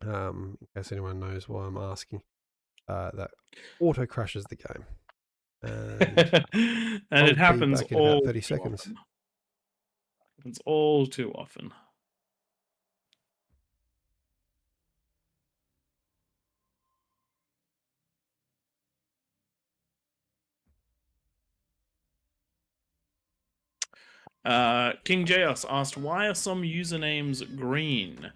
In case anyone knows why I'm asking, that auto crashes the game. And And it I'll be happens back in about all 30 too seconds. often. It's all too often. King JS asked, why are some usernames green?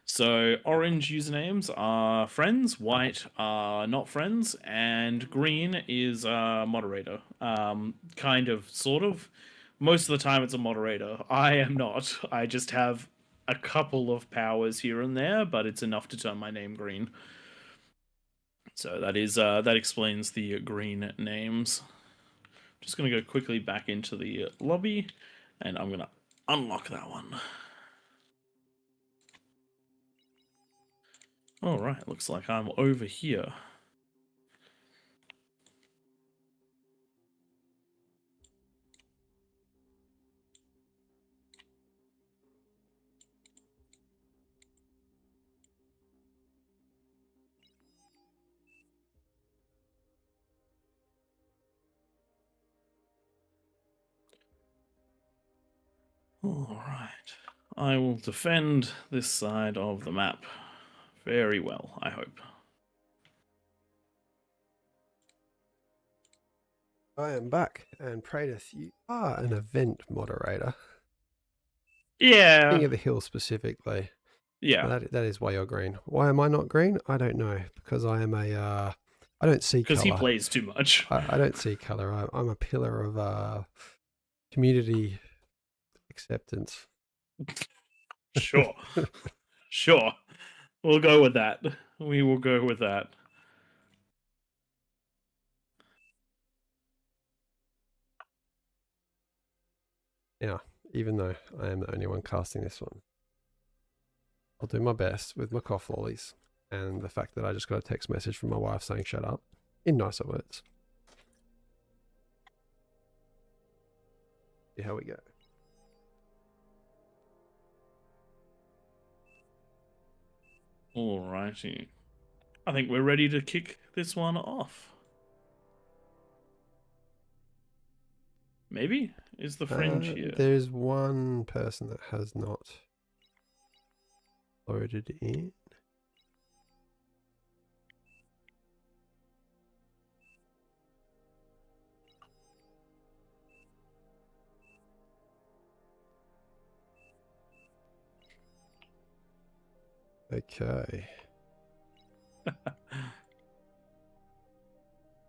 So orange usernames are friends, white are not friends, and green is a moderator. Kind of, sort of. Most of the time it's a moderator. I am not. I just have a couple of powers here and there, but it's enough to turn my name green. So that explains the green names. Just gonna go quickly back into the lobby, and I'm gonna unlock that one. Alright, looks like I'm over here. Alright. I will defend this side of the map very well, I hope. I am back, and Praetus, you are an event moderator. Yeah. King of the Hill specifically. Yeah. That is why you're green. Why am I not green? I don't know. Because I am a... I don't see Because he colour. plays too much. I don't see colour. I'm a pillar of community acceptance. Sure. Sure. We'll go with that. We will go with that. Yeah, even though I am the only one casting this one. I'll do my best with my cough lollies and the fact that I just got a text message from my wife saying shut up in nicer words. See how we go. Alrighty. I think we're ready to kick this one off. Maybe? Is the fringe here? There's one person that has not loaded in. Okay.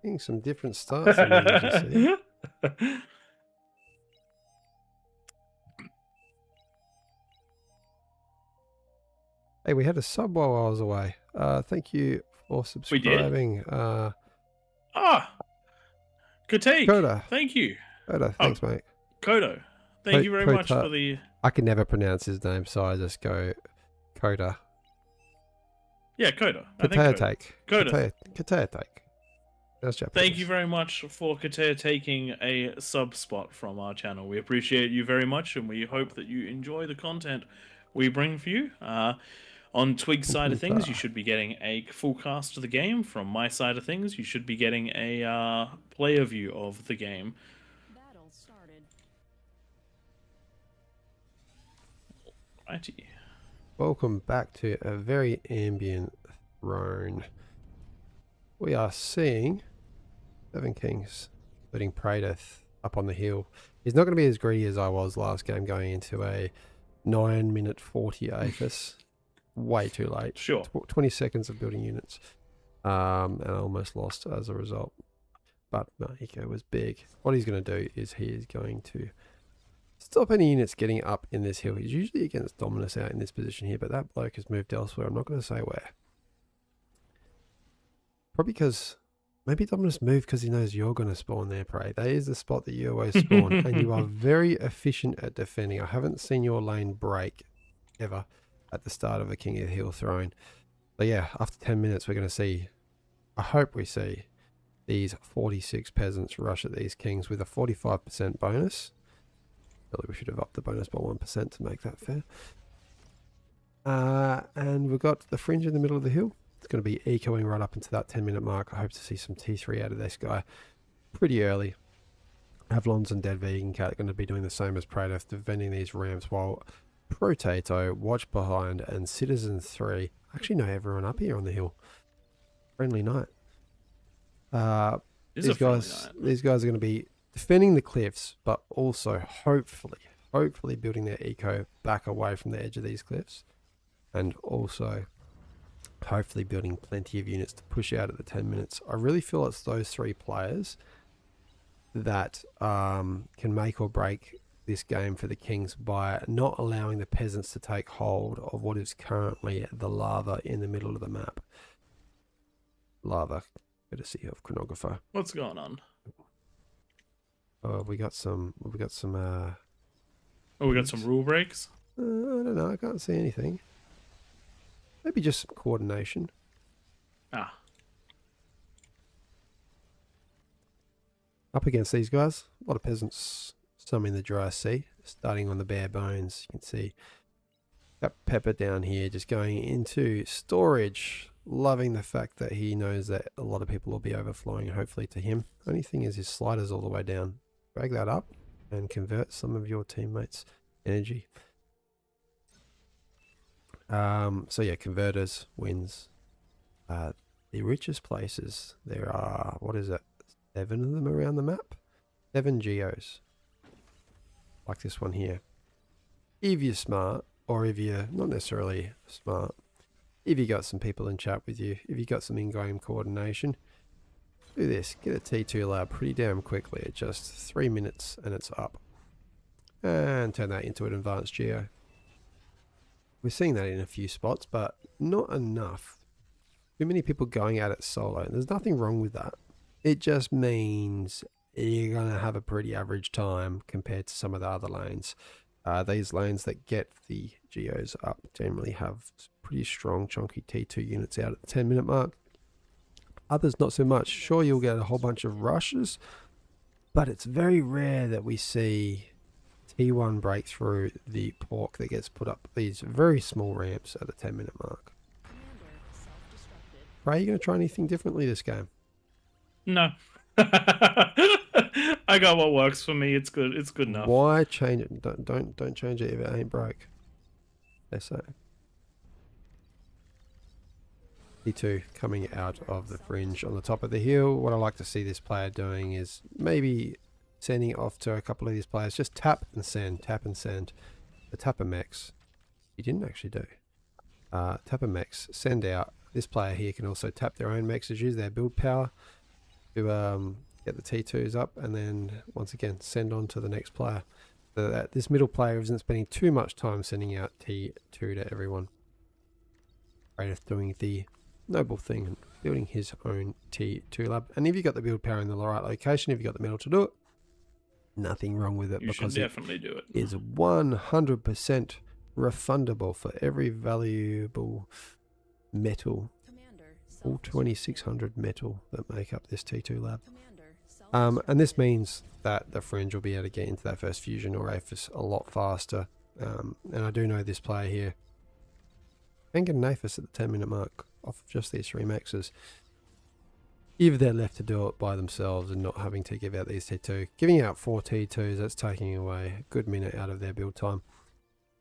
Getting some different starts than we usually see. Hey, we had a sub while I was away. Thank you for subscribing. We did? Critique. Coda. Thank you. Coda, thanks, mate. Kodo. Thank you very much for the... I can never pronounce his name, so I just go Coda. Yeah, Koda. Katea take. Koda. Katea take. That's Japanese. Thank you very much for Katea taking a sub spot from our channel. We appreciate you very much, and we hope that you enjoy the content we bring for you. On Twig's side of things, you should be getting a full cast of the game. From my side of things, you should be getting a player view of the game. Battle started. Righty. Welcome back to a very ambient throne. We are seeing 7 kings, including Praedyth, up on the hill. He's not going to be as greedy as I was last game, going into a 9-minute 40 APHIS. Way too late. Sure. 20 seconds of building units. And I almost lost as a result. But Mahiko was big. What he's going to do is he is going to stop any units getting up in this hill. He's usually against Dominus out in this position here, but that bloke has moved elsewhere. I'm not going to say where. Probably because... Maybe Dominus moved because he knows you're going to spawn there, Prey. That is the spot that you always spawn, and you are very efficient at defending. I haven't seen your lane break ever at the start of a King of the Hill throne. But yeah, after 10 minutes, we're going to see, I hope we see, these 46 peasants rush at these kings with a 45% bonus. Really, we should have upped the bonus by 1% to make that fair. And we've got the fringe in the middle of the hill. It's going to be ecoing right up into that 10-minute mark. I hope to see some T3 out of this guy pretty early. Avalon's and Dead Vegan Cat are going to be doing the same as Praetor, defending these ramps, while Protato, Watch Behind, and Citizen 3 actually know everyone up here on the hill. Friendly night. It's a friendly night. These guys are going to be defending the cliffs, but also hopefully building their eco back away from the edge of these cliffs, and also hopefully building plenty of units to push out at the 10 minutes. I really feel it's those three players that can make or break this game for the Kings by not allowing the peasants to take hold of what is currently the lava in the middle of the map. Lava, courtesy of Chronographer. What's going on? Oh, we got some. Oh, we got some rule breaks. I don't know. I can't see anything. Maybe just some coordination. Ah, Up against these guys, a lot of peasants, some in the dry sea, starting on the bare bones. You can see that Pepper down here just going into storage, loving the fact that he knows that a lot of people will be overflowing, hopefully to him. Only thing is his slider's all the way down. Drag that up and convert some of your teammates' energy. So yeah, converters, wins. The richest places, there are, what is it? 7 of them around the map. 7 geos. Like this one here. If you're smart, or if you're not necessarily smart, if you got some people in chat with you, if you got some in-game coordination, do this. Get a T2 lab pretty damn quickly at just 3 minutes and it's up. And turn that into an advanced geo. We're seeing that in a few spots, but not enough. Too many people going at it solo. There's nothing wrong with that. It just means you're going to have a pretty average time compared to some of the other lanes. These lanes that get the geos up generally have pretty strong, chunky T2 units out at the 10-minute mark. Others not so much. Sure, you'll get a whole bunch of rushes, but it's very rare that we see T1 break through the pork that gets put up these very small ramps at the 10-minute mark. Ray, are you going to try anything differently this game? no. I got what works for me. It's good. It's good enough. Why change it? Don't change it if it ain't broke. They say. T2 coming out of the fringe on the top of the hill. What I like to see this player doing is maybe sending it off to a couple of these players. Just tap and send, tap and send. The tapper mechs, he didn't actually do. Tapper mechs, send out. This player here can also tap their own mechs, use their build power to get the T2s up, and then once again send on to the next player. So that this middle player isn't spending too much time sending out T2 to everyone. Radith doing the noble thing and building his own T2 lab. And if you got the build power in the right location, if you got the metal to do it, nothing wrong with it, You should because definitely do it. it is 100% refundable for every valuable metal, all 2600 metal that make up this T2 lab. And this means that the fringe will be able to get into that first fusion or APHIS a lot faster. And I do know this player here can get an APHIS at the 10-minute mark off of just these 3 mexes, if they're left to do it by themselves and not having to give out these T2. Giving out 4 T2s, that's taking away a good minute out of their build time.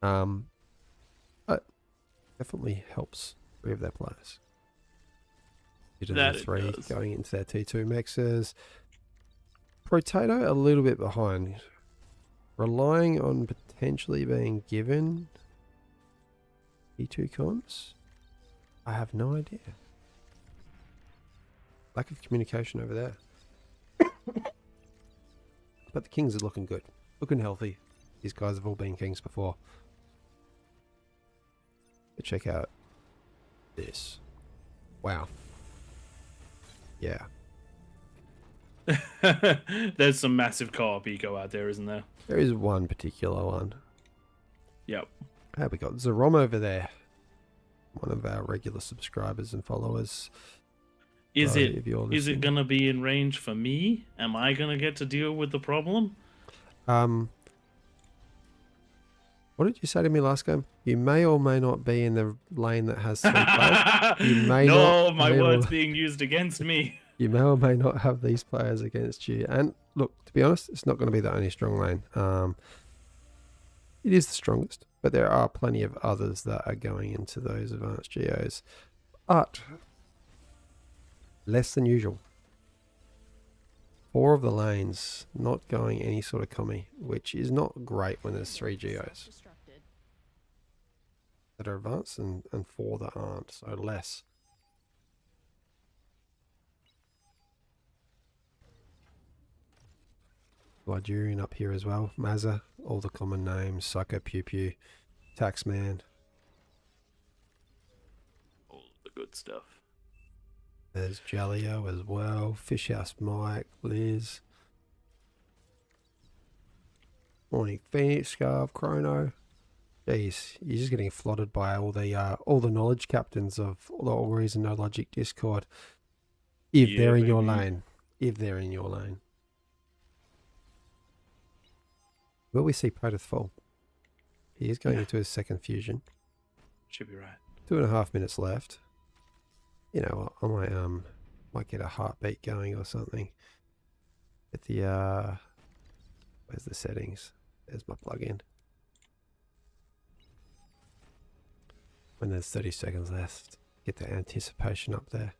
But definitely helps 3 of their players. That 3 does. going into their T2 mexes. Potato a little bit behind, relying on potentially being given T2 cons. I have no idea. Lack of communication over there. But the Kings are looking good, looking healthy. These guys have all been Kings before. But check out this. Wow. Yeah. There's some massive co-op eco out there, isn't there? There is one particular one. Yep. We got Zerom over there. One of our regular subscribers and followers. Is So it if you're is it listening- gonna be in range for me? Am I gonna get to deal with the problem? Well, What did you say to me last game? You may or may not be in the lane that has 3 players. You may no, not. my may words or, being used against me. you may or may not have these players against you. And look, to be honest, it's not going to be the only strong lane. It is the strongest, but there are plenty of others that are going into those advanced geos. But less than usual. 4 of the lanes not going any sort of commie, which is not great when there's 3 geos Destructed. that are advanced and 4 that aren't, so less. Ligurian up here as well. Mazza, all the common names. Psycho Pew Pew, Taxman. All the good stuff. There's Jellio as well. Fishhouse Mike, Liz. Morning Phoenix, Scarf, Chrono. Jeez, you're just getting flooded by all the knowledge captains of the AllReasonNoLogic Discord. If Yeah, they're in your baby. lane. If they're in your lane. Will we see Prototh fall? He is going into his second fusion. Should be right. 2.5 minutes left. You know what? I might get a heartbeat going or something. At the where's the settings? There's my plugin. When there's 30 seconds left, get the anticipation up there.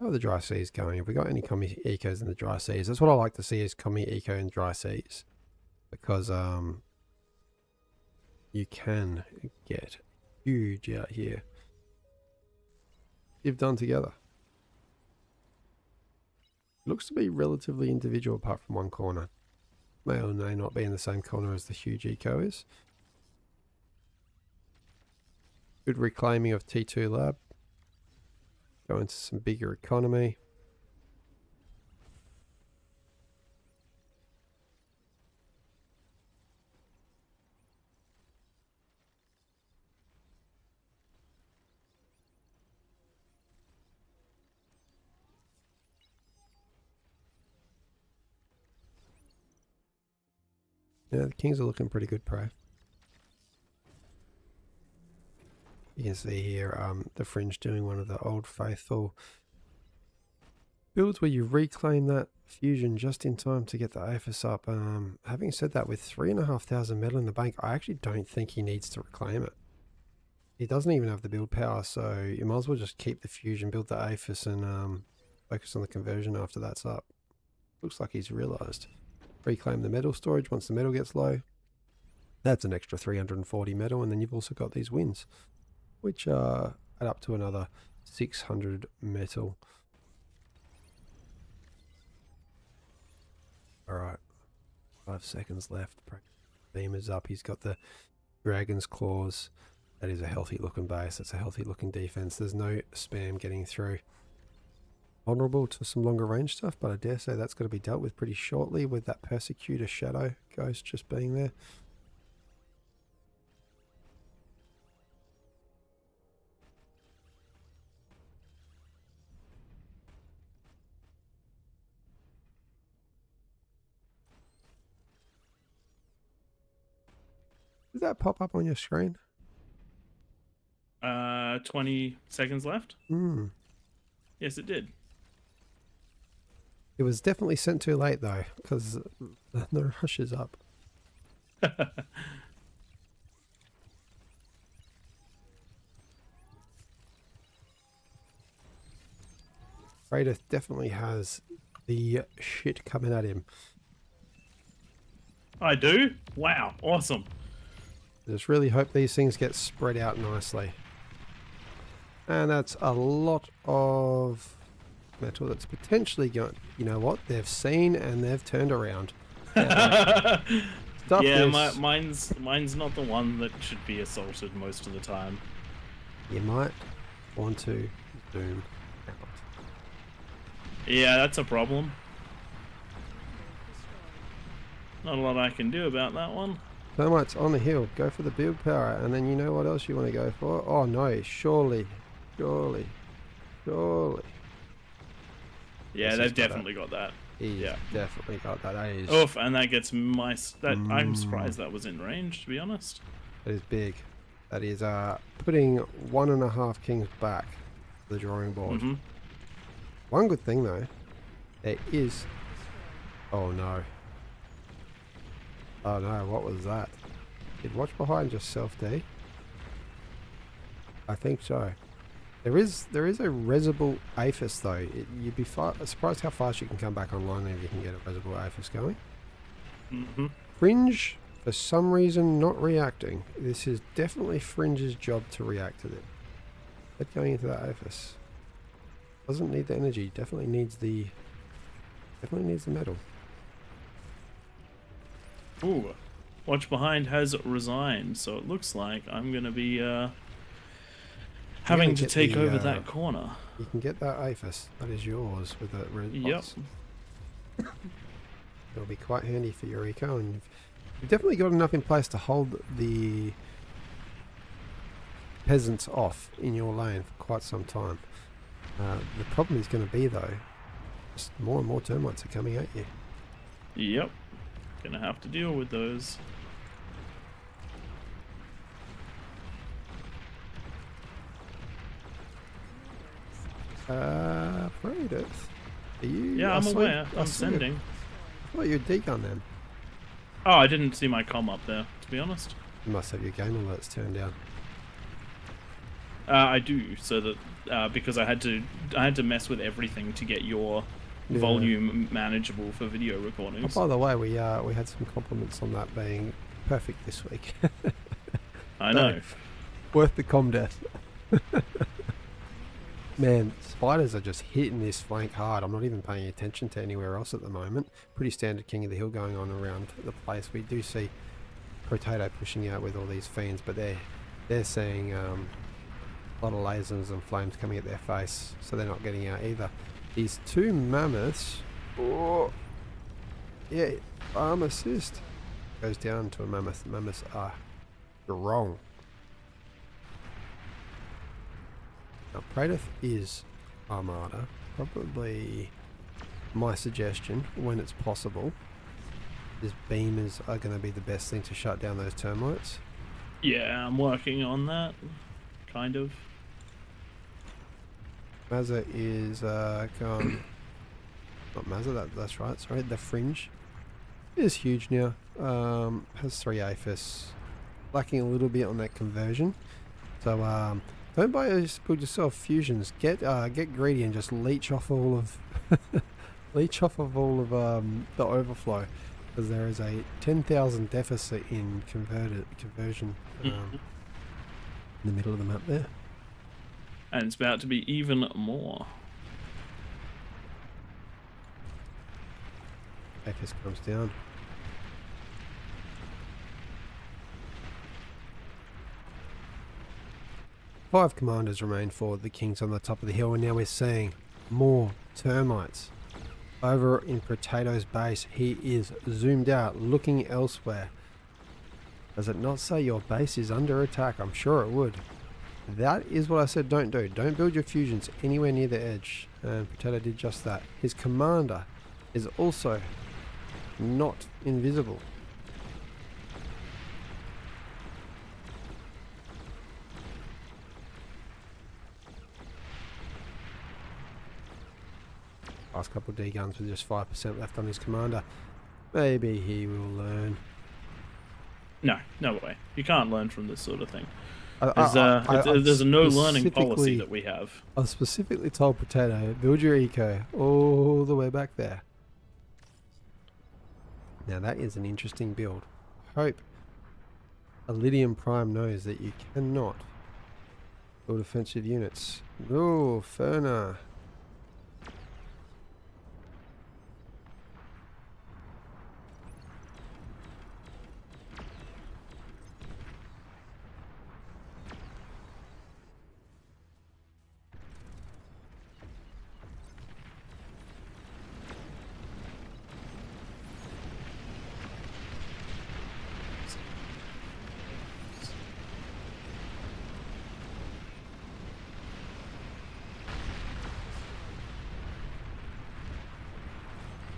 How are the dry seas going? Have we got any commie ecos in the dry seas? That's what I like to see, is commie eco in dry seas, because you can get huge out here. You've done together. Looks to be relatively individual apart from one corner. May or may not be in the same corner as the huge eco is. Good reclaiming of T2 lab. Go into some bigger economy. Yeah, the Kings are looking pretty good, Pro. You can see here the Fringe doing one of the old faithful builds where you reclaim that fusion just in time to get the AFIS up. Having said that, with 3,500 metal in the bank, I actually don't think he needs to reclaim it. He doesn't even have the build power, so you might as well just keep the fusion, build the AFIS, and focus on the conversion after that's up. Looks like he's realised. Reclaim the metal storage once the metal gets low. That's an extra 340 metal, and then you've also got these wins, which add up to another 600 metal. Alright, 5 seconds left. Beam is up. He's got the Dragon's Claws. That is a healthy looking base. That's a healthy looking defense. There's no spam getting through. Vulnerable to some longer range stuff, but I dare say that's going to be dealt with pretty shortly with that Persecutor Shadow Ghost just being there. Did that pop up on your screen? 20 seconds left. Hmm. Yes, it did. It was definitely sent too late though, because the rush is up. Raideth definitely has the shit coming at him. I do? Wow, awesome. Just really hope these things get spread out nicely. And that's a lot of metal that's potentially going. You know what? They've seen and they've turned around. Stuff Yeah, this. mine's not the one that should be assaulted most of the time. You might want to zoom out. Yeah, that's a problem. Not a lot I can do about that one. Termites on the hill. Go for the build power, and then you know what else you want to go for? Oh no! Surely. Yeah, Yes, they've he's got definitely got that. He's Yeah. definitely got that. That is, Oof, and that gets my... I'm surprised that was in range, to be honest. that is big. That is putting 1.5 kings back to the drawing board. Mm-hmm. One good thing though, there is... Oh no. Oh no, what was that? Did Watch Behind just self-D? I think so. There is a Resible Aphis though. You'd be surprised how fast you can come back online if you can get a Resible Aphis going. Mm-hmm. Fringe, for some reason, not reacting. This is definitely Fringe's job to react to it. But going into that Aphis. Doesn't need the energy. Definitely needs the metal. Ooh. Watch Behind has resigned, so it looks like I'm going to be having to get take the, over that corner. You can get that Aphis. That is yours with that red Yep. box. It'll be quite handy for your eco, and you've definitely got enough in place to hold the peasants off in your lane for quite some time. The problem is going to be though, just more and more termites are coming at you. Yep. Gonna have to deal with those. Praedus, are you? Yeah, I'm aware. I I'm saw you- sending. I thought you were degun then. Oh, I didn't see my comm up there, to be honest. You must have your game alerts turned down. I do, so that because I had to mess with everything to get your Yeah. volume manageable for video Oh, recordings. by the way, we had some compliments on that being perfect this week. I know. Worth the com death. Man, spiders are just hitting this flank hard. I'm not even paying attention to anywhere else at the moment. Pretty standard King of the Hill going on around the place. We do see Potato pushing out with all these fiends, but they're seeing a lot of lasers and flames coming at their face, so they're not getting out either. These two mammoths, oh, yeah, arm assist goes down to a mammoth. Mammoths are strong. Now, Praedus is Armada. Probably my suggestion, when it's possible, is beamers are going to be the best thing to shut down those termites. Yeah, I'm working on that. Kind of. Mazza is gone. Not Mazza, that's right. Sorry, the Fringe is huge now. Has 3 Aphis, lacking a little bit on that conversion. So don't build yourself fusions. Get greedy and just leech off all of the overflow, because there is a 10,000 deficit in conversion in the middle of the map there. And it's about to be even more. Aphis comes down. Five commanders remain for the Kings on the top of the hill, and now we're seeing more termites. Over in Potato's base, he is zoomed out, looking elsewhere. Does it not say your base is under attack? I'm sure it would. That is what I said don't do. Don't build your fusions anywhere near the edge. And Potato did just that. His commander is also not invisible. Last couple of D-guns with just 5% left on his commander. Maybe he will learn. No, no way. You can't learn from this sort of thing. I've There's a no learning specifically- policy that we have. I specifically told Potato, build your eco all the way back there. Now that is an interesting build. Hope Iridium Prime knows that you cannot build offensive units. Oh, Ferna.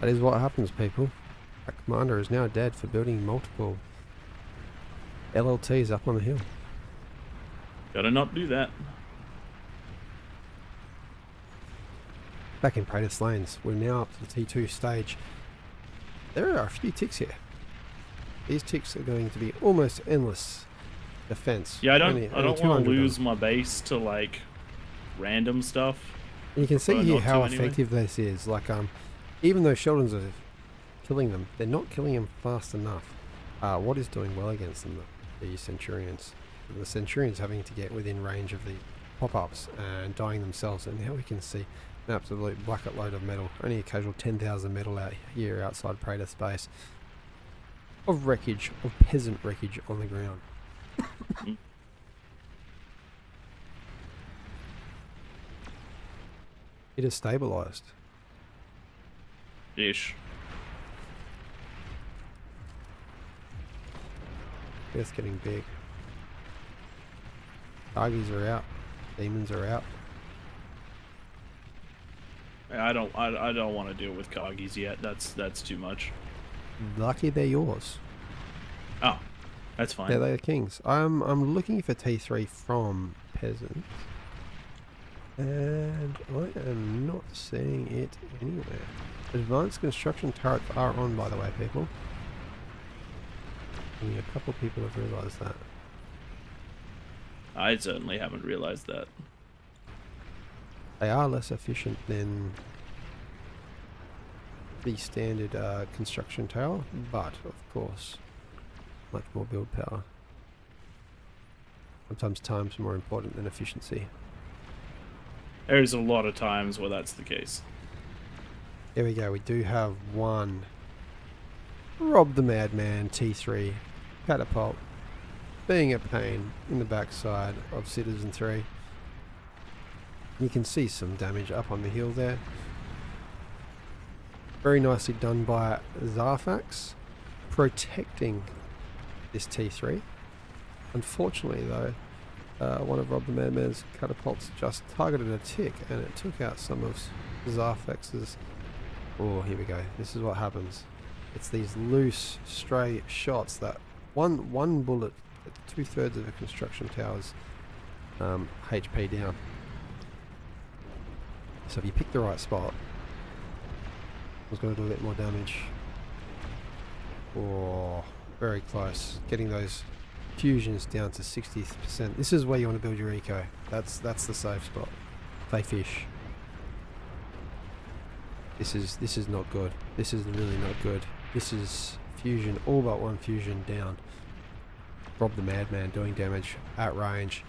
That is what happens, people. That commander is now dead for building multiple LLTs up on the hill. Gotta not do that. Back in Praetor Lanes, we're now up to the T2 stage. There are a few ticks here. These ticks are going to be almost endless defense. Yeah, I don't Only want 200 to of them. lose my base to like random stuff. And you can see Well, here not how to anyway. effective this is. Like, even though Sheldons are killing them, they're not killing them fast enough. What is doing well against them? The Centurions. The Centurions having to get within range of the pop-ups and dying themselves. And now we can see an absolute bucket load of metal. Only a casual 10,000 metal out here outside Praetor space. Of wreckage, of peasant wreckage on the ground. It is stabilised. Ish. It's getting big. Targies are out. Demons are out. I don't want to deal with Kargis yet. That's too much. Lucky they're yours. Oh, that's fine. Yeah, they're kings. I'm looking for T3 from peasants. And I am not seeing it anywhere. Advanced construction turrets are on, by the way, people. Only a couple of people have realised that. I certainly haven't realized that. They are less efficient than the standard construction tower, but of course, much more build power. Sometimes time's more important than efficiency. There's a lot of times where that's the case. Here we go, we do have one Rob the Madman T3 catapult being a pain in the backside of Citizen 3. You can see some damage up on the hill there. Very nicely done by Zarfax, protecting this T3. Unfortunately though, one of Rob the Madman's catapults just targeted a tick and it took out some of Zarfax's... Oh, here we go. This is what happens. It's these loose, stray shots that one bullet at 2/3 of a construction tower's HP down. So if you pick the right spot, it's going to do a bit more damage. Oh, very close. Getting those fusions down to 60%. This is where you want to build your eco. That's the safe spot. Play fish. This is not good. This is really not good. This is fusion, all but one fusion down. Rob the Madman doing damage at range.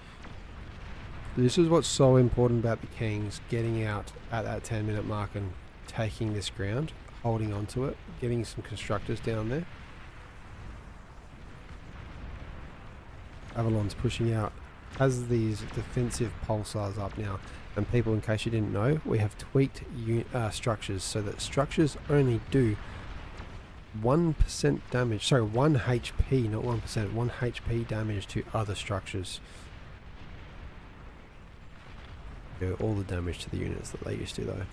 This is what's so important about the Kings, getting out at that 10-minute mark and taking this ground, holding on to it, getting some constructors down there. Avalon's pushing out, has these defensive pulsars up now. And people, in case you didn't know, we have tweaked structures so that structures only do 1% damage, sorry, 1 HP, not 1%, 1 HP damage to other structures. Do all the damage to the units that they used to though.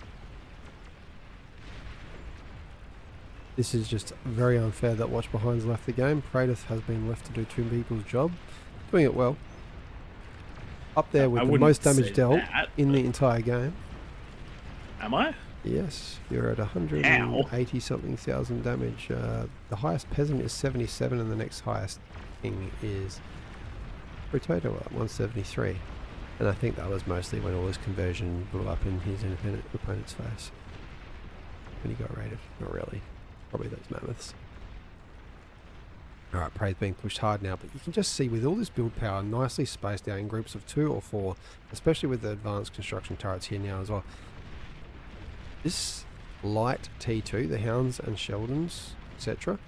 This is just very unfair that Watch Behind's left the game. Praetor has been left to do two people's job. Doing it well. Up there with the most damage dealt in the entire game. Am I? Yes, you're at 180 something thousand damage. The highest peasant is 77 and the next highest king is Potato at 173. And I think that was mostly when all his conversion blew up in his independent opponent's face. When he got raided. Not really. Probably those mammoths. Alright, Prey's being pushed hard now, but you can just see with all this build power nicely spaced out in groups of 2 or 4, especially with the advanced construction turrets here now as well. This light T2, the Hounds and Sheldons, etc.,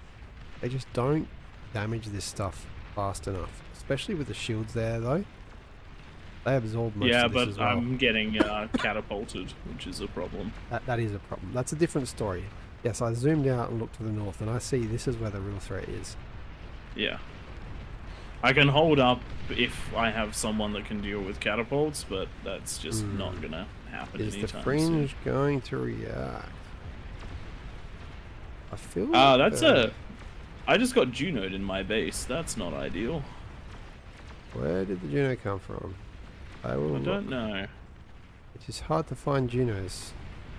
they just don't damage this stuff fast enough. Especially with the shields there though. They absorb most of this as well. Yeah, but I'm getting catapulted, which is a problem. That is a problem. That's a different story. Yes, I zoomed out and looked to the north and I see this is where the real threat is. Yeah. I can hold up if I have someone that can deal with catapults, but that's just not gonna happen Is the anytime fringe soon. going to react? I feel. That's I just got Juno'd in my base. That's not ideal. Where did the Juno come from? I will I don't look. know. It is hard to find Junos.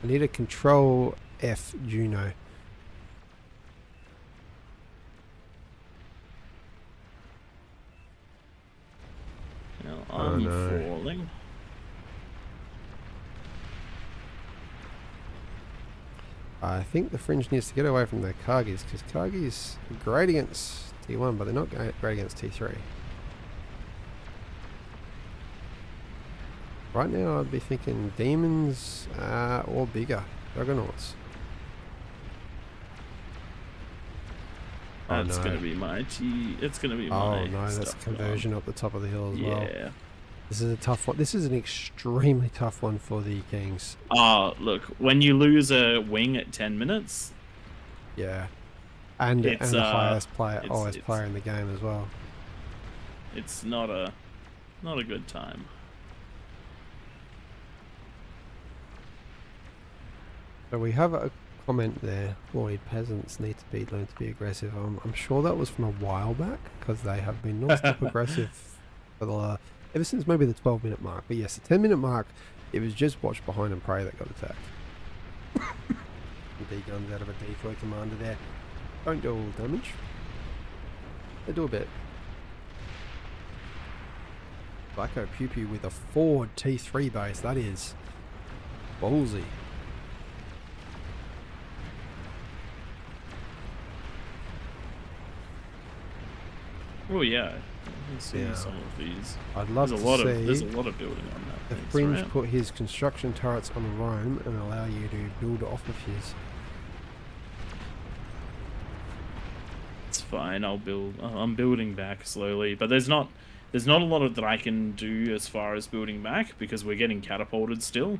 I need a Control F Juno. Now, Oh, I'm no. falling. I think the Fringe needs to get away from their Kargis, because Kargis are great against T1, but they're not great against T3. Right now, I'd be thinking Demons or bigger Juggernauts. Oh, That's no. gonna be my It's gonna be Oh my. no, that's stuff conversion up the top of the hill as well. Yeah. This is a tough one. This is an extremely tough one for the Kings. Oh, look, when you lose a wing at 10 minutes, Yeah. And the It's, highest it's- player in the game as well. it's not a good time. So we have a comment there. Lloyd, peasants need to be learned to be aggressive. I'm sure that was from a while back, because they have been non-stop aggressive for the ever since maybe the 12-minute mark. But yes, the 10-minute mark, it was just watch behind and pray that got attacked. D guns out of a decoy commander there. Don't do all damage. They do a bit. Blacko Pew Pew with a forward T3 base. That is ballsy. Oh yeah, I see Yeah. some of these. I'd love There's to a lot see of building on that. the thing, Fringe right? put his construction turrets on Rome and allow you to build off of his. It's fine. I'll build. I'm building back slowly, but there's not a lot of that I can do as far as building back because we're getting catapulted still.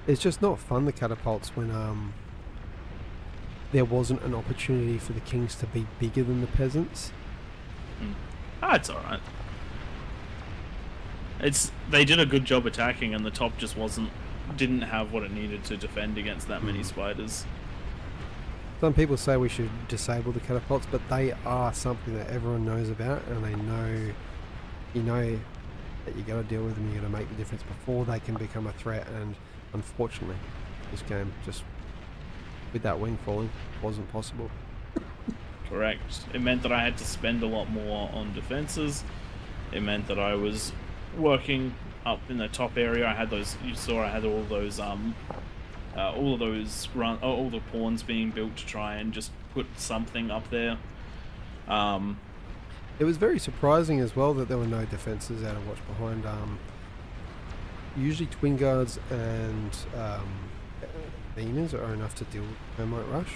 It's just not fun, the catapults, when there wasn't an opportunity for the Kings to be bigger than the peasants. It's all right. They did a good job attacking, and the top just didn't have what it needed to defend against that many spiders. Some people say we should disable the catapults, but they are something that everyone knows about, and they know, you know, that you got to deal with them. You got to make the difference before they can become a threat. And unfortunately, this game just with that wing falling wasn't possible. Correct. It meant that I had to spend a lot more on defenses. It meant that I was working up in the top area. I had those. You saw I had all those all the pawns being built to try and just put something up there. It was very surprising as well that there were no defenses out of watch behind. Usually twin guards and beamers are enough to deal with Thermite Rush.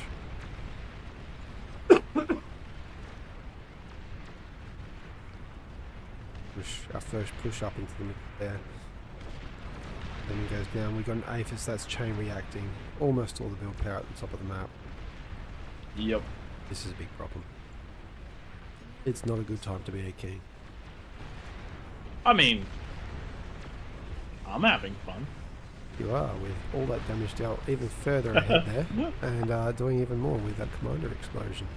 Our first push up into the middle there. Then he goes down. We've got an Aphis that's chain reacting almost all the build power at the top of the map. Yep. This is a big problem. It's not a good time to be a king. I mean, I'm having fun. You are, with all that damage dealt even further ahead there, and doing even more with that commander explosion.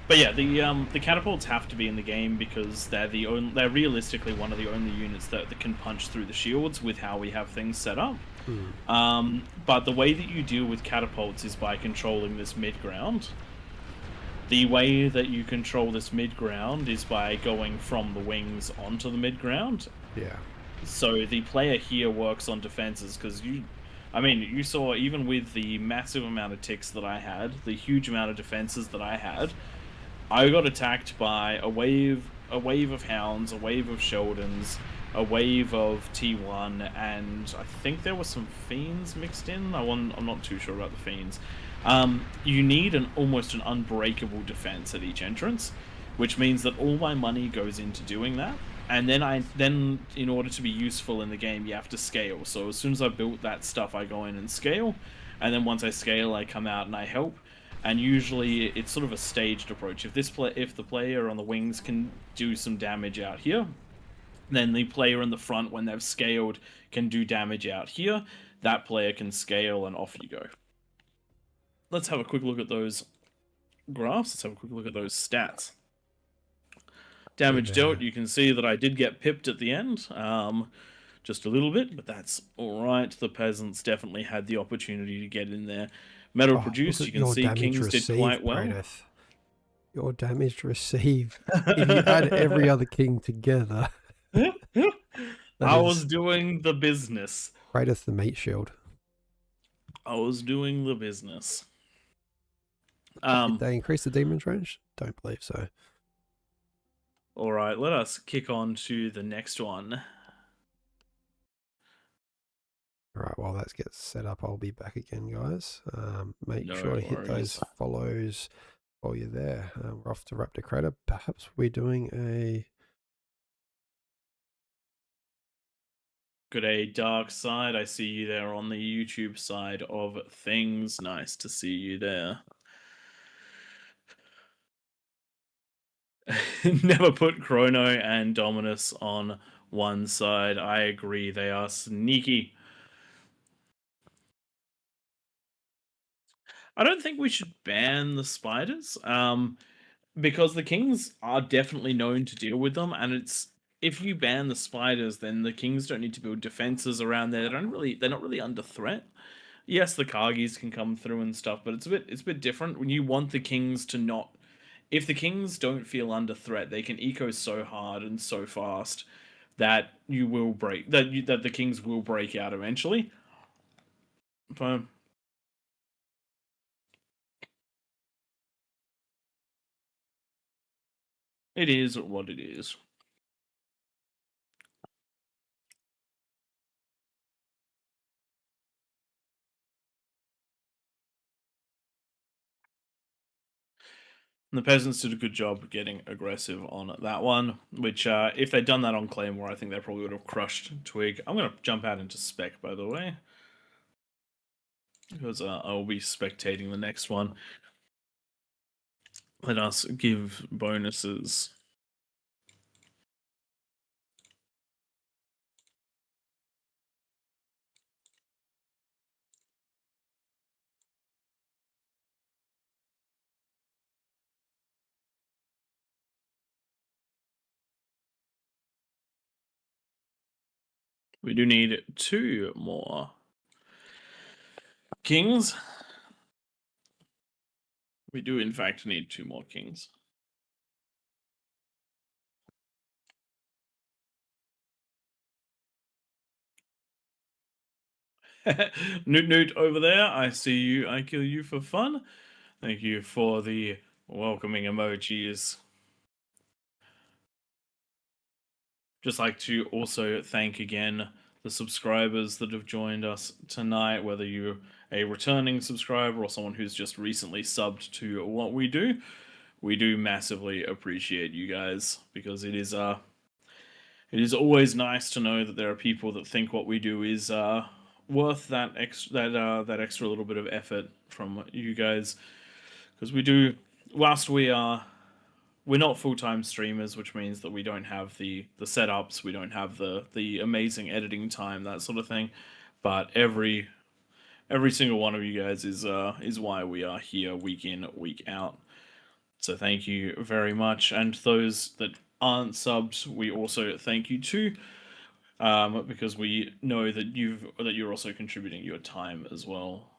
But yeah, the catapults have to be in the game because they're realistically one of the only units that can punch through the shields with how we have things set up. But the way that you deal with catapults is by controlling this mid-ground. The way that you control this mid-ground is by going from the wings onto the mid-ground. Yeah. So the player here works on defenses because you saw even with the massive amount of ticks that I had, the huge amount of defenses that I had, I got attacked by a wave of hounds, a wave of Sheldons, a wave of T1, and I think there were some fiends mixed in. I'm not too sure about the fiends. You need almost an unbreakable defense at each entrance, which means that all my money goes into doing that. And then in order to be useful in the game, you have to scale. So as soon as I built that stuff, I go in and scale, and then once I scale, I come out and I help. And usually it's sort of a staged approach. If the player on the wings can do some damage out here, Then the player in the front, when they've scaled, can do damage out here. That player can scale, and off you go. Let's have a quick look at those graphs. Let's have a quick look at those stats. Damage dealt, you can see that I did get pipped at the end. Just a little bit, but that's alright. The peasants definitely had the opportunity to get in there. Metal produced, you can see Kings did quite well. Pradeth. Your damage received. If you add every other king together. I was doing the business. Pradeth the meat shield. I was doing the business. Did they increase the demon's range? Don't believe so. Alright, let us kick on to the next one. Alright, while that gets set up, I'll be back again, guys. Make No sure to hit those follows while you're there. We're off to Raptor Crater. Perhaps we're doing a... Good day, Dark Side. I see you there on the YouTube side of things. Nice to see you there. Never put Chrono and Dominus on one side. I agree, they are sneaky. I don't think we should ban the spiders, because the kings are definitely known to deal with them, and it's if you ban the spiders, then the kings don't need to build defenses around there. They're not really under threat. Yes, the Kargis can come through and stuff, but it's a bit different when you want the kings to not. If the kings don't feel under threat, they can eco so hard and so fast that you will break that the kings will break out eventually. But it is what it is. And the peasants did a good job getting aggressive on that one, which if they'd done that on Claymore, I think they probably would have crushed Twig. I'm going to jump out into Spec, by the way, because I'll be spectating the next one. Let us give bonuses. We do need 2 more kings. We do, in fact, need 2 more kings. Newt Newt over there, I see you, I kill you for fun. Thank you for the welcoming emojis. Just like to also thank again the subscribers that have joined us tonight, whether you're a returning subscriber or someone who's just recently subbed to what we do. We do massively appreciate you guys, because it is always nice to know that there are people that think what we do is worth that extra little bit of effort from you guys, because we do, whilst we're not full-time streamers, which means that we don't have the setups, we don't have the amazing editing time, that sort of thing, but every single one of you guys is why we are here week in, week out. So thank you very much, and those that aren't subbed, we also thank you too, because we know that you're also contributing your time as well.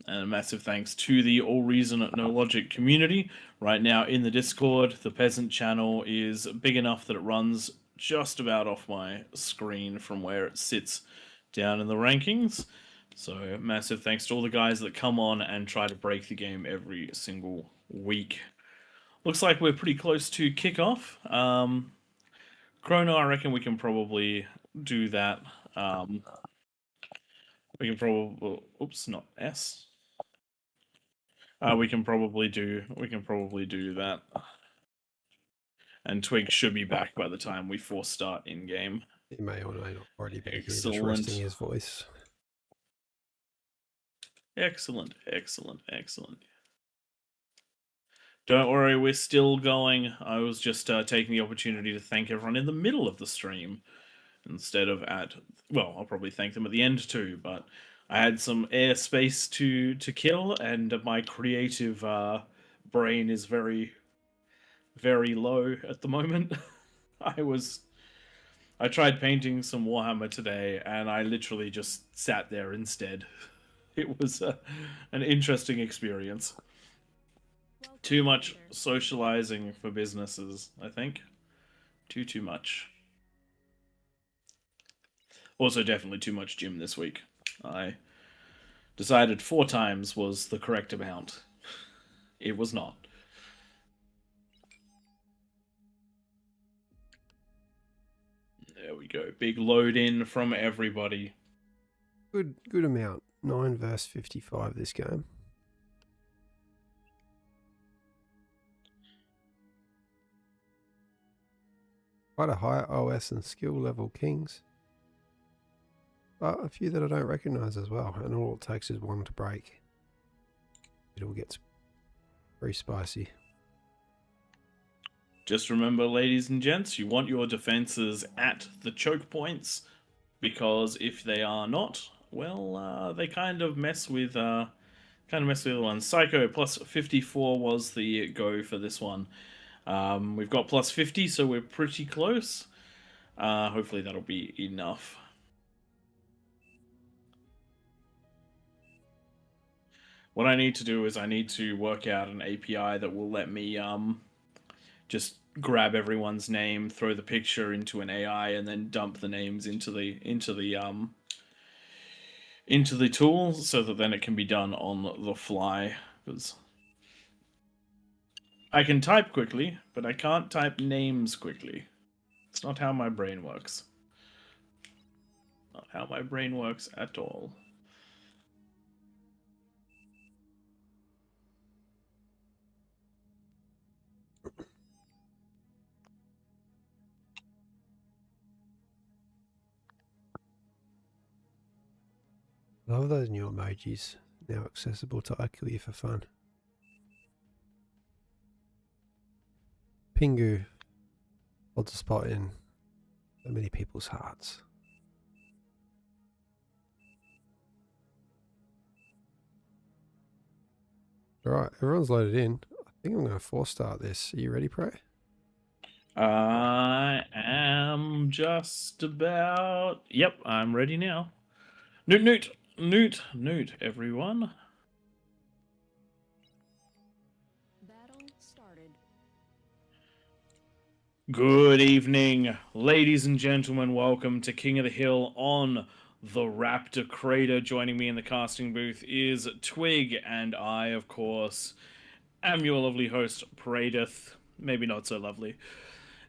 And a massive thanks to the AllReasonNoLogic community. Right now in the Discord, the Peasant channel is big enough that it runs just about off my screen from where it sits down in the rankings. So massive thanks to all the guys that come on and try to break the game every single week. Looks like we're pretty close to kickoff. Chrono, I reckon we can probably do that. We can probably, oops, not S. We can probably do that. And Twig should be back by the time we force start in game. He may or may not already be here, just Excellent. resting his voice. Excellent, excellent, excellent. Don't worry, we're still going. I was just taking the opportunity to thank everyone in the middle of the stream instead of at. Well, I'll probably thank them at the end too, but I had some airspace to kill, and my creative brain is very, very low at the moment. I tried painting some Warhammer today, and I literally just sat there instead. It was an interesting experience. Too much socializing for businesses, I think. Too much. Also, definitely too much gym this week. I decided 4 times was the correct amount. It was not. There we go. Big load in from everybody. Good amount. 9 versus 55 this game. Quite a high OS and skill level kings. But a few that I don't recognise as well. And all it takes is one to break. It all gets very spicy. Just remember, ladies and gents, you want your defenses at the choke points, because if they are not, well, they kind of mess with the ones. Psycho plus 54 was the go for this one. We've got plus 50, so we're pretty close. Hopefully that'll be enough. What I need to do is I need to work out an API that will let me just grab everyone's name, throw the picture into an AI, and then dump the names into the tool, so that then it can be done on the fly. Because I can type quickly, but I can't type names quickly. It's not how my brain works. Not how my brain works at all. Love those new emojis. Now accessible to IQ for fun. Pingu holds a spot in so many people's hearts. Alright, everyone's loaded in. I think I'm going to 4-start this. Are you ready, Prey? I am just about... Yep, I'm ready now. Newt, everyone. Battle started. Good evening, ladies and gentlemen. Welcome to King of the Hill on the Raptor Crater. Joining me in the casting booth is Twig, and I, of course, am your lovely host, Pradith. Maybe not so lovely.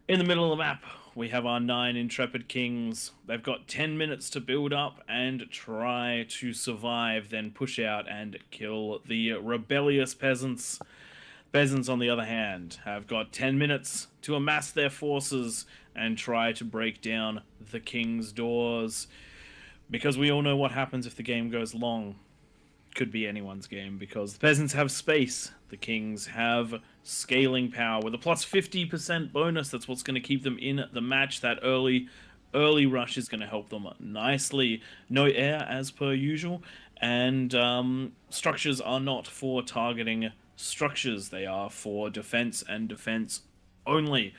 In the middle of the map, we have our 9 intrepid kings. They've got 10 minutes to build up and try to survive, then push out and kill the rebellious peasants. Peasants, on the other hand, have got 10 minutes to amass their forces and try to break down the king's doors. Because we all know what happens if the game goes long. Could be anyone's game, because the peasants have space. The kings have scaling power with a plus 50% bonus. That's what's going to keep them in the match. That early rush is going to help them nicely. No air as per usual, and structures are not for targeting structures. They are for defense and defense only.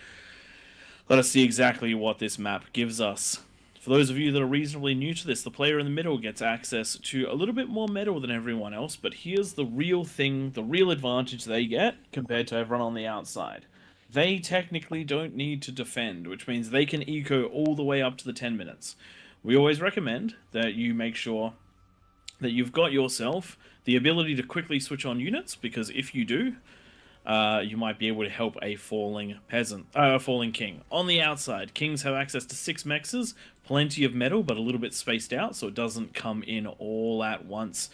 Let us see exactly what this map gives us. For those of you that are reasonably new to this, the player in the middle gets access to a little bit more metal than everyone else, but here's the real thing, the real advantage they get compared to everyone on the outside. They technically don't need to defend, which means they can eco all the way up to the 10 minutes. We always recommend that you make sure that you've got yourself the ability to quickly switch on units, because if you do, you might be able to help a falling king. On the outside, kings have access to 6 mexes, plenty of metal, but a little bit spaced out, so it doesn't come in all at once.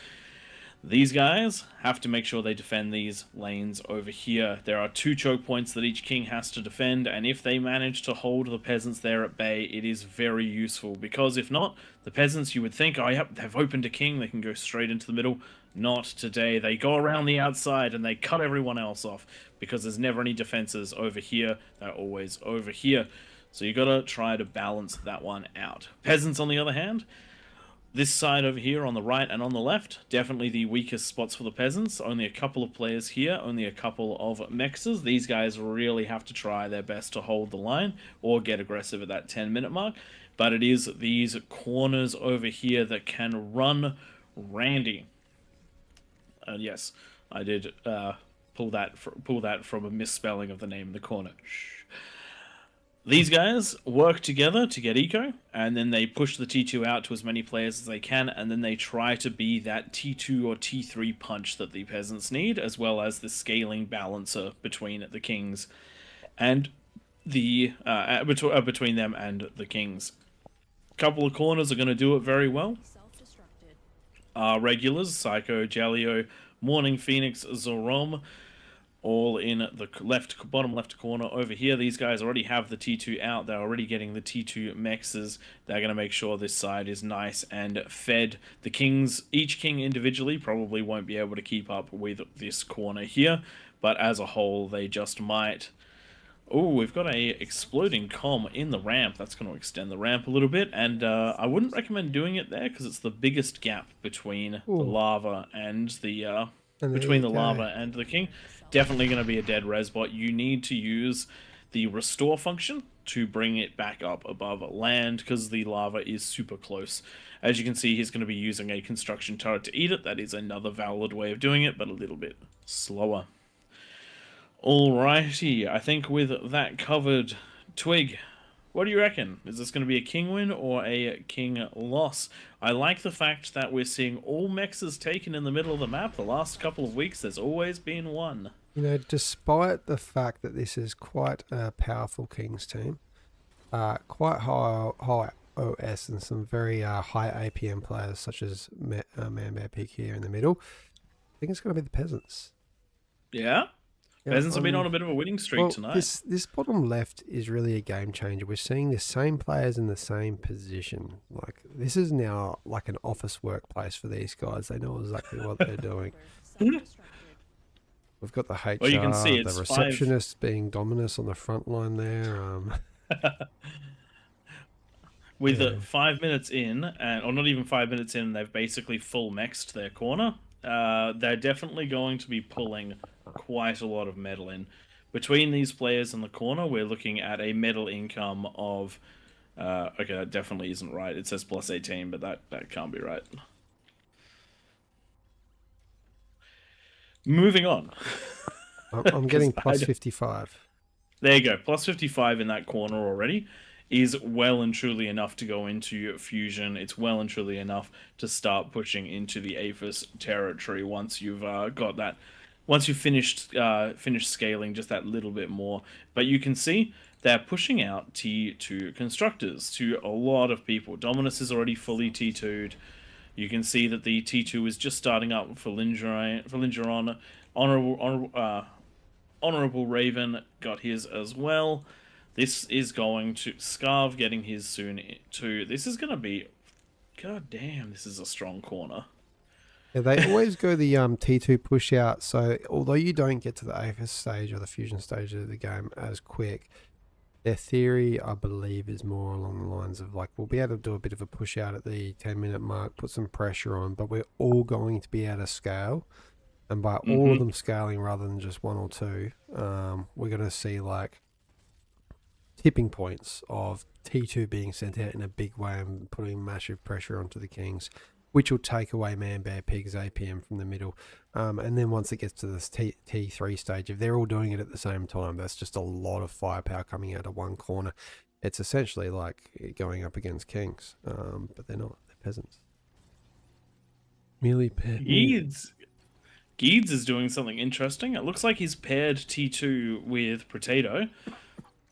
These guys have to make sure they defend these lanes over here. There are 2 choke points that each king has to defend, and if they manage to hold the peasants there at bay, it is very useful, because if not, the peasants, you would think, oh yep, they've opened a king, they can go straight into the middle. Not today. They go around the outside and they cut everyone else off. because there's never any defenses over here. They're always over here. So you got to try to balance that one out. Peasants, on the other hand, this side over here on the right and on the left, definitely the weakest spots for the peasants. Only a couple of players here, only a couple of mexers. These guys really have to try their best to hold the line or get aggressive at that 10-minute mark. But it is these corners over here that can run randy. And yes, I did pull that from a misspelling of the name of the corner. Shh. These guys work together to get eco, and then they push the T2 out to as many players as they can, and then they try to be that T2 or T3 punch that the peasants need, as well as the scaling balancer between the kings and the between them and the kings. Couple of corners are going to do it very well. Self-destructed. Regulars, Psycho, Jalio, Morning Phoenix, Zorom, all in the bottom left corner over here. These guys already have the T2 out. They're already getting the T2 mexes. They're going to make sure this side is nice and fed. The kings, each king individually, probably won't be able to keep up with this corner here, but as a whole, they just might. Oh, we've got a exploding comm in the ramp. That's going to extend the ramp a little bit, and I wouldn't recommend doing it there because it's the biggest gap between the lava and the lava and the king. Definitely going to be a dead res bot. You need to use the restore function to bring it back up above land because the lava is super close. As you can see, he's going to be using a construction turret to eat it. That is another valid way of doing it, but a little bit slower. Alrighty, I think with that covered, Twig, what do you reckon? Is this going to be a king win or a king loss? I like the fact that we're seeing all mexes taken in the middle of the map. The last couple of weeks, there's always been one. You know, despite the fact that this is quite a powerful Kings team, quite high OS and some very high APM players such as Man Bear Pig here in the middle, I think it's going to be the peasants. Yeah? Peasants have been on a bit of a winning streak tonight. This bottom left is really a game changer. We're seeing the same players in the same position. Like, this is now like an office workplace for these guys. They know exactly what they're doing. We've got the HR, well, you can see it's the receptionist being Dominus on the front line there. With 5 minutes in, or not even 5 minutes in, they've basically full mexed their corner. They're definitely going to be pulling quite a lot of metal in. Between these players in the corner, we're looking at a metal income of... okay, that definitely isn't right. It says plus 18, but that can't be right. Moving on. I'm getting plus 55. There you go. Plus 55 in that corner already is well and truly enough to go into fusion. It's well and truly enough to start pushing into the APHIS territory once you've got that. Once you've finished scaling just that little bit more. But you can see they're pushing out T2 constructors to a lot of people. Dominus is already fully T2'd. You can see that the T2 is just starting up for Lingeron. Honorable Raven got his as well. This is going to... Scarve getting his soon too. This is going to be... God damn, this is a strong corner. Yeah, they always go the T2 push out. So although you don't get to the APHIS stage or the fusion stage of the game as quick, their theory, I believe, is more along the lines of like, we'll be able to do a bit of a push out at the 10-minute mark, put some pressure on, but we're all going to be able to scale. And by all of them scaling rather than just one or two, we're going to see like tipping points of T2 being sent out in a big way and putting massive pressure onto the Kings, which will take away Man Bear Pig's APM from the middle. And then once it gets to this T3 stage, if they're all doing it at the same time, that's just a lot of firepower coming out of one corner. It's essentially like going up against Kings, but they're not. They're peasants. Merely Geeds is doing something interesting. It looks like he's paired T2 with Potato,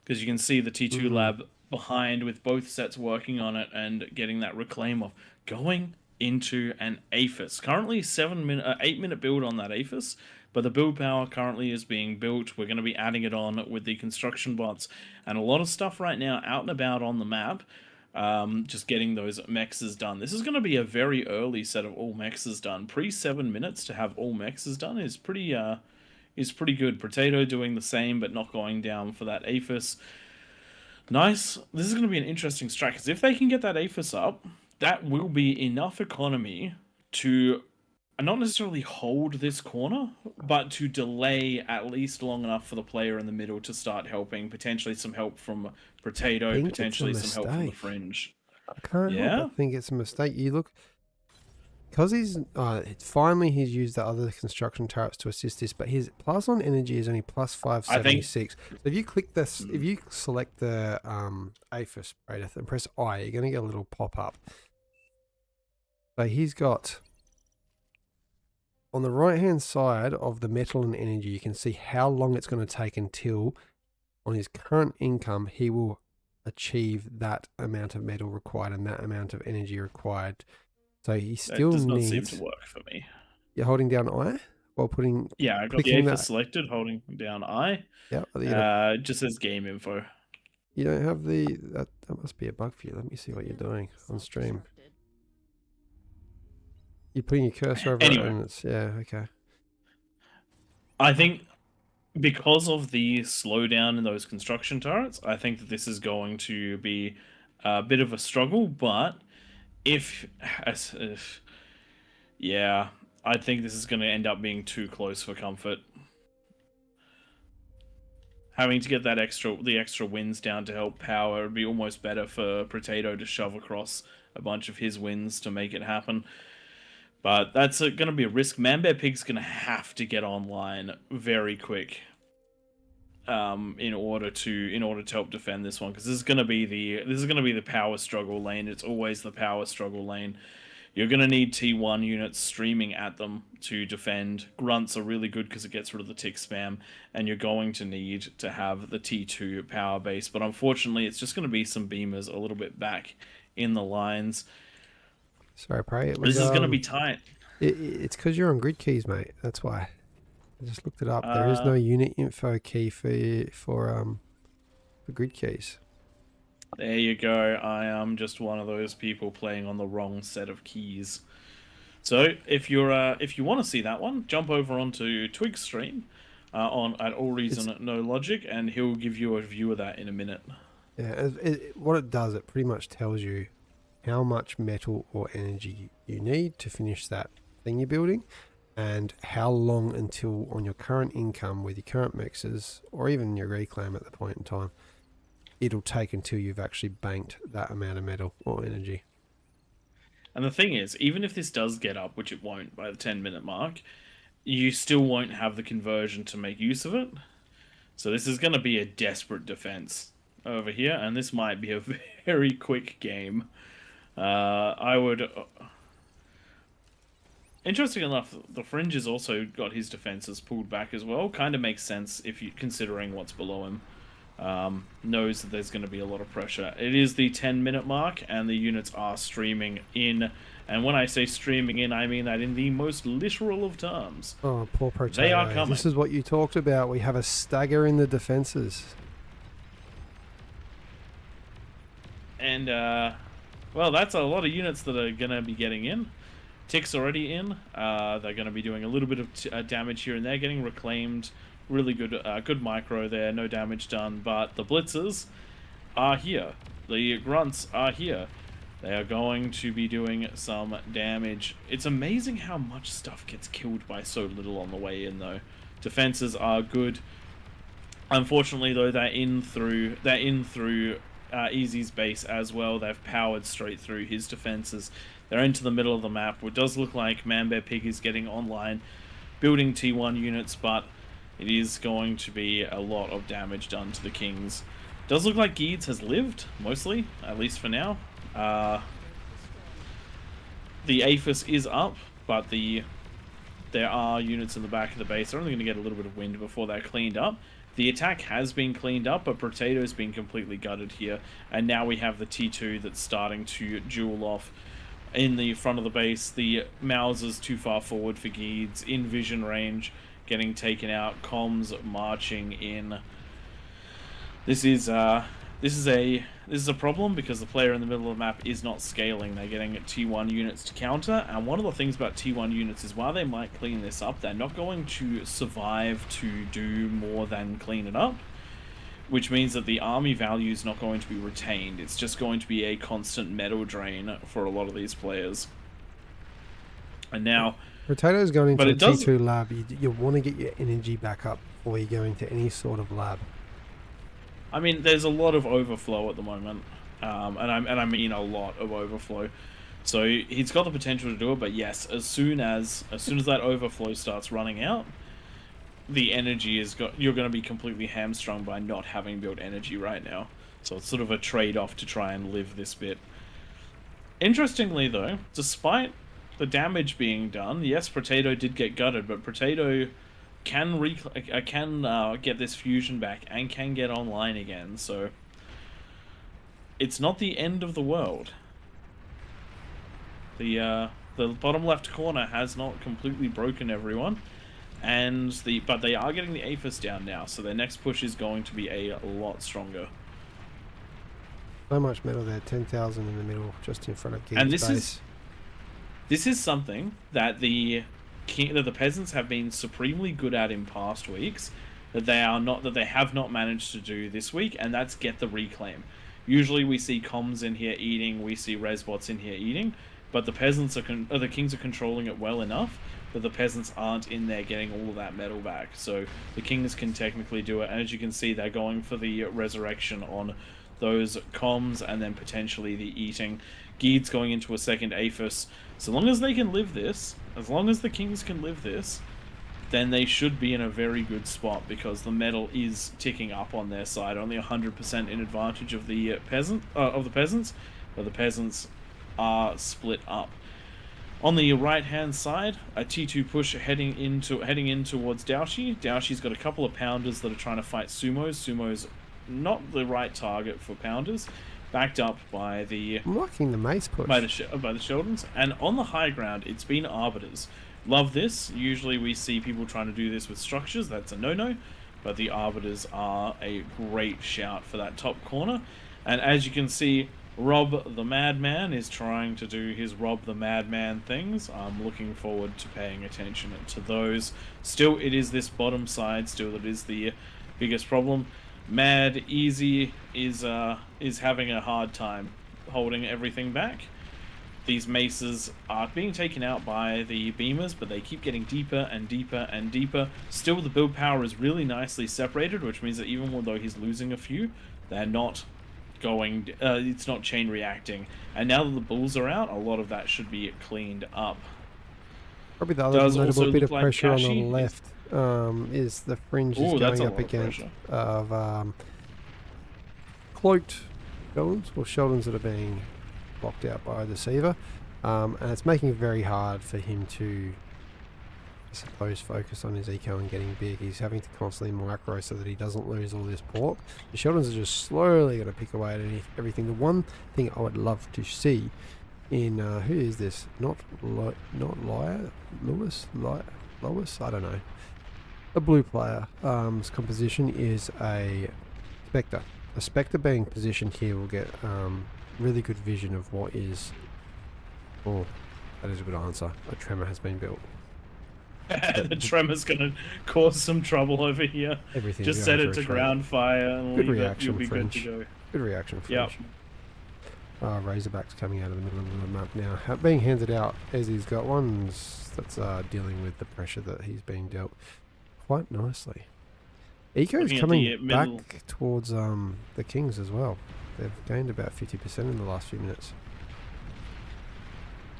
because you can see the T2 lab behind with both sets working on it and getting that reclaim of going into an APHIS. Currently 8-minute build on that APHIS, but the build power currently is being built. We're going to be adding it on with the construction bots and a lot of stuff right now out and about on the map. Just getting those mexes done. This is going to be a very early set of all mexes done. Pre 7 minutes to have all mexes done is pretty is pretty good. Potato doing the same, but not going down for that Aphis. Nice. This is going to be an interesting strat, because if they can get that Aphis up, that will be enough economy to not necessarily hold this corner, but to delay at least long enough for the player in the middle to start helping. Potentially some help from Potato, potentially some help from the Fringe. I can't help Yeah? but think it's a mistake. You look, because he's finally he's used the other construction turrets to assist this, but his plus on energy is only plus 576. So if you click this, if you select the Aphis Praetor and press I, you're going to get a little pop up. So he's got, on the right hand side of the metal and energy, you can see how long it's going to take until on his current income he will achieve that amount of metal required and that amount of energy required. So he still does not needs. seem to work for me. You're holding down I while putting. Yeah, I got the Aphis selected, holding down I. Yeah. Just says game info. You don't have the. That must be a bug for you. Let me see what you're doing on stream. You're putting your cursor over it and it's, yeah, okay. I think because of the slowdown in those construction turrets, I think that this is going to be a bit of a struggle, but yeah, I think this is going to end up being too close for comfort. Having to get that the extra wins down to help power would be almost better for Potato to shove across a bunch of his wins to make it happen. But that's going to be a risk. Manbear Pig's going to have to get online very quick in order to help defend this one, because this is going to be the power struggle lane. It's always the power struggle lane. You're going to need T1 units streaming at them to defend. Grunts are really good because it gets rid of the tick spam, and you're going to need to have the T2 power base. But unfortunately, it's just going to be some beamers a little bit back in the lines. Sorry, Prey. This is going to be tight. It's because you're on grid keys, mate. That's why. I just looked it up. There is no unit info key for grid keys. There you go. I am just one of those people playing on the wrong set of keys. So if you want to see that one, jump over onto Twig's stream at AllReasonNoLogic, and he'll give you a view of that in a minute. Yeah, what it does, it pretty much tells you how much metal or energy you need to finish that thing you're building, and how long until on your current income with your current mixers, or even your reclaim at the point in time, it'll take until you've actually banked that amount of metal or energy. And the thing is, even if this does get up, which it won't by the 10-minute mark, you still won't have the conversion to make use of it. So this is going to be a desperate defense over here, and this might be a very quick game. I would... Interesting enough, the Fringe has also got his defenses pulled back as well. Kind of makes sense if you considering what's below him. Knows that there's going to be a lot of pressure. It is the 10-minute mark, and the units are streaming in. And when I say streaming in, I mean that in the most literal of terms. Oh, poor Potato. They are coming. This is what you talked about. We have a stagger in the defenses. And, well, that's a lot of units that are going to be getting in. Tick's already in. They're going to be doing a little bit of damage here and there, getting reclaimed. Really good good micro there, no damage done. But the blitzers are here. The grunts are here. They are going to be doing some damage. It's amazing how much stuff gets killed by so little on the way in, though. Defenses are good. Unfortunately, though, they're in through Easy's base as well. They've powered straight through his defenses. They're into the middle of the map. It does look like Manbear Pig is getting online, building T1 units, but it is going to be a lot of damage done to the Kings. Does look like Geeds has lived, mostly, at least for now. The Aphis is up, but there are units in the back of the base. They're only going to get a little bit of wind before they're cleaned up. The attack has been cleaned up, but Potato's been completely gutted here. And now we have the T2 that's starting to duel off in the front of the base. The Mauser's too far forward for Geeds, in vision range, getting taken out. Comms marching in. This is This is a problem because the player in the middle of the map is not scaling. They're getting T1 units to counter, and one of the things about T1 units is while they might clean this up, they're not going to survive to do more than clean it up, which means that the army value is not going to be retained. It's just going to be a constant metal drain for a lot of these players. And now... Potato's going into But a it does- T2 lab. You want to get your energy back up before you go into any sort of lab. I mean, there's a lot of overflow at the moment, and I mean a lot of overflow. So he's got the potential to do it, but yes, as soon as that overflow starts running out, the energy you're going to be completely hamstrung by not having built energy right now. So it's sort of a trade-off to try and live this bit. Interestingly, though, despite the damage being done, yes, Potato did get gutted, but Potato can get this fusion back and can get online again, so it's not the end of the world. The bottom left corner has not completely broken everyone, but they are getting the APHIS down now, so their next push is going to be a lot stronger. So much metal there, 10,000 in the middle, just in front of Geek's And this base. this is something that the peasants have been supremely good at in past weeks, that they have not managed to do this week, and that's get the reclaim. Usually we see comms in here eating, we see resbots in here eating, but the peasants the kings are controlling it well enough that the peasants aren't in there getting all of that metal back. So the kings can technically do it, and as you can see, they're going for the resurrection on those comms and then potentially the eating. Geed's going into a second APHIS. So long as they can live this, as long as the kings can live this, then they should be in a very good spot because the metal is ticking up on their side. Only 100% in advantage of the peasants, but the peasants are split up. On the right-hand side, a T2 push heading in towards Daoshi. Daoshi's got a couple of pounders that are trying to fight sumos. Sumos not the right target for pounders. Backed up by the... I'm liking the mace push. By the Sheldons. And on the high ground, it's been Arbiters. Love this. Usually we see people trying to do this with structures. That's a no-no. But the Arbiters are a great shout for that top corner. And as you can see, Rob the Madman is trying to do his Rob the Madman things. I'm looking forward to paying attention to those. Still, it is this bottom side. Still, that is the biggest problem. Mad Easy is having a hard time holding everything back. These maces are being taken out by the beamers, but they keep getting deeper and deeper and deeper. Still, the build power is really nicely separated, which means that even though he's losing a few, they're not going... it's not chain reacting. And now that the bulls are out, a lot of that should be cleaned up. Probably the other Does notable also bit of look like pressure on the Kashi left is the fringe is Ooh, that's going a up lot of against pressure. cloaked Sheldons, or Sheldons that are being blocked out by a deceiver, and it's making it very hard for him to, I suppose, focus on his eco and getting big. He's having to constantly micro so that he doesn't lose all this pork. The Sheldons are just slowly going to pick away at everything. The one thing I would love to see in who is this? Not Lewis? I don't know. A blue player. Composition is a Spectre. A Spectre being positioned here will get really good vision of what is... Oh, that is a good answer. A tremor has been built. The tremor's going to cause some trouble over here. Everything's Just going set for it a to tremor. ground fire and Good leave it. reaction, You'll be good French. to go. Good reaction, Yep. French. Razorbacks coming out of the middle of the map now. Being handed out as he's got ones that's dealing with the pressure that he's being dealt quite nicely. Eco's Looking at coming the middle- back towards the Kings as well. They've gained about 50% in the last few minutes.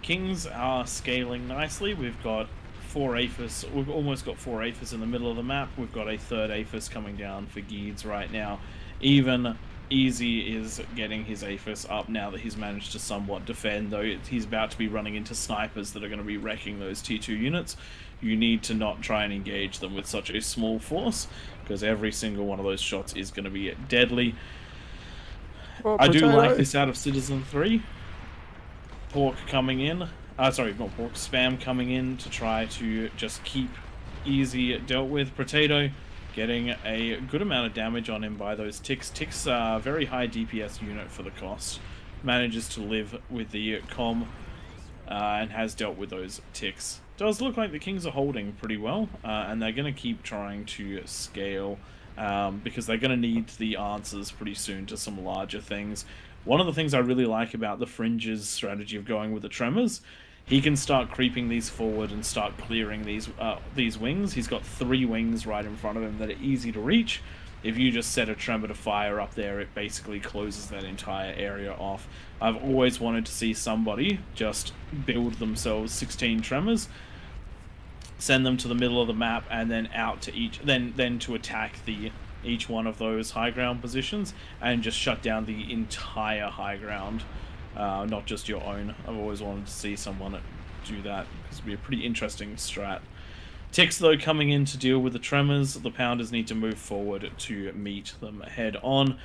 Kings are scaling nicely. We've got 4 APHIS. We've almost got 4 APHIS in the middle of the map. We've got a third APHIS coming down for Geeds right now. Even Easy is getting his APHIS up now that he's managed to somewhat defend, though he's about to be running into snipers that are going to be wrecking those T2 units. You need to not try and engage them with such a small force, because every single one of those shots is going to be deadly. Well, I do Potato. like this out of Citizen 3. Pork coming in. Sorry, not Pork. Spam coming in to try to just keep Easy dealt with. Potato getting a good amount of damage on him by those ticks. Ticks are a very high DPS unit for the cost. Manages to live with the comm and has dealt with those ticks. Does look like the Kings are holding pretty well, and they're going to keep trying to scale because they're going to need the answers pretty soon to some larger things. One of the things I really like about the Fringe's strategy of going with the Tremors, he can start creeping these forward and start clearing these wings. He's got 3 wings right in front of him that are easy to reach. If you just set a Tremor to fire up there, it basically closes that entire area off. I've always wanted to see somebody just build themselves 16 Tremors, send them to the middle of the map, and then out to each, then to attack each one of those high ground positions and just shut down the entire high ground, not just your own. I've always wanted to see someone do that because it'd be a pretty interesting strat. Ticks, though, coming in to deal with the Tremors. The Pounders need to move forward to meet them head on.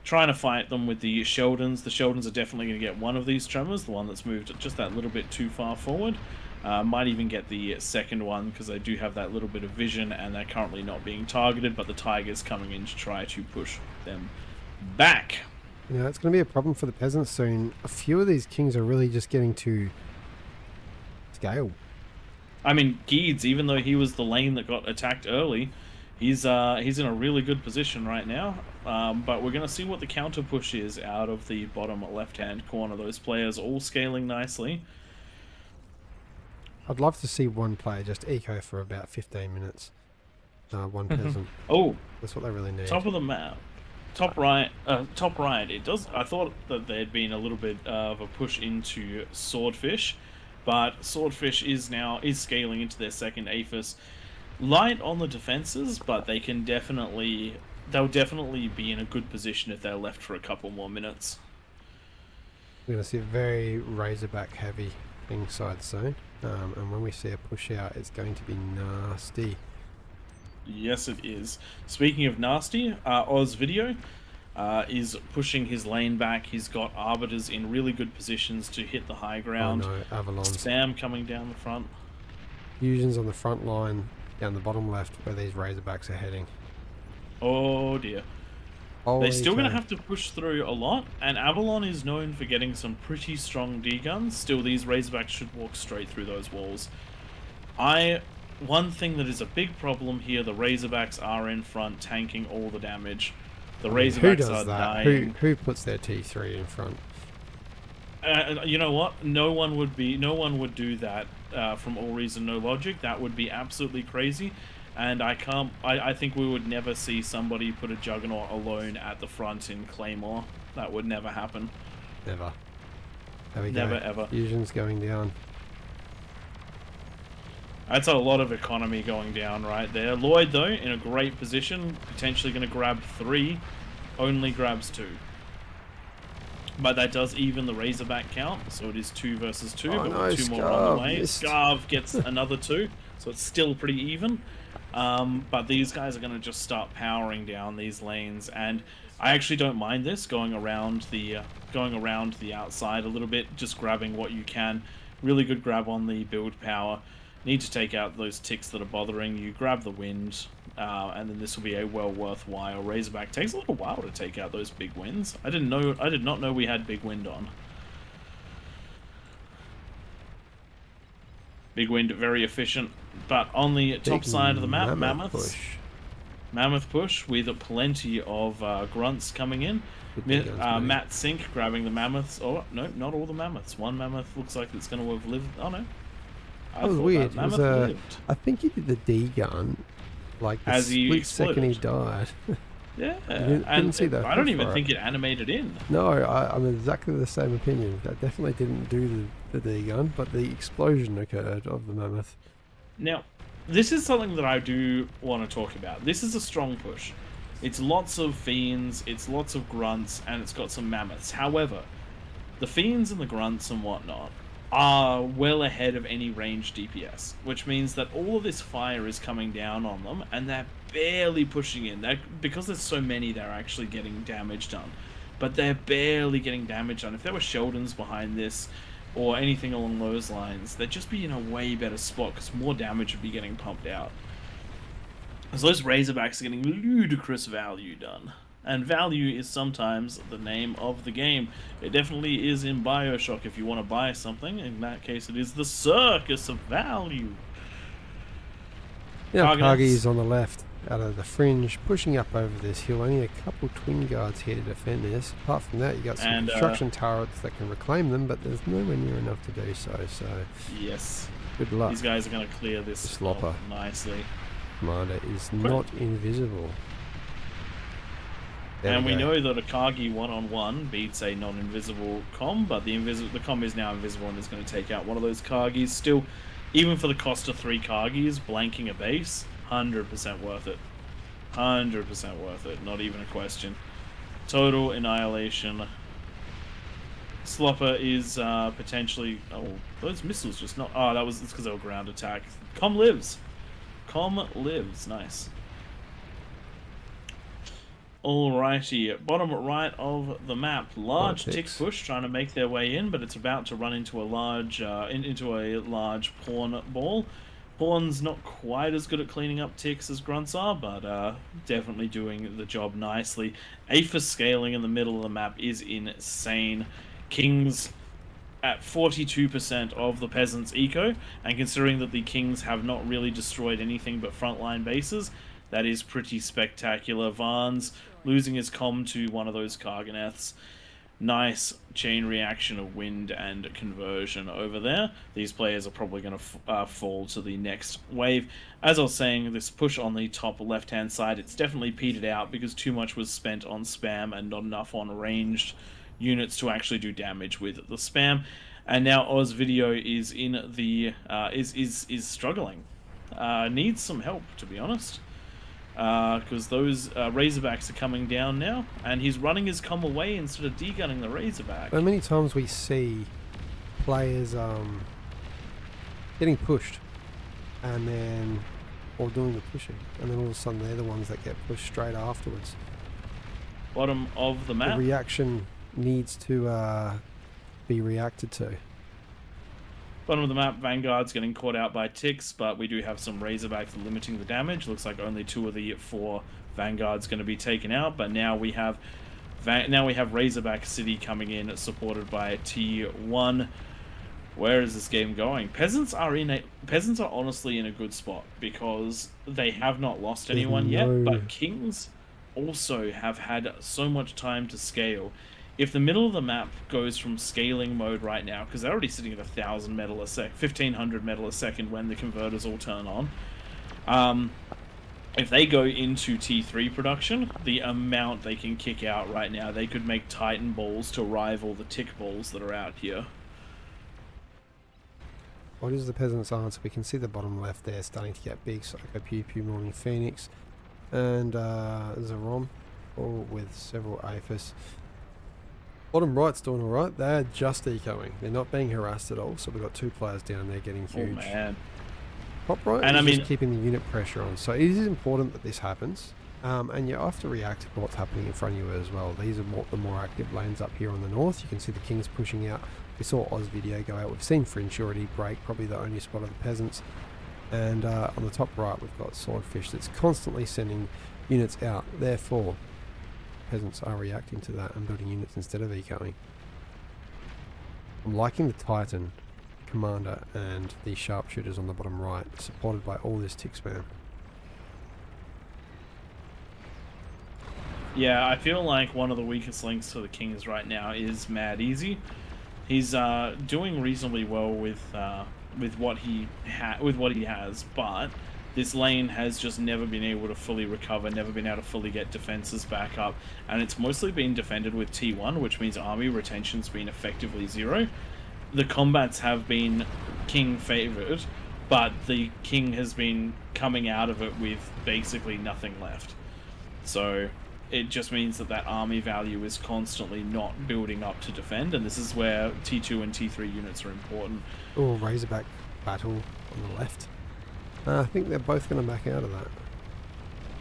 Trying to fight them with the Sheldons. The Sheldons are definitely going to get one of these Tremors, the one that's moved just that little bit too far forward. Might even get the second one because they do have that little bit of vision and they're currently not being targeted, but the Tiger's coming in to try to push them back. Yeah, it's going to be a problem for the Peasants soon. A few of these Kings are really just getting to scale. I mean, Geeds, even though he was the lane that got attacked early, he's in a really good position right now. But we're going to see what the counter push is out of the bottom left-hand corner. Those players all scaling nicely. I'd love to see one player just eco for about 15 minutes. One Peasant. Oh, that's what they really need. Top of the map. Top right. Top right. It does. I thought that there'd been a little bit of a push into Swordfish. But Swordfish is scaling into their second Aphis. Light on the defenses, but they'll definitely be in a good position if they're left for a couple more minutes. We're going to see a very Razorback heavy inside soon. And when we see a push out, it's going to be nasty. Yes, it is. Speaking of nasty, Oz Video is pushing his lane back. He's got Arbiters in really good positions to hit the high ground. Oh no, Avalons. Sam coming down the front. Fusions on the front line, down the bottom left, where these Razorbacks are heading. Oh dear. Holy They're still going to cow. have to push through a lot, and Avalon is known for getting some pretty strong D-guns. Still, these Razorbacks should walk straight through those walls. One thing that is a big problem here, the Razorbacks are in front, tanking all the damage. The Razorbacks who does are that? dying. Who puts their T3 in front? You know what? No one would do that from AllReasonNoLogic. That would be absolutely crazy. And I think we would never see somebody put a Juggernaut alone at the front in Claymore. That would never happen. Never. There we Never, go. ever. Fusion's going down. That's a lot of economy going down right there. Lloyd, though, in a great position, potentially going to grab 3, only grabs 2. But that does even the Razorback count, so it is 2 versus 2, but no, with 2 more on the way. missed. Scarv gets another 2, so it's still pretty even. But these guys are going to just start powering down these lanes, and I actually don't mind this, going around the outside a little bit, just grabbing what you can. Really good grab on the build power. Need to take out those ticks that are bothering you, grab the wind, and then this will be a well worthwhile Razorback. Takes a little while to take out those big winds. I did not know we had big wind on. Big wind, very efficient, but on the top side of the map, Mammoth push with plenty of grunts coming in. Matt Sink grabbing the mammoths. Oh no, not all the mammoths. One mammoth looks like it's going to have lived. Oh no. That was weird. That mammoth lived. I think he did the D gun, like the As he split second he exploded. died. Yeah, didn't see that I don't push even for think it animated in. No, I'm exactly the same opinion. That definitely didn't do the D gun, but the explosion occurred of the mammoth. Now, this is something that I do want to talk about. This is a strong push. It's lots of fiends, it's lots of grunts, and it's got some mammoths. However, the fiends and the grunts and whatnot are well ahead of any range DPS, which means that all of this fire is coming down on them, and they're barely pushing in. Because there's so many, they're actually getting damage done. But they're barely getting damage done. If there were Sheldons behind this, or anything along those lines, they'd just be in a way better spot, because more damage would be getting pumped out. So those Razorbacks are getting ludicrous value done. And value is sometimes the name of the game. It definitely is in Bioshock if you want to buy something. In that case, it is the circus of value. Now Target Kargi's on the left, out of the fringe, pushing up over this hill. Only a couple twin guards here to defend this. Apart from that, you got some construction turrets that can reclaim them, but there's nowhere near enough to do so. So yes, good luck. These guys are going to clear this Slopper nicely. Commander is not invisible. There and we know that a Kagi one-on-one beats a non-invisible com, but the com is now invisible and is going to take out one of those Kagis. Still, even for the cost of 3 Kagis, blanking a base, 100% worth it. 100% worth it, not even a question. Total annihilation. Slopper is potentially... Oh, those missiles just not... Oh, it's because they were ground attack. Com lives. Com lives. Nice. Alrighty, bottom right of the map, large tick push trying to make their way in, but it's about to run into a large pawn ball. Pawn's not quite as good at cleaning up ticks as grunts are, but definitely doing the job nicely. AFA scaling in the middle of the map is insane. Kings at 42% of the peasants' eco, and considering that the Kings have not really destroyed anything but frontline bases, that is pretty spectacular. Varn's losing his comm to one of those Karganeths. Nice chain reaction of wind and conversion over there. These players are probably going to fall to the next wave. As I was saying, this push on the top left-hand side, it's definitely petered out because too much was spent on spam and not enough on ranged units to actually do damage with the spam. And now Oz Video is in the is struggling. Needs some help, to be honest. Because those Razorbacks are coming down now, and he's running his comm away instead of degunning the Razorback. So many times we see players getting pushed, and then or doing the pushing, and then all of a sudden they're the ones that get pushed straight afterwards. Bottom of the map. The reaction needs to be reacted to. Bottom of the map, Vanguard's getting caught out by ticks, but we do have some Razorbacks limiting the damage. Looks like only 2 of the 4 Vanguard's going to be taken out, but now we have Razorback City coming in, supported by T1. Where is this game going? Peasants are honestly in a good spot because they have not lost anyone yet, but Kings also have had so much time to scale. If the middle of the map goes from scaling mode right now, because they're already sitting at 1,000 metal a sec, 1,500 metal a second when the converters all turn on. If they go into T3 production, the amount they can kick out right now, they could make Titan balls to rival the tick balls that are out here. What is the peasant's answer? We can see the bottom left there starting to get big. Psycho Pew Pew, Morning Phoenix, and Zerom, all with several AFAs. Bottom right's doing alright. They're just ecoing. They're not being harassed at all. So we've got 2 players down there getting huge. Oh man. Top right and is just keeping the unit pressure on. So it is important that this happens. And you have to react to what's happening in front of you as well. These are the more active lanes up here on the north. You can see the Kings pushing out. We saw Oz Video go out. We've seen Fringe already break. Probably the only spot of the peasants. And on the top right we've got Swordfish that's constantly sending units out. Therefore, peasants are reacting to that and building units instead of ecoing. I'm liking the Titan Commander and the Sharpshooters on the bottom right, supported by all this tick spam. Yeah, I feel like one of the weakest links to the Kings right now is Mad Easy. He's doing reasonably well with what he has, but this lane has just never been able to fully recover, never been able to fully get defenses back up, and it's mostly been defended with T1, which means army retention's been effectively 0. The combats have been King favored, but the King has been coming out of it with basically nothing left. So it just means that army value is constantly not building up to defend, and this is where T2 and T3 units are important. Oh, Razorback battle on the left. I think they're both going to back out of that.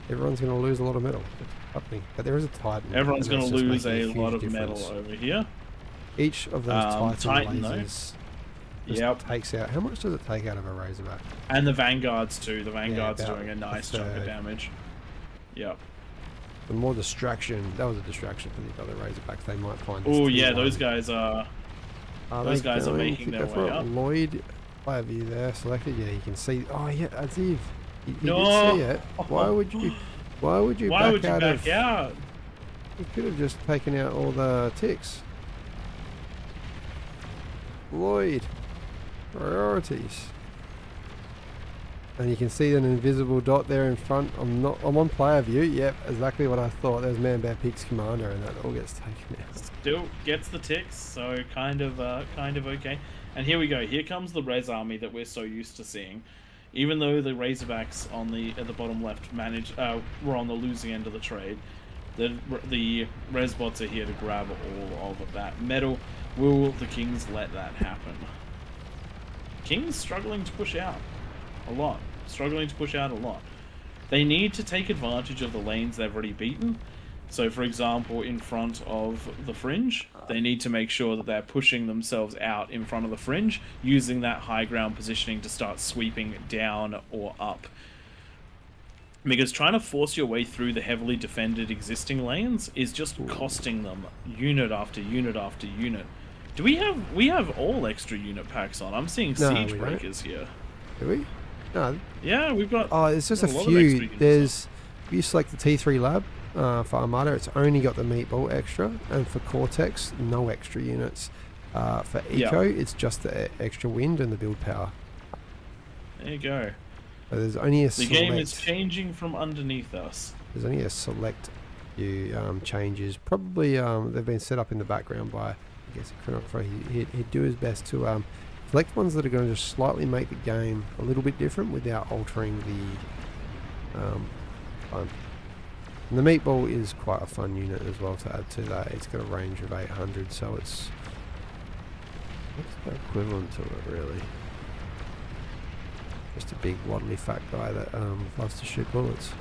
Everyone's going to lose a lot of metal. It's happening. But there is a Titan. Everyone's going to lose a lot of metal over here. Each of those Titan lasers Just Yep. takes out. How much does it take out of a Razorback? And the Vanguards too. The Vanguards are about doing a a nice chunk of third. damage. Yep. The more distraction. That was a distraction for the other Razorbacks. They might find. Oh yeah, those guys are. Those guys are making their way up. Lloyd, player view there selected. Yeah, you can see. Oh yeah, Aziv. You No. did see it. Why would you? Why would you Why back would you out back of? out? You could have just taken out all the ticks. Lloyd, priorities. And you can see an invisible dot there in front. I'm on player view. Yep, exactly what I thought. There's Man Bear Pig's commander, and that all gets taken out. Still gets the ticks, so kind of okay. And here we go. Here comes the Res army that we're so used to seeing. Even though the Razorbacks at the bottom left were on the losing end of the trade, the Res bots are here to grab all of that metal. Will the Kings let that happen? Kings struggling to push out a lot. They need to take advantage of the lanes they've already beaten. So, for example, in front of the fringe, they need to make sure that they're pushing themselves out in front of the fringe, using that high ground positioning to start sweeping down or up. Because trying to force your way through the heavily defended existing lanes is just costing them unit after unit after unit. Do we have all extra unit packs on? I'm seeing No, siege we breakers here. Do we? No. Yeah, we've got. Oh, it's just a lot of extra few. units There's. If you select the T3 lab for Armada, it's only got the meatball extra, and for Cortex, no extra units. For Eco, it's just the extra wind and the build power. There you go. So there's only a The game is changing from underneath us. There's only a select few changes. Probably they've been set up in the background by, I guess, a chronographer. He'd do his best to select ones that are going to just slightly make the game a little bit different without altering the time. And the meatball is quite a fun unit as well to add to that. It's got a range of 800, so it's equivalent to it really. Just a big waddly fat guy that loves to shoot bullets.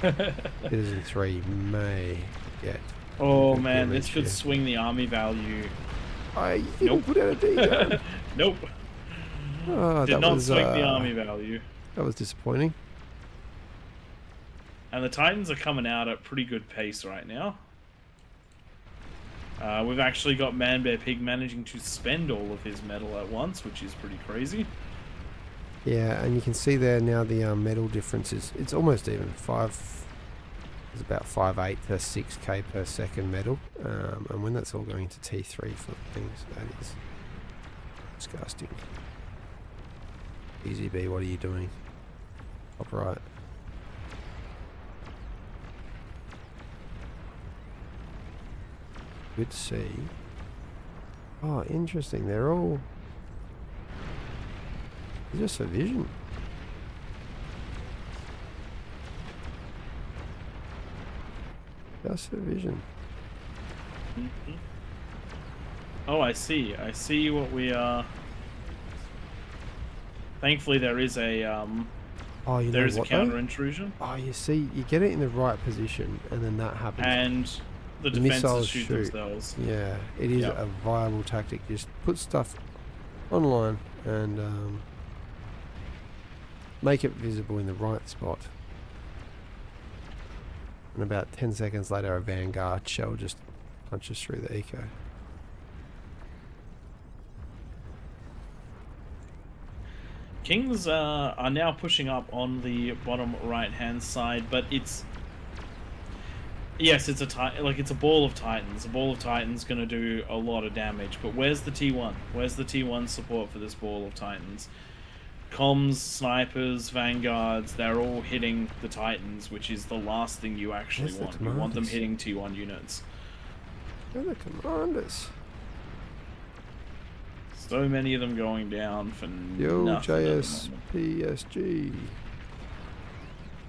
Citizen 3 may get. Oh man, this could swing the army value. I didn't put out a D gun. Nope. Oh, Did not swing the army value. That was disappointing. And the Titans are coming out at pretty good pace right now. We've actually got Man Bear Pig managing to spend all of his metal at once, which is pretty crazy. Yeah, and you can see there now the metal difference it's almost even. It's about 5.8 to 6k per second metal, and when that's all going to T3 for things, that is disgusting. Easy B, what are you doing? Top right. Good to see. Oh, interesting. They're all just for vision. Just for vision. Mm-hmm. Oh, I see. I see what we are. Thankfully, there is a Oh, you there know is a what, counter though? intrusion, Oh, you see, you get it in the right position, and then that happens. and the The defenses missiles shoot shoot. themselves. Yeah, it is Yep. a viable tactic. Just put stuff online and make it visible in the right spot. And about 10 seconds later, a Vanguard shell just punches through the eco. Kings are now pushing up on the bottom right-hand side, but it's yes, it's it's a ball of titans. A ball of titans going to do a lot of damage. But where's the T1? Where's the T1 support for this ball of titans? Comms, snipers, vanguards, they're all hitting the titans, which is the last thing you actually Where's the want. You want them commanders? hitting T1 units. They're the commanders. So many of them going down for Yo, nothing at the JS, moment. PSG.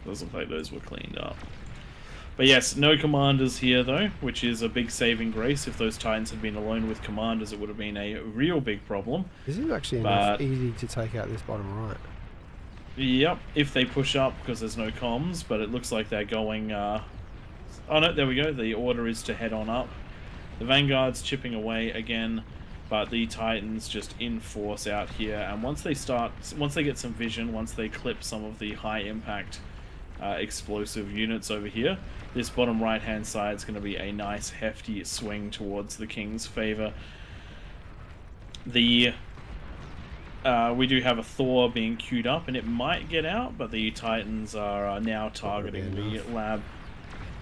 Doesn't look like those were cleaned up. But yes, no commanders here though, which is a big saving grace. If those titans had been alone with commanders, it would have been a real big problem. This is actually easy to take out this bottom right. Yep, if they push up because there's no comms, but it looks like they're going... Oh no, there we go. The order is to head on up. The Vanguard's chipping away again. but the Titans just in force out here, and once they get some vision, once they clip some of the high impact explosive units over here, this bottom right hand side is going to be a nice hefty swing towards the King's favor. We do have a Thor being queued up, and it might get out, but the Titans are now targeting the lab.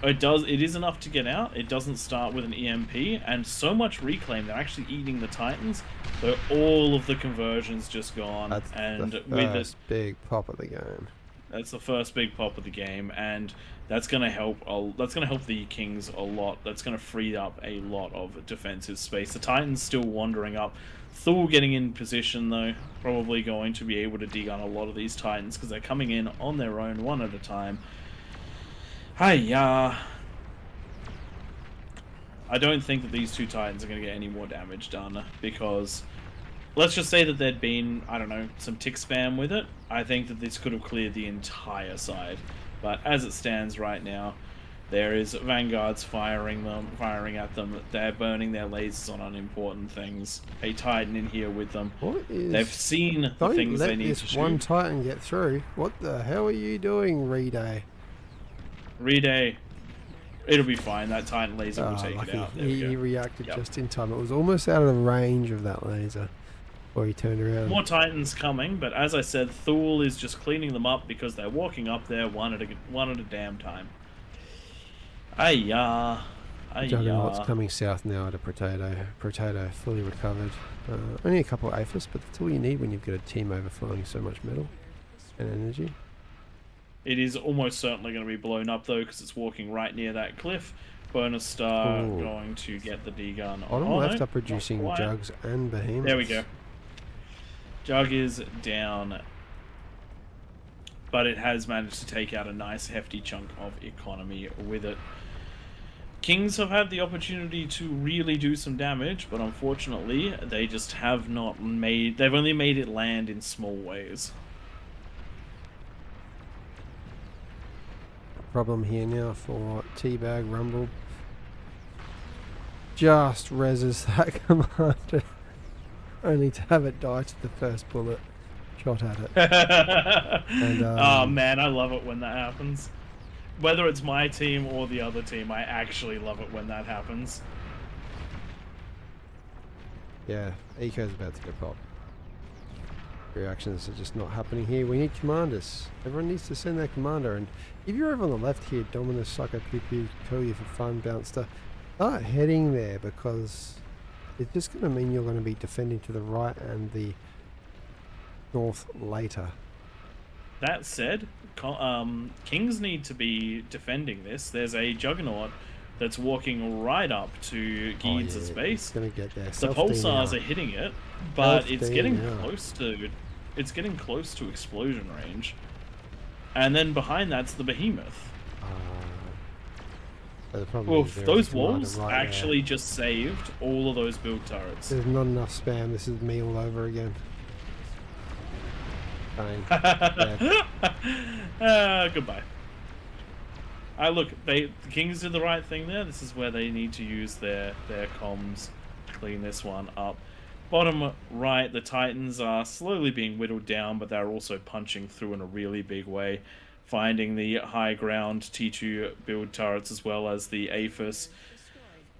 It is enough to get out. It doesn't start with an EMP, and so much reclaim. They're actually eating the Titans, so all of the conversions just gone. That's and the with first big pop of the game. That's the first big pop of the game, and that's going to help. That's going to help the Kings a lot. That's going to free up a lot of defensive space. The Titans still wandering up. Thor getting in position though, probably going to be able to dig on a lot of these Titans because they're coming in on their own, one at a time. Hiya. I don't think that these two Titans are going to get any more damage done because, let's just say that there'd been, I don't know, some tick spam with it. I think that this could have cleared the entire side. But as it stands right now, there is Vanguards firing at them. They're burning their lasers on unimportant things. A Titan in here with them. They've seen the things they need to shoot. Don't let this one Titan get through. What the hell are you doing, Reday? Reday. It'll be fine. That Titan laser will take it out. There he reacted just in time. It was almost out of the range of that laser. Or he turned around. More Titans coming, but as I said, Thule is just cleaning them up because they're walking up there one at a damn time. Juggernaut's coming south now at a Potato. Potato fully recovered. Only a couple of APHIS, but that's all you need when you've got a team overflowing so much metal and energy. It is almost certainly going to be blown up though because it's walking right near that cliff. Bonus star going to get the D-gun. Bottom left are producing Jugs and Behemoths. There we go. Jug is down, but it has managed to take out a nice hefty chunk of economy with it. Kings have had the opportunity to really do some damage, but unfortunately they just have not made... They've only made it land in small ways. Problem here now for Teabag Rumble. Just reses that commander. Only to have it die to the first bullet shot at it. And, oh man, I love it when that happens. Whether it's my team or the other team, I actually love it when that happens. Yeah, Eco's about to go pop. Reactions are just not happening here. We need commanders. Everyone needs to send their commander. And if you're over on the left here, Dominus, Sucker, Poo-Poo, Kill You for Fun, Bouncer, start heading there because it's just going to mean you're going to be defending to the right and the north later. That said, Kings need to be defending this. There's a Juggernaut that's walking right up to Geeds' base. It's going to get there. The pulsars are hitting it, but it's getting close to explosion range. And then behind that's the Behemoth. Well, those walls actually just saved all of those build turrets. There's not enough spam. This is me all over again. Goodbye. Look, the Kings did the right thing there. This is where they need to use their comms to clean this one up. Bottom right, the Titans are slowly being whittled down, but they're also punching through in a really big way, finding the high ground T2 build turrets as well as the APHIS.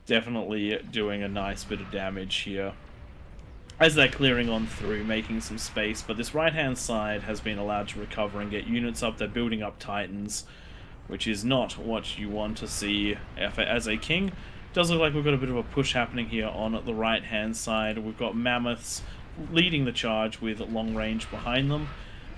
Definitely doing a nice bit of damage here as they're clearing on through, making some space. But this right-hand side has been allowed to recover and get units up. They're building up Titans, which is not what you want to see as a king. Does look like we've got a bit of a push happening here on the right-hand side. We've got Mammoths leading the charge with long range behind them.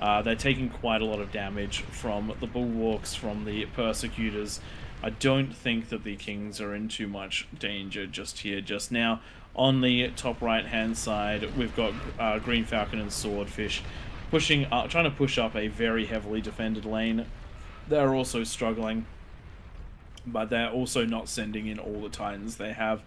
They're taking quite a lot of damage from the Bulwarks, from the Persecutors. I don't think that the Kings are in too much danger just here, just now. On the top right-hand side, we've got Green Falcon and Swordfish pushing up, trying to push up a very heavily defended lane. They're also struggling, but they're also not sending in all the Titans they have.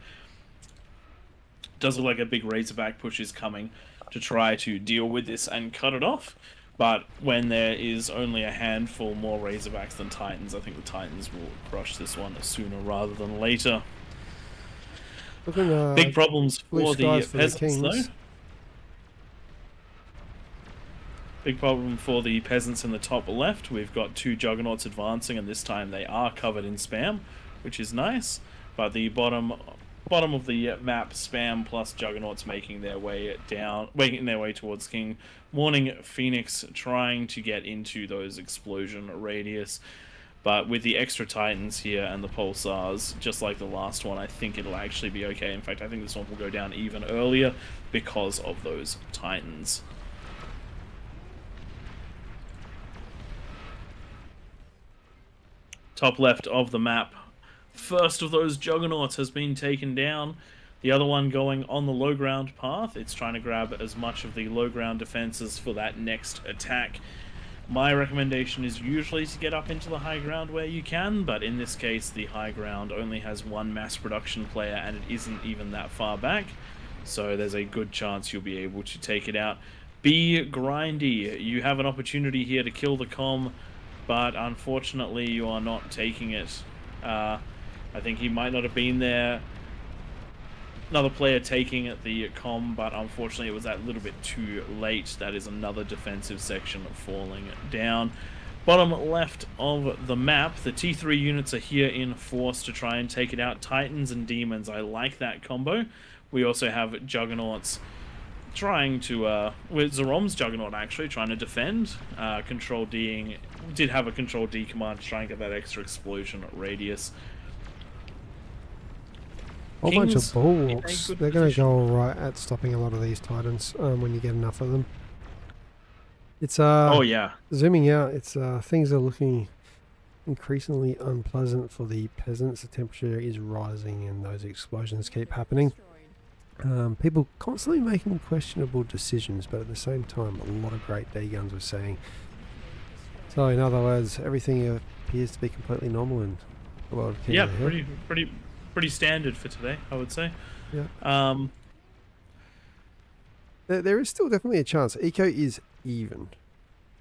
Does look like a big Razorback push is coming to try to deal with this and cut it off. But when there is only a handful more Razorbacks than Titans, I think the Titans will crush this one sooner rather than later. Looking Big problems blue for the skies for the peasants, though. Kings. Big problem for the peasants in the top left. We've got 2 juggernauts advancing, and this time they are covered in spam, which is nice. But the bottom of the map, spam plus juggernauts making their way towards King. Morning Phoenix trying to get into those explosion radius. But with the extra Titans here and the Pulsars, just like the last one, I think it'll actually be okay. In fact, I think this one will go down even earlier because of those Titans. Top left of the map. First of those juggernauts has been taken down. The other one going on the low ground path. It's trying to grab as much of the low ground defenses for that next attack. My recommendation is usually to get up into the high ground where you can, but in this case the high ground only has 1 mass production player and it isn't even that far back. So there's a good chance you'll be able to take it out. Be grindy. You have an opportunity here to kill the comm, but unfortunately you are not taking it. I think he might not have been there. Another player taking the comm, but unfortunately it was that little bit too late. That is another defensive section falling down. Bottom left of the map, the T3 units are here in force to try and take it out. Titans and Demons, I like that combo. We also have Juggernauts trying to, with Zerom's Juggernaut actually, trying to defend. Control D'ing, did have a Control D command to try and get that extra explosion radius. Whole bunch of bulwarks. Kings, They're going to go all right at stopping a lot of these Titans when you get enough of them. It's oh yeah, zooming out. It's things are looking increasingly unpleasant for the peasants. The temperature is rising, and those explosions keep happening. People constantly making questionable decisions, but at the same time, a lot of great D guns were saying. So, in other words, everything appears to be completely normal in the world of King of the Hill. pretty standard for today, I would say. Yeah. There is still definitely a chance. Eco is even.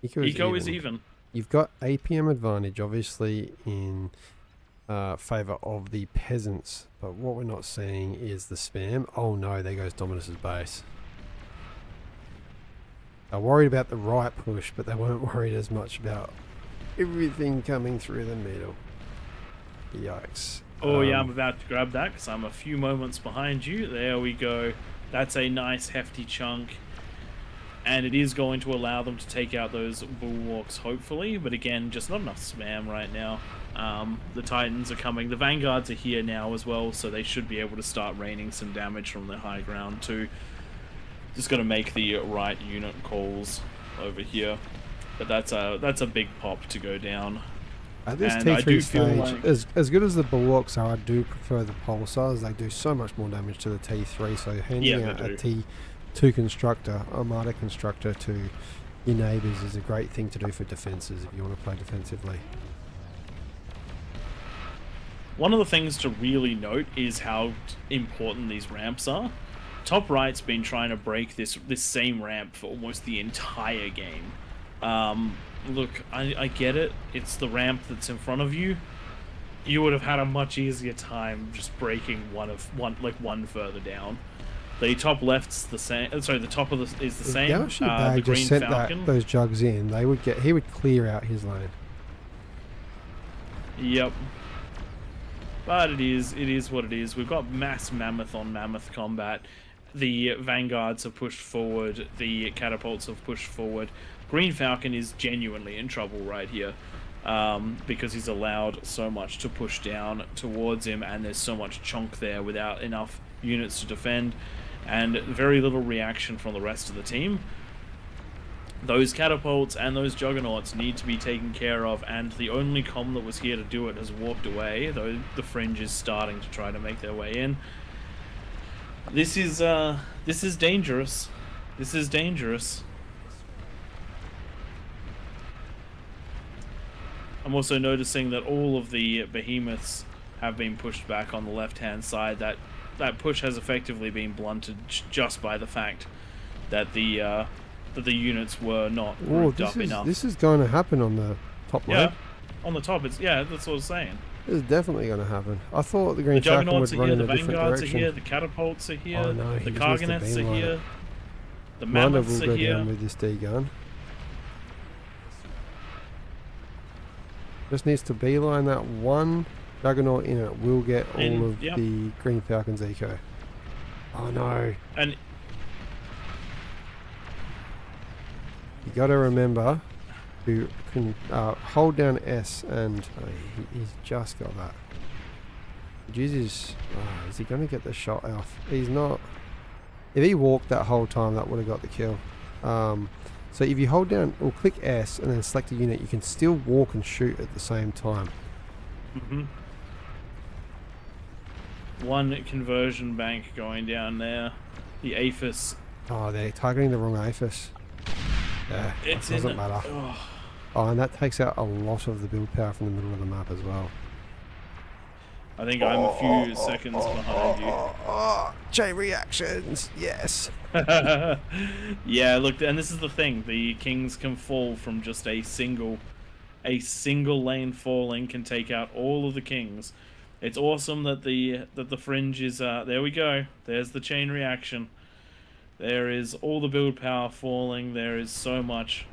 Eco is even. You've got APM advantage, obviously, in favour of the peasants, but what we're not seeing is the spam. Oh no, there goes Dominus's base. They're worried about the right push, but they weren't worried as much about everything coming through the middle. Yikes. Oh yeah, I'm about to grab that because I'm a few moments behind you. There we go. That's a nice hefty chunk. And it is going to allow them to take out those bulwarks, hopefully. But again, just not enough spam right now. The Titans are coming. The Vanguards are here now as well, so they should be able to start raining some damage from the high ground too. Just got to make the right unit calls over here. But that's a big pop to go down. At this And T3 stage, like as good as the bulwarks are, I do prefer the pulsars. They do so much more damage to the T3, so handing out a T2 constructor, Armada constructor to your neighbours is a great thing to do for defences if you want to play defensively. one of the things to really note is how important these ramps are. Top right's been trying to break this same ramp for almost the entire game. Look, I get it. It's the ramp that's in front of you. You would have had a much easier time just breaking one further down. The top left's the same. Sorry, the top of is the same. If the Bag Green just sent Falcon. those jugs in, he would clear out his lane. Yep. But it is what it is. We've got mass mammoth on mammoth combat. The Vanguards have pushed forward. The catapults have pushed forward. Green Falcon is genuinely in trouble right here because he's allowed so much to push down towards him, and there's so much chunk there without enough units to defend, and very little reaction from the rest of the team. Those catapults and those juggernauts need to be taken care of, and the only comm that was here to do it has walked away, though the fringe is starting to try to make their way in. This is dangerous. This is dangerous. I'm also noticing that all of the behemoths have been pushed back on the left-hand side. That push has effectively been blunted just by the fact that the units were not grouped up enough. This is going to happen on the top lane. On the top, that's what I was saying. This is definitely going to happen. I thought the The Green Falcon would Juggernauts are run here, in the a different Vanguards direction. are here, the Catapults are here, Oh no, he the just needs to Karganeths are beamline here, it. the Manda Mammoths will are go here. down with this D gun. Just needs to beeline that one Juggernaut in it. Will get all of Yep. the Green Falcon's eco. Oh no. And You got to remember to hold down S and he's just got that. Jesus, is he going to get the shot off? He's not. If he walked that whole time, that would have got the kill. So if you hold down or click S and then select a unit, you can still walk and shoot at the same time. one conversion bank going down there. The APHIS. Oh, they're targeting the wrong APHIS. Yeah, it doesn't matter. Oh, and that takes out a lot of the build power from the middle of the map as well. I think I'm a few seconds behind you. Chain reactions, yes. Yeah, look, and this is the thing. The Kings can fall from just a single lane falling can take out all of the Kings. It's awesome that the Fringe is there we go. There's the chain reaction. There is all the build power falling. There is so much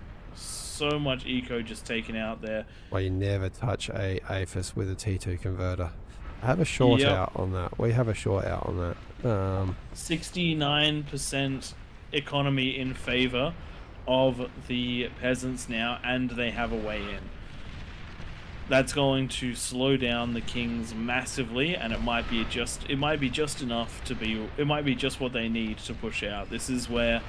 eco just taken out there. Well, you never touch a APHIS with a T2 converter. I have a short out on that. We have a short out on that. 69% economy in favor of the peasants now, and they have a way in. That's going to slow down the Kings massively, and it might be just enough to be. It might be just what they need to push out. This is where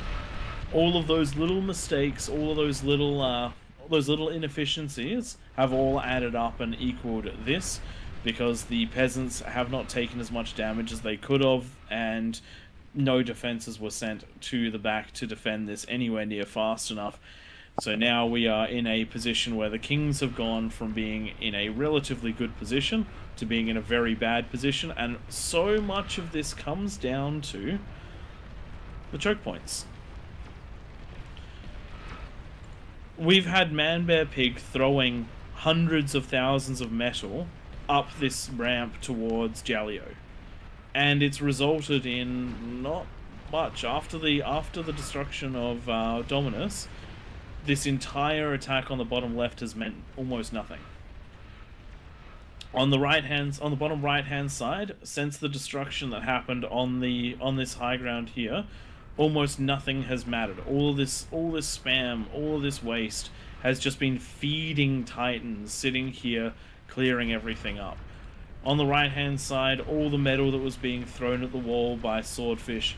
all of those little mistakes, all of those little inefficiencies have all added up and equaled this, because the peasants have not taken as much damage as they could have, and no defenses were sent to the back to defend this anywhere near fast enough. So now we are in a position where the Kings have gone from being in a relatively good position to being in a very bad position, and so much of this comes down to the choke points. We've had Man Bear Pig throwing hundreds of thousands of metal up this ramp towards Jaleo, and it's resulted in not much. After the destruction of Dominus, this entire attack on the bottom left has meant almost nothing. On the bottom right hand side, since the destruction that happened on this high ground here, almost nothing has mattered. All this spam, all of this waste has just been feeding Titans sitting here, clearing everything up. On the right hand side, all the metal that was being thrown at the wall by Swordfish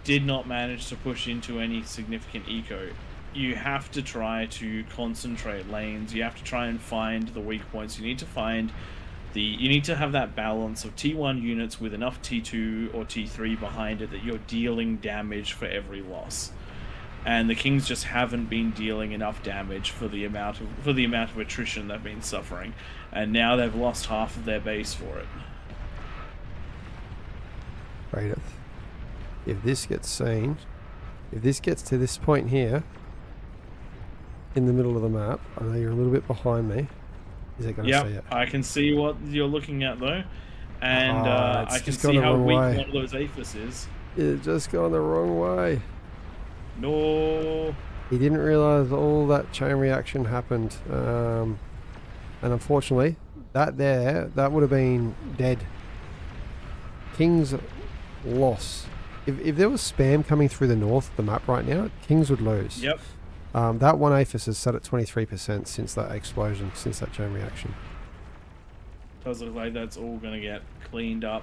did not manage to push into any significant eco. You have to try to concentrate lanes. You have to try and find the weak points. You need to have that balance of T1 units with enough T2 or T3 behind it that you're dealing damage for every loss. And the Kings just haven't been dealing enough damage for the amount of attrition they've been suffering, and now they've lost half of their base for it. Radith, if this gets seen, if this gets to this point here, in the middle of the map, I know you're a little bit behind me. Is it going to see it? I can see what you're looking at though, and I can see how weak one of those APHIS is. It's just gone the wrong way. No. He didn't realise all that chain reaction happened, and unfortunately, that would have been dead. Kings loss. If there was spam coming through the north of the map right now, Kings would lose. Yep. That one APHIS has sat at 23% since that explosion, since that chain reaction. Does look like that's all going to get cleaned up.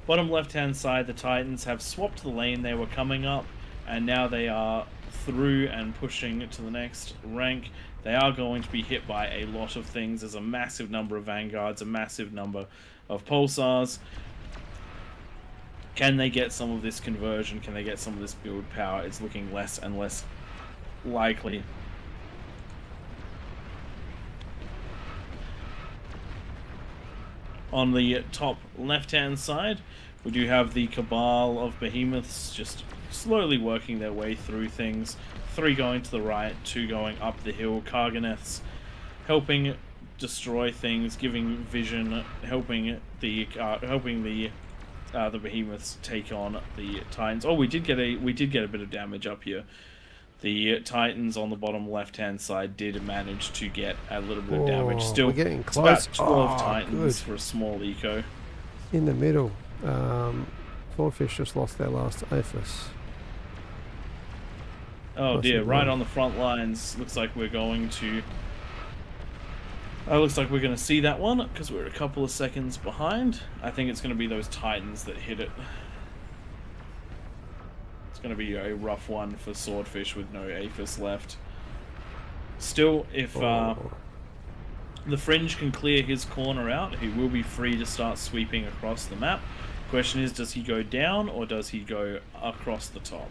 Bottom left-hand side, the Titans have swapped the lane they were coming up, and now they are through and pushing to the next rank. They are going to be hit by a lot of things. There's a massive number of Vanguards, a massive number of Pulsars. Can they get some of this conversion? Can they get some of this build power? It's looking less and less likely. On the top left-hand side, we do have the cabal of behemoths just slowly working their way through things. 3 going to the right, 2 going up the hill. Karganeths helping destroy things, giving vision, helping the behemoths take on the titans. Oh, we did get a bit of damage up here. The titans on the bottom left-hand side did manage to get a little bit of damage. Still, we're getting it's about close. 12 titans Good. for a small eco. In the middle. Swordfish just lost their last Aphis. Oh dear, Possibly. right on the front lines. Looks like we're going to... looks like we're going to see that one, because we're a couple of seconds behind. I think it's going to be those titans that hit it. It's going to be a rough one for Swordfish with no Aphis left. Still, if the Fringe can clear his corner out, he will be free to start sweeping across the map. Question is, does he go down or does he go across the top?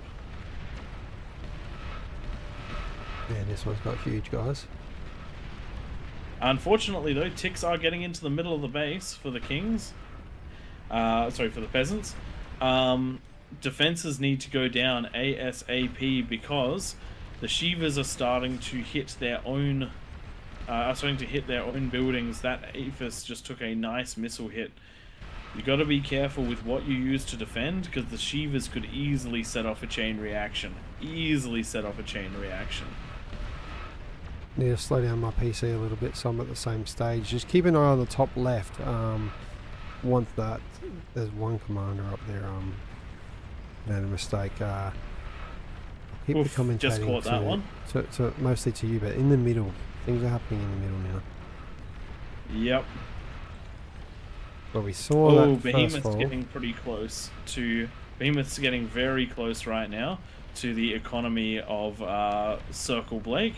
Yeah, this one's got huge, guys. Unfortunately, though, ticks are getting into the middle of the base for the kings. Sorry, for the peasants. Defenses need to go down ASAP because the Shivas are starting to hit their own buildings. That Aphis just took a nice missile hit. You got to be careful with what you use to defend, because the Shivas could easily set off a chain reaction. Easily set off a chain reaction. Need to slow down my PC a little bit so I'm at the same stage. Just keep an eye on the top left. Once that, there's one commander up there. Made a mistake. Keep the commentating just caught that one. To mostly to you, but in the middle. Things are happening in the middle now. Yep. Well, we saw that first Behemoth's fall. getting pretty close to... Behemoth's getting very close right now to the economy of Circle Blake.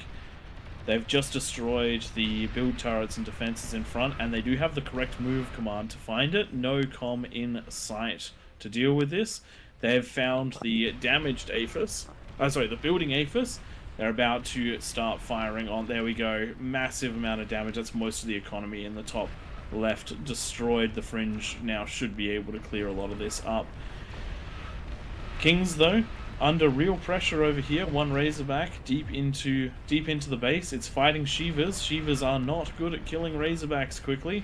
They've just destroyed the build turrets and defenses in front, and they do have the correct move command to find it. No comm in sight to deal with this. They've found the damaged Aphis. The building Aphis. They're about to start firing on... There we go. Massive amount of damage. That's most of the economy in the top left. Destroyed. The Fringe now should be able to clear a lot of this up. Kings, though, under real pressure over here. One Razorback deep into the base. It's fighting Shivas. Shivas are not good at killing Razorbacks quickly.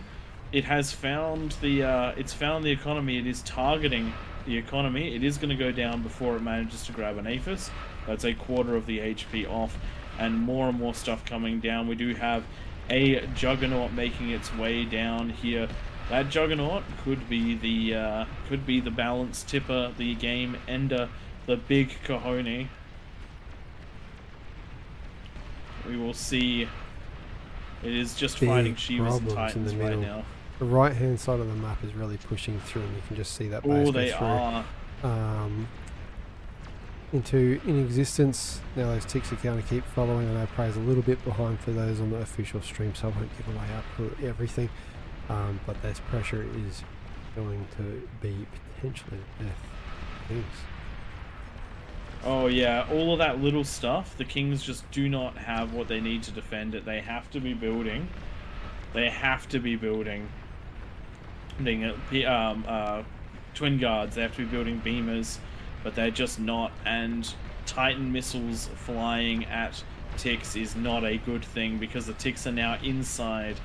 It has found the economy. It is targeting the economy. It is going to go down before it manages to grab an Aphis. That's a quarter of the HP off, and more stuff coming down. We do have a Juggernaut making its way down here. That Juggernaut could be the balance tipper, the game ender, the big cojones. We will see. It is just Big fighting Shivas and problems in Titans the right middle. now. The right-hand side of the map is really pushing through, and you can just see that base Oh, go they through. are. In existence. Now those ticks are going to keep following. I know Prey's a little bit behind for those on the official stream, so I won't give away absolutely everything. But this pressure is going to be potentially death. Things. Oh yeah, all of that little stuff, the Kings just do not have what they need to defend it. They have to be building. They have to be building twin guards. They have to be building beamers, but they're just not. And Titan missiles flying at ticks is not a good thing, because the ticks are now inside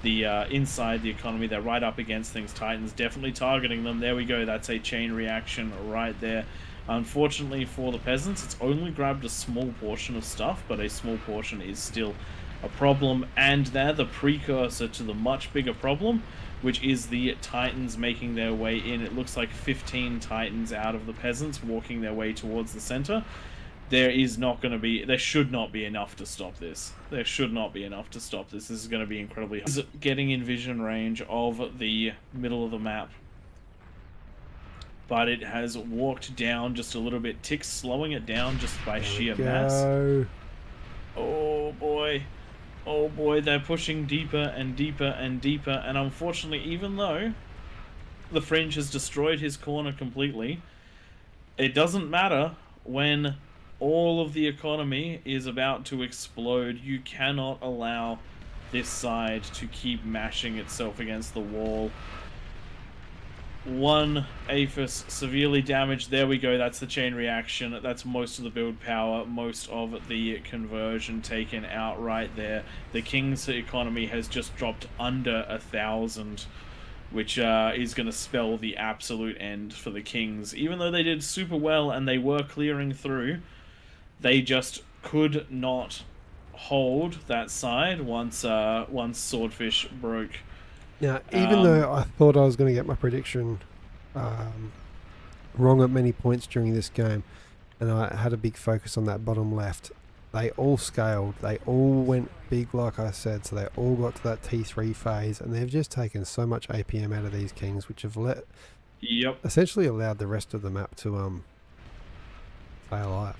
the economy. They're right up against things. Titans definitely targeting them. There we go. That's a chain reaction right there. Unfortunately for the peasants, it's only grabbed a small portion of stuff, but a small portion is still a problem, and they're the precursor to the much bigger problem, which is the Titans making their way in. It looks like 15 Titans out of the peasants walking their way towards the center. There should not be enough to stop this. There should not be enough to stop this. This is going to be incredibly hard. Getting in vision range of the middle of the map, but it has walked down just a little bit. Ticks slowing it down just by sheer mass. Oh boy. Oh boy, they're pushing deeper and deeper and deeper, and unfortunately, even though the Fringe has destroyed his corner completely, it doesn't matter when all of the economy is about to explode. You cannot allow this side to keep mashing itself against the wall. one Aphis severely damaged. There we go. That's the chain reaction. That's most of the build power, most of the conversion taken out right there. The King's economy has just dropped under 1,000, which is going to spell the absolute end for the Kings. Even though they did super well and they were clearing through, they just could not hold that side once Swordfish broke. Now, even though I thought I was going to get my prediction wrong at many points during this game, and I had a big focus on that bottom left, they all scaled. They all went big, like I said, so they all got to that T3 phase, and they've just taken so much APM out of these Kings, which have essentially allowed the rest of the map to stay alive.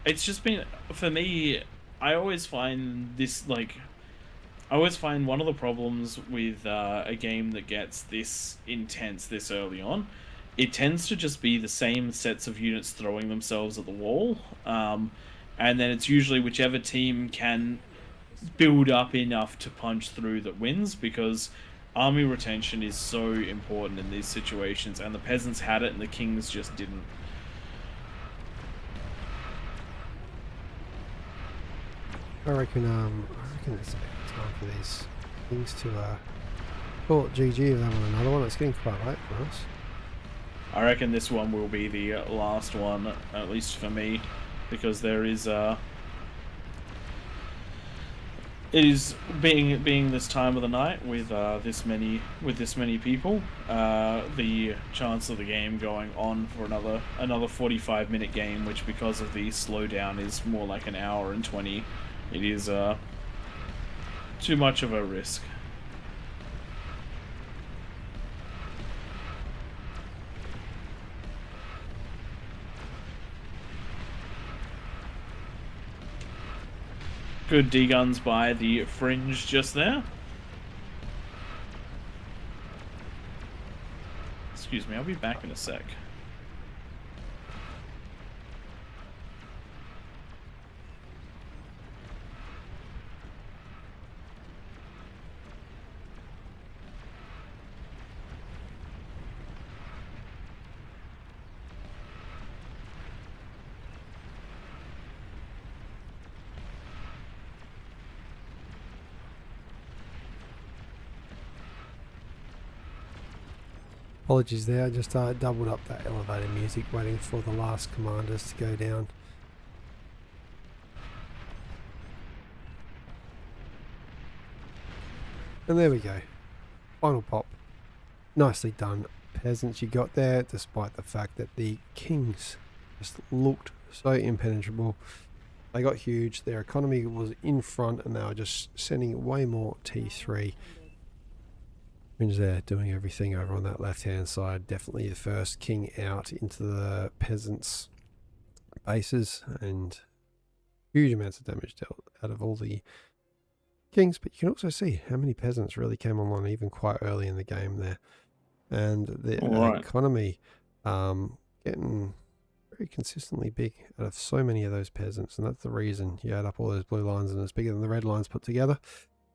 It's just been, for me, I always find this, like, I always find one of the problems with a game that gets this intense this early on, it tends to just be the same sets of units throwing themselves at the wall, and then it's usually whichever team can build up enough to punch through that wins, because army retention is so important in these situations, and the peasants had it and the Kings just didn't. I reckon it's about time for these things to call it GG if they want another one. It's getting quite late for us. I reckon this one will be the last one, at least for me, because there is it is being this time of the night with this many people, the chance of the game going on for another 45-minute game, which because of the slowdown is more like an hour and 20. It is too much of a risk. Good D-guns by the Fringe just there. Excuse me, I'll be back in a sec. Apologies there, I just doubled up that elevator music waiting for the last commanders to go down. And there we go. Final pop. Nicely done, peasants, you got there, despite the fact that the Kings just looked so impenetrable. They got huge, their economy was in front, and they were just sending way more T3. There doing everything over on that left hand side. Definitely the first king out into the peasants' bases, and huge amounts of damage dealt out of all the kings. But you can also see how many peasants really came online even quite early in the game there, and the economy getting very consistently big out of so many of those peasants, and that's the reason you add up all those blue lines and it's bigger than the red lines put together.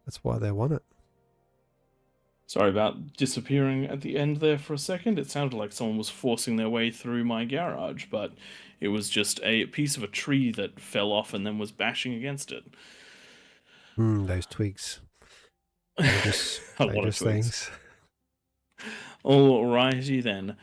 That's why they won it. Sorry about disappearing at the end there for a second. It sounded like someone was forcing their way through my garage, but it was just a piece of a tree that fell off and then was bashing against it. Those twigs. Dangerous things. Alrighty then.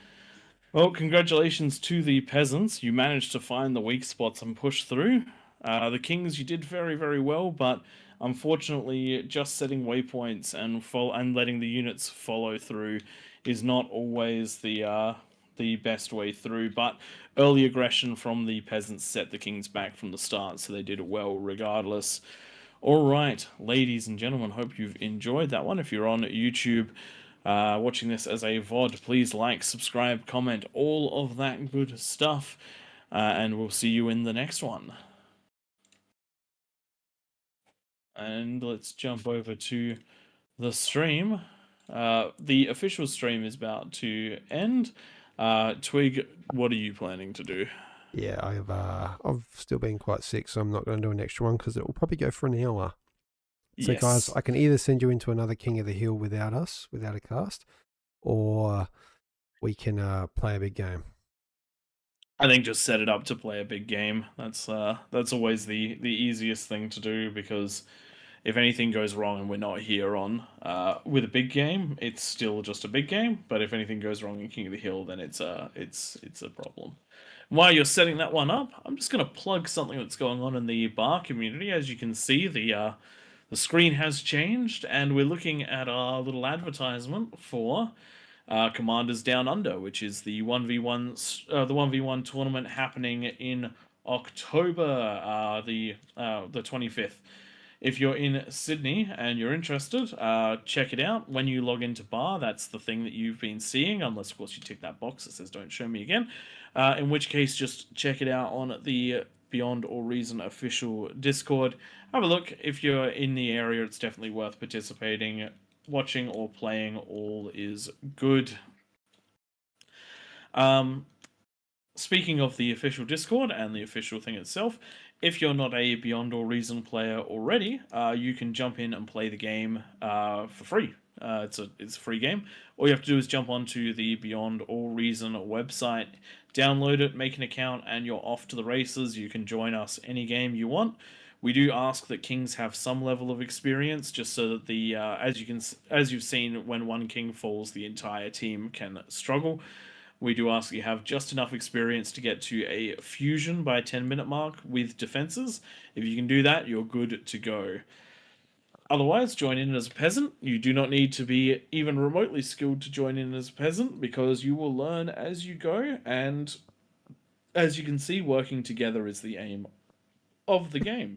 Well, congratulations to the peasants. You managed to find the weak spots and push through. The Kings, you did very, very well, but unfortunately, just setting waypoints and letting the units follow through is not always the best way through. But early aggression from the peasants set the Kings back from the start, so they did it well regardless. All right, ladies and gentlemen, hope you've enjoyed that one. If you're on YouTube watching this as a VOD, please like, subscribe, comment, all of that good stuff, and we'll see you in the next one. And let's jump over to the stream. The official stream is about to end. Twig, what are you planning to do? Yeah, I've still been quite sick, so I'm not going to do an extra one because it will probably go for an hour. So Yes. guys, I can either send you into another King of the Hill without a cast, or we can play a big game? I think just set it up to play a big game. That's always the easiest thing to do, because if anything goes wrong and we're not here on with a big game, it's still just a big game. But if anything goes wrong in King of the Hill, then it's a problem. While you're setting that one up, I'm just going to plug something that's going on in the bar community. As you can see, the screen has changed, and we're looking at our little advertisement for Commanders Down Under, which is the 1v1 tournament happening in October, the 25th. If you're in Sydney and you're interested, check it out. When you log into bar, that's the thing that you've been seeing, unless of course you tick that box that says "Don't show me again." In which case, just check it out on the Beyond All Reason official Discord. Have a look. If you're in the area, it's definitely worth participating. Watching or playing, all is good. Speaking of the official Discord and the official thing itself, if you're not a Beyond All Reason player already, you can jump in and play the game for free. It's a free game. All you have to do is jump onto the Beyond All Reason website, download it, make an account, and you're off to the races. You can join us any game you want. We do ask that kings have some level of experience, just so that the as you've seen, when one king falls, the entire team can struggle. We do ask that you have just enough experience to get to a fusion by 10-minute mark with defenses. If you can do that, you're good to go. Otherwise, join in as a peasant. You do not need to be even remotely skilled to join in as a peasant, because you will learn as you go, and as you can see, working together is the aim of the game.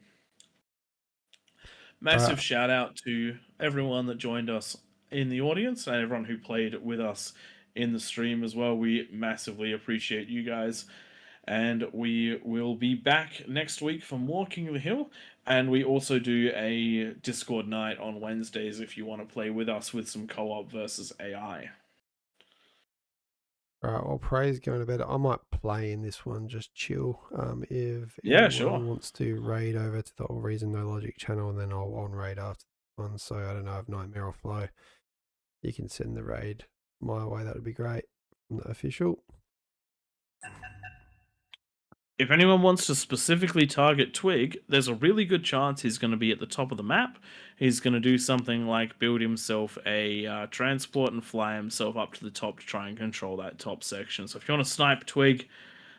Massive shout out to everyone that joined us in the audience and everyone who played with us in the stream as well. We massively appreciate you guys. And we will be back next week for more King of the Hill. And we also do a Discord night on Wednesdays if you want to play with us with some co-op versus AI. Alright, well, Prey's going to bed. I might play in this one, just chill. If anyone wants to raid over to the AllReasonNoLogic channel, and then I'll on raid after the one. So I don't know if Nightmare or Flow, you can send the raid my way. That would be great from the official. If anyone wants to specifically target Twig, there's a really good chance he's going to be at the top of the map. He's going to do something like build himself a transport and fly himself up to the top to try and control that top section. So if you want to snipe Twig,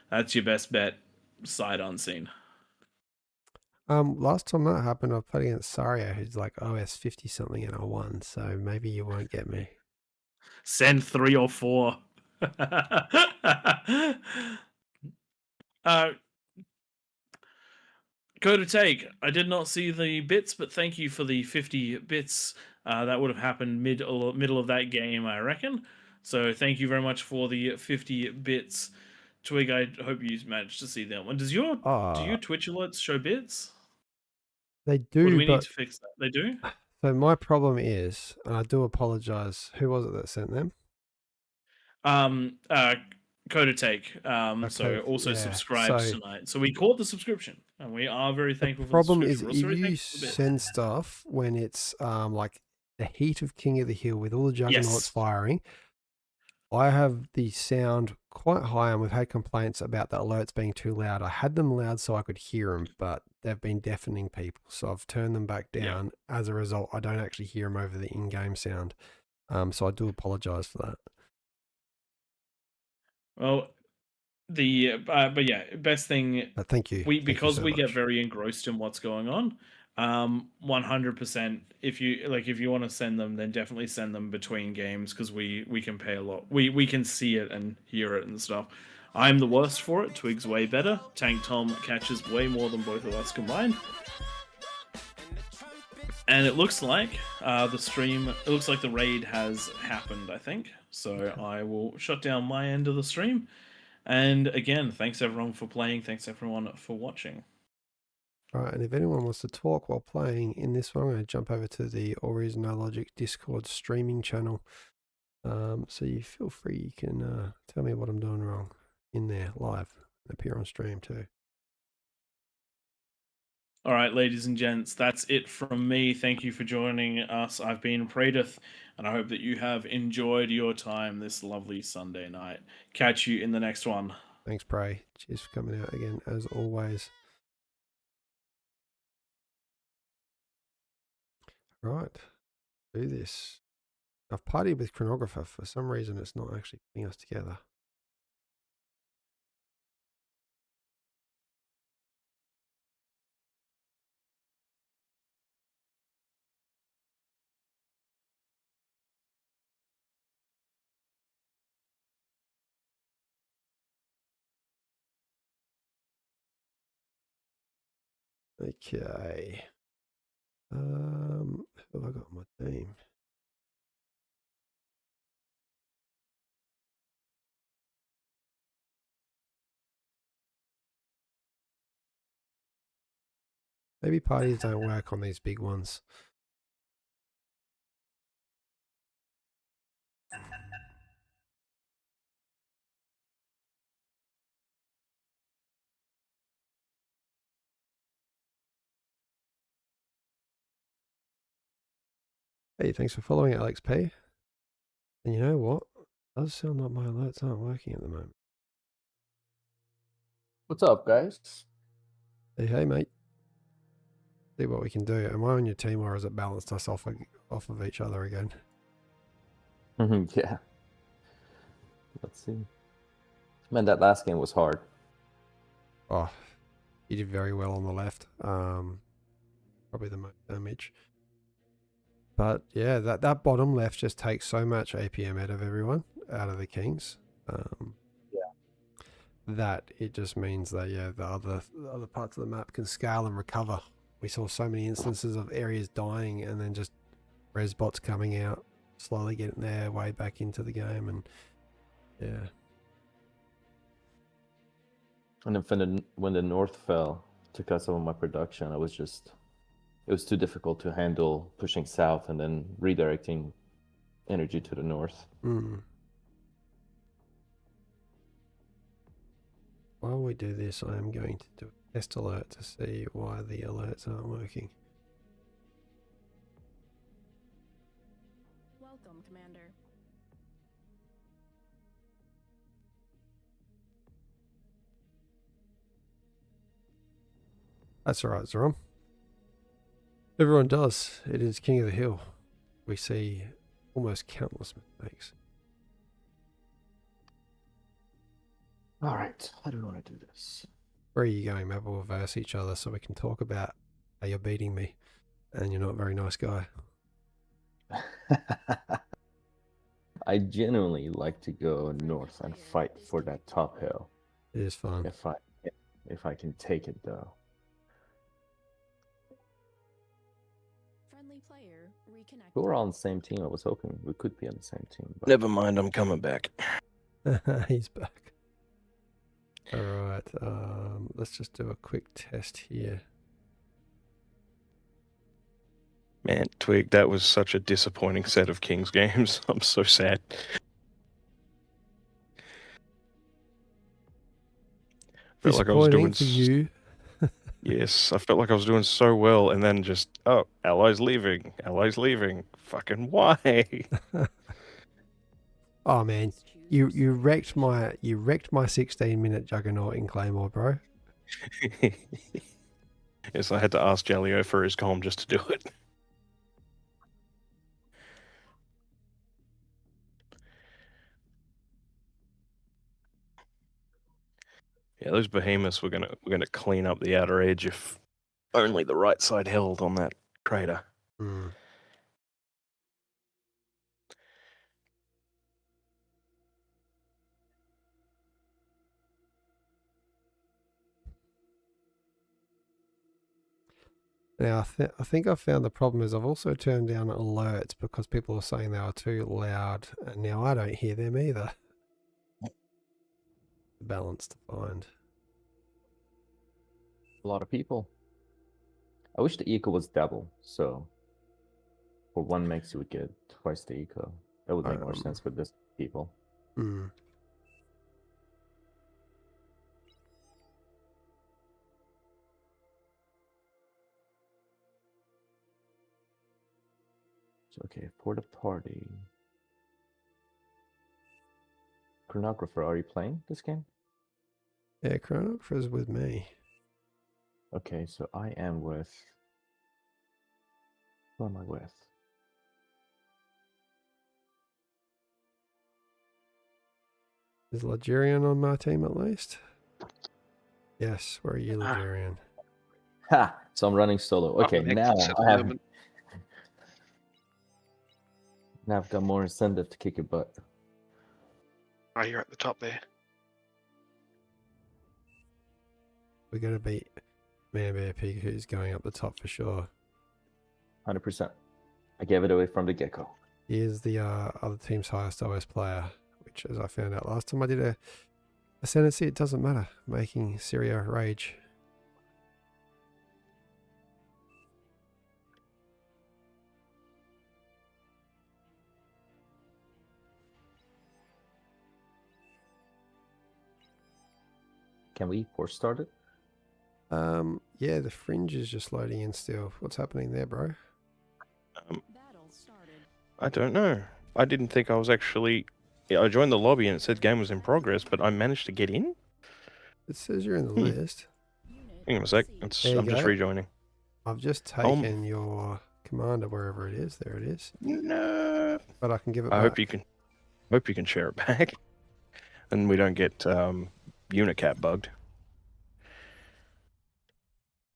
that's your best bet, sight unseen. Last time that happened, I played against Sario, who's like OS 50 something, and I won. So maybe you won't get me. Send 3 or 4. Go to take. I did not see the bits, but thank you for the 50 bits. That would have happened middle of that game, I reckon. So thank you very much for the 50 bits. Twig, I hope you managed to see that one. Do your Twitch alerts show bits? They do. Or do we need to fix that? They do? So my problem is, and I do apologize, who was it that sent them? Coda Take. So also subscribed tonight. So we caught the subscription, and we are very thankful for the problem is, if you send stuff when it's like the heat of King of the Hill with all the juggernauts firing, I have the sound quite high, and we've had complaints about the alerts being too loud. I had them loud so I could hear them, but they've been deafening people, so I've turned them back down. As a result, I don't actually hear them over the in-game sound. So I do apologize for that. Well, but yeah, best thing. Thank you. Because we get very engrossed in what's going on. 100%. If you want to send them, then definitely send them between games, because we can pay a lot. We can see it and hear it and stuff. I'm the worst for it. Twig's way better. Tank Tom catches way more than both of us combined. And it looks like the raid has happened, I think. So I will shut down my end of the stream. And again, thanks everyone for playing. Thanks everyone for watching. All right, and if anyone wants to talk while playing in this one, I'm going to jump over to the AllReasonNoLogic Discord streaming channel. So you feel free, you can tell me what I'm doing wrong in there live, appear on stream too. All right, ladies and gents, that's it from me. Thank you for joining us. I've been Pradith. and I hope that you have enjoyed your time this lovely Sunday night. Catch you in the next one. Thanks, Prey. Cheers for coming out again, as always. Right, do this. I've partied with Chronographer. For some reason, it's not actually putting us together. Okay. Who have I got on my team? Maybe parties don't work on these big ones. Hey, thanks for following, Alex P. And you know what? It does sound like my alerts aren't working at the moment. What's up, guys? Hey, mate. See what we can do. Am I on your team, or has it balanced us off of each other again? Yeah. Let's see. Man, that last game was hard. Oh, you did very well on the left. Probably the most damage. But yeah, that bottom left just takes so much APM out of everyone, out of the Kings. That it just means that the other parts of the map can scale and recover. We saw so many instances of areas dying and then just res bots coming out, slowly getting their way back into the game, and yeah. And then when the north fell, took out some of my production, it was too difficult to handle pushing south and then redirecting energy to the north. While we do this, I am going to do a test alert to see why the alerts aren't working. Welcome, Commander. That's all right, Zoram. Everyone does. It is King of the Hill. We see almost countless mistakes. All right, how do we want to do this? Where are you going? Maybe we'll verse each other so we can talk about how you're beating me and you're not a very nice guy. I genuinely like to go north and fight for that top hill. It is fun. If I can take it, though. Friendly player reconnected. We were all on the same team. I was hoping we could be on the same team. But... Never mind, I'm coming back. He's back. All right, let's just do a quick test here. Man, Twig, that was such a disappointing set of Kings games. I'm so sad. Felt like I was doing for you. Yes, I felt like I was doing so well, and then just allies leaving. Fucking why? Oh man, you wrecked my 16-minute juggernaut in Claymore, bro. Yes, I had to ask Jalio for his comm just to do it. Yeah, those behemoths were gonna clean up the outer edge if only the right side held on that crater. Now, I think I've found the problem is I've also turned down alerts because people are saying they are too loud, and now I don't hear them either. Balance to find. A lot of people. I wish the eco was double, so for 1 megs you would get twice the eco. That would make more sense for this people. Okay, for the party. Chronographer, are you playing this game? Yeah, Chronographer's with me. Okay, so I am with. Who am I with? Is Ligerian on my team at least? Yes, where are you, Ah. Ligerian? Ha! So I'm running solo. Okay, an now exit I have. movement. Now I've got more incentive to kick your butt. Oh, you're at the top there. We're going to beat Man Bear Pig, who's going up the top for sure. 100%. I gave it away from the get-go. He is the other team's highest OS player, which, as I found out last time I did a ascendancy, it doesn't matter. Making Syria rage. Can we force start it? Yeah, the fringe is just loading in still. What's happening there, bro? Battle started. I don't know. I didn't think I was actually. Yeah, I joined the lobby and it said game was in progress, but I managed to get in. It says you're in the Hmm. list. Unit Hang on a sec. received. It's, There you I'm just go. rejoining. I've just taken your commander wherever it is. There it is. No. But I can give it I back. hope you can. Hope you can share it back, and we don't get unit cap bugged.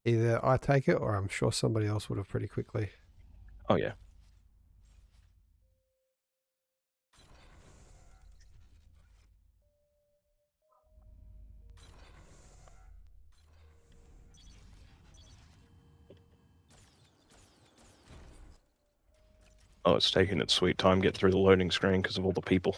Either I take it or I'm sure somebody else would have pretty quickly. Oh yeah. Oh, it's taking its sweet time getting through the loading screen because of all the people.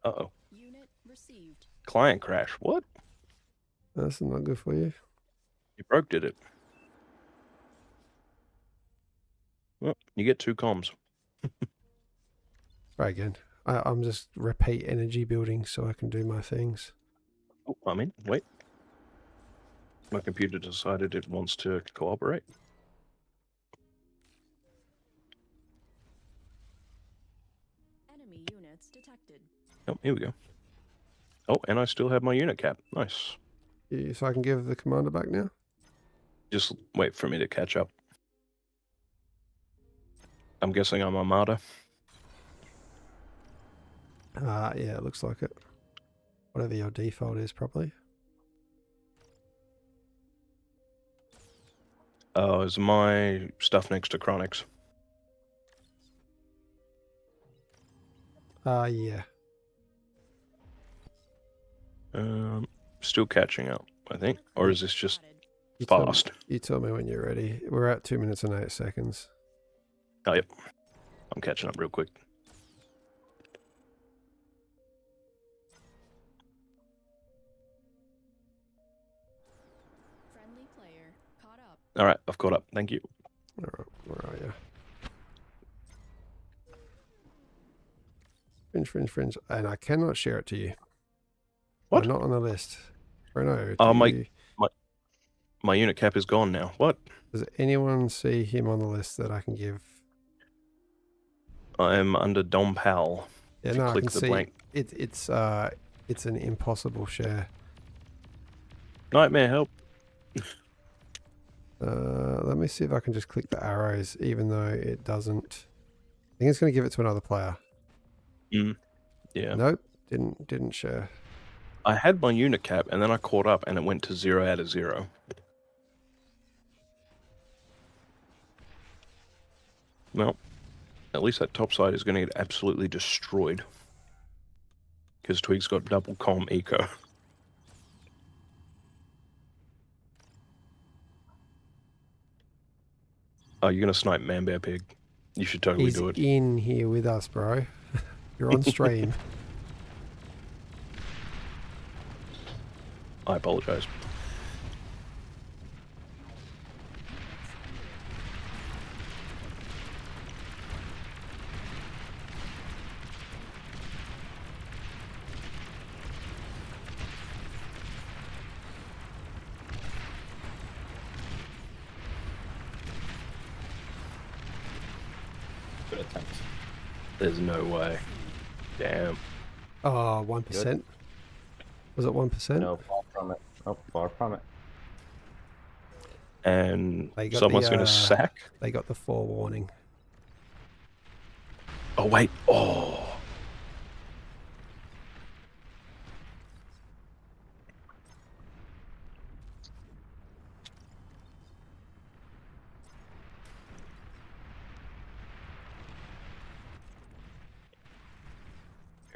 Uh-oh. Unit received. Client crash. What? That's not good for you. You broke did it. Well, you get 2 comms. Try again. I'm just repeat energy building so I can do my things. Oh, I'm in. Wait. My computer decided it wants to cooperate. Enemy units detected. Oh, here we go. Oh, and I still have my unit cap. Nice. So I can give the commander back now? Just wait for me to catch up. I'm guessing I'm Armada. Yeah, it looks like it. Whatever your default is, probably. Oh, is my stuff next to Chronix? Yeah. Still catching up, I think. Or is this just Spotted. fast? You tell me when you're ready. We're at 2 minutes and 8 seconds. Oh, yep. I'm catching up real quick. Friendly player caught up. All right, I've caught up. Thank you. All right, where are you? Fringe. And I cannot share it to you. What? I'm not on the list. Bruno, Oh, my unit cap is gone now. What? does anyone see him on the list that I can give? I'm under Dom Powell. Yeah, If you no, I click can the see blank. it's an impossible share. Nightmare help. Let me see if I can just click the arrows, even though it doesn't. I think it's going to give it to another player. Yeah. Nope, didn't share. I had my unit cap and then I caught up and it went to 0 out of 0. Well, at least that top side is going to get absolutely destroyed. Because Twig's got double comm eco. Oh, you're going to snipe Man Bear Pig. You should totally He's do it. in here with us, bro. You're on stream. I apologize. Good attempt. There's no way. Damn. Oh, 1%. Was it 1%? No, far from it. Oh, far from it. And They got someone's the, going to sack. They got the forewarning. Oh, wait. Oh.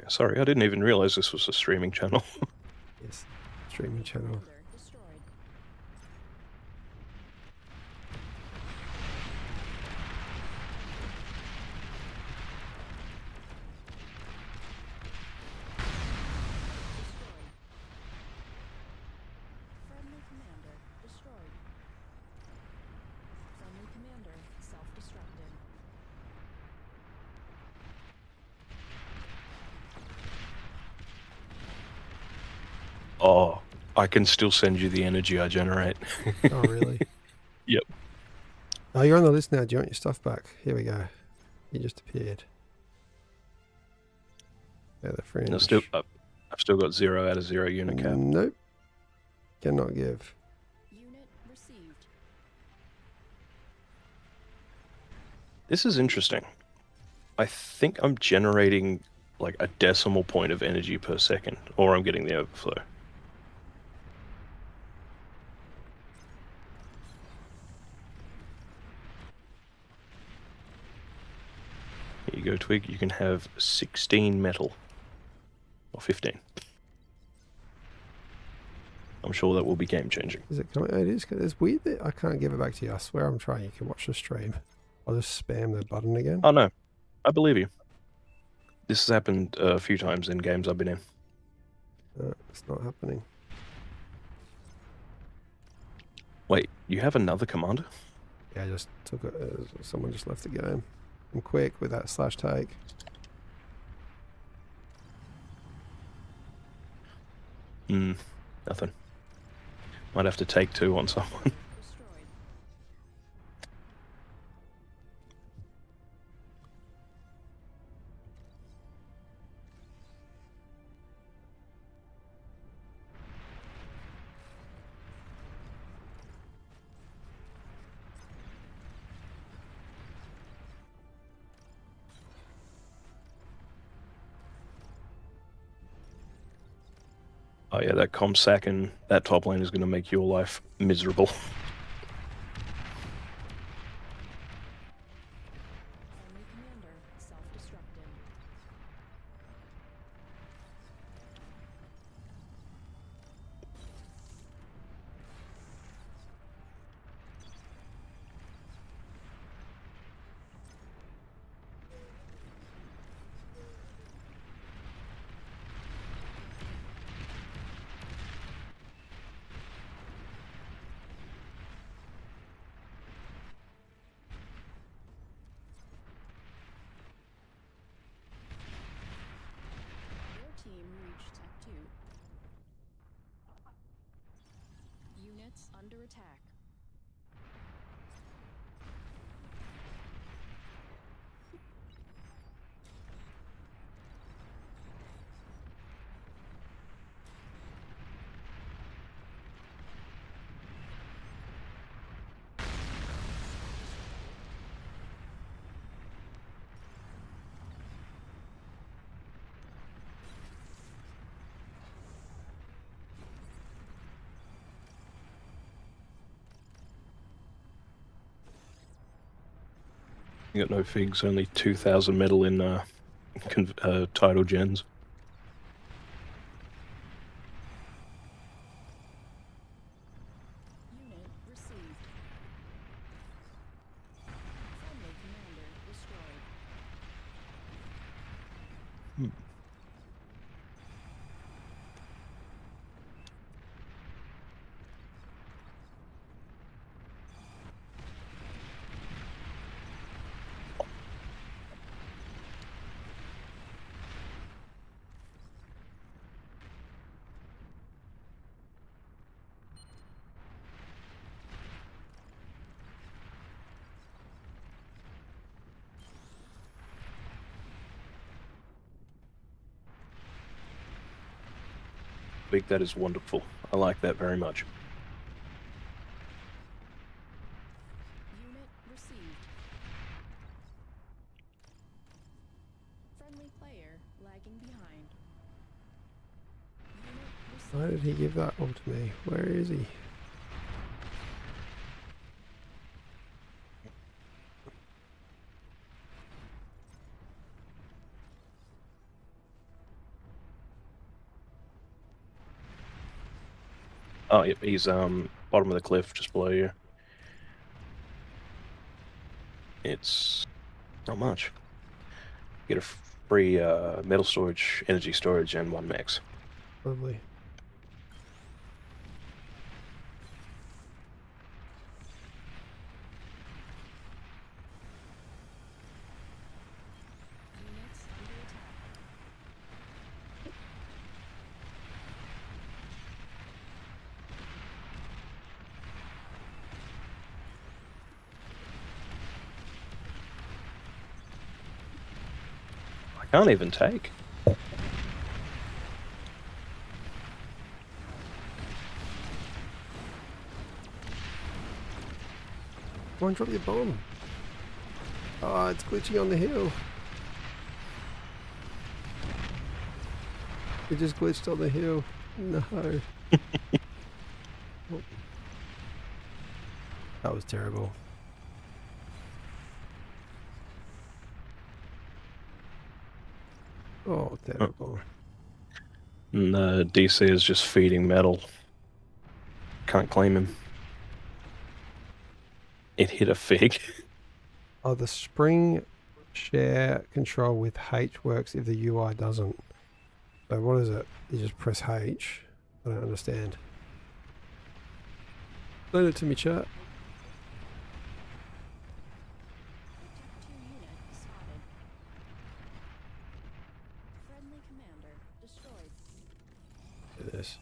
Yeah, sorry, I didn't even realize this was a streaming channel. Yes, streaming channel. Commander destroyed. Destroyed. Friendly commander destroyed. Friendly commander self-destructed. Oh, I can still send you the energy I generate. Oh, really? Yep. Oh, you're on the list now. Do you want your stuff back? Here we go. You just appeared. Yeah, the fringe. I've still got 0 out of 0 unit cap. Nope. Cannot give. Unit received. This is interesting. I think I'm generating like a decimal point of energy per second, or I'm getting the overflow. Here you go, Twig. You can have 16 metal. Or 15. I'm sure that will be game changing. Is it coming? Oh, it is. It's weird that I can't give it back to you. I swear I'm trying. You can watch the stream. I'll just spam the button again. Oh no, I believe you. This has happened a few times in games I've been in. It's not happening. Wait, you have another commander? Yeah, I just took it. Someone just left the game. I'm quick with that slash take. Nothing. Might have to take 2 on someone. Destroyed. Oh yeah, that comsac and that top lane is going to make your life miserable. Friendly commander self-destructed. Your team reached Tech 2. Units under attack. You got no figs, only 2,000 metal in tidal gens. Unit received. Friendly commander destroyed. Big, that is wonderful. I like that very much. Unit received. Friendly player lagging behind. Unit Why received. did he give that all to me? Where is he? Oh, yep, he's bottom of the cliff, just below you. It's not much. Get a free metal storage, energy storage, and 1 max. Lovely. Units under attack. I can't even take. Come on, drop your bomb. Oh, it's glitching on the hill. It just glitched on the hill. No. Oh. That was terrible. Oh, terrible. And DC is just feeding metal. Can't claim him. It hit a fig. Oh, the spring share control with H works if the UI doesn't. So what is it? You just press H. I don't understand. Send it to me, chat. Protect 2 unit spotted. Friendly commander destroyed. Do this.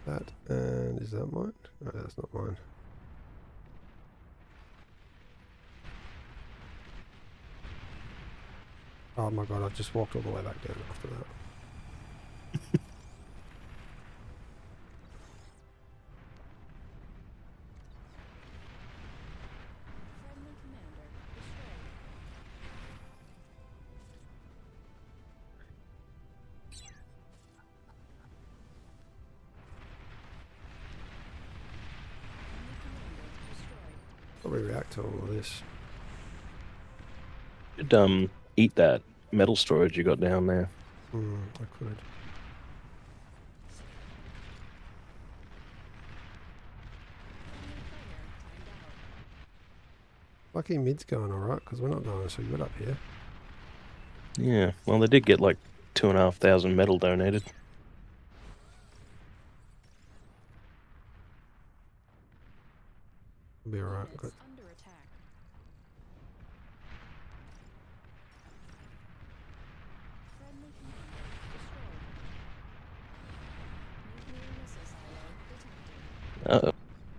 That, and is that mine? No, that's not mine. Oh my god, I've just walked all the way back down after that. Friendly commander destroyed. Friendly commander destroyed. Probably react to all of this. Should eat that metal storage you got down there. I could. Friendly player timed out. Lucky mid's going alright, because we're not going so good up here. Yeah, well, they did get like 2,500 metal donated. We'll be alright. Units Good. under attack. Friendly commander destroyed. Nuclear missile silo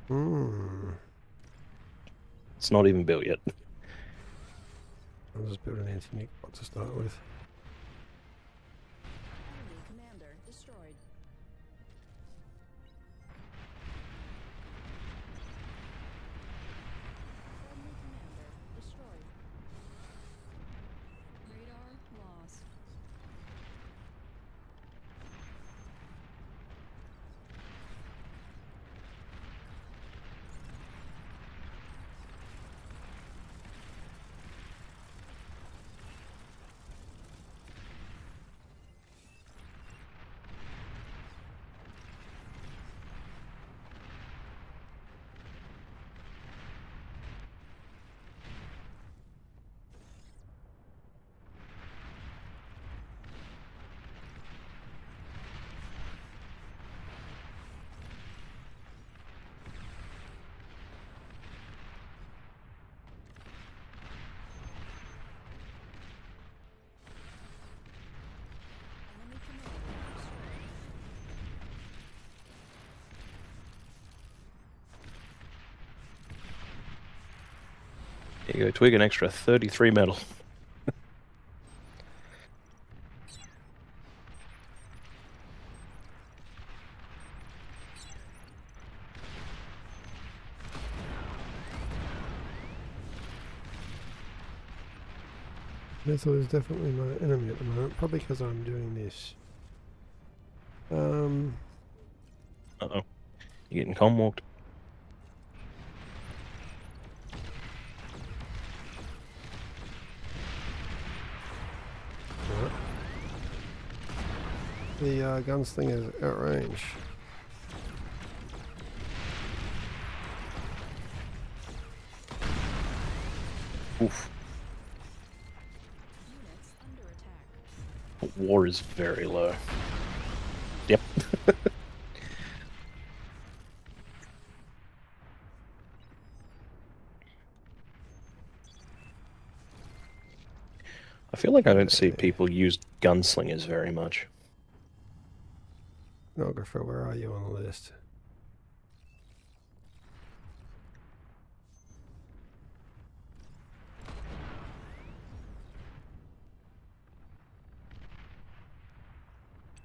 detected. It's not even built yet. I'll just build an anti-nuke bot to start with. Enemy commander destroyed. Friendly commander destroyed. Radar lost. Enemy commander destroyed. Here you go, Twig, an extra 33 metal. Metal is definitely my enemy at the moment, probably because I'm doing this. Uh-oh. You're getting comm walked. Right. The gunslinger is out range. Oof. Units under attack. War is very low. Yep. I feel like I don't see people use gunslingers very much. Stenographer, where are you on the list?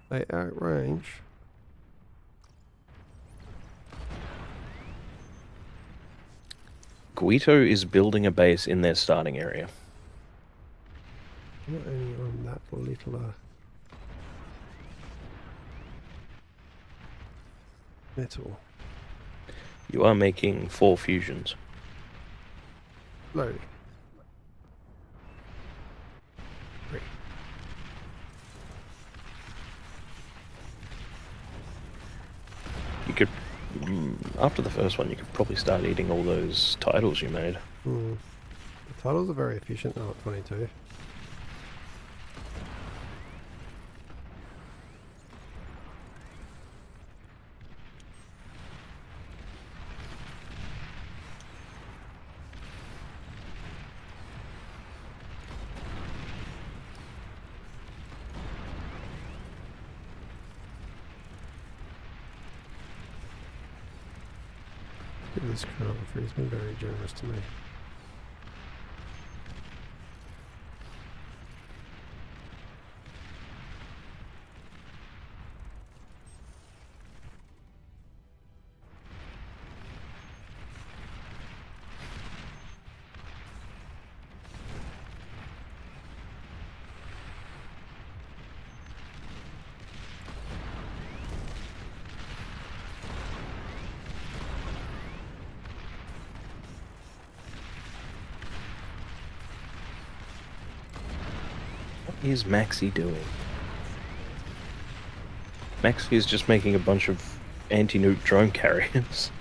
They outrange. Guito is building a base in their starting area. Not only on that little metal. You are making 4 fusions. Loading. Three. You could, after the first one, you could probably start eating all those titles you made. The titles are very efficient now at 22. This chronographer has been very generous to me. What is Maxi doing? Maxi is just making a bunch of anti-nuke drone carriers.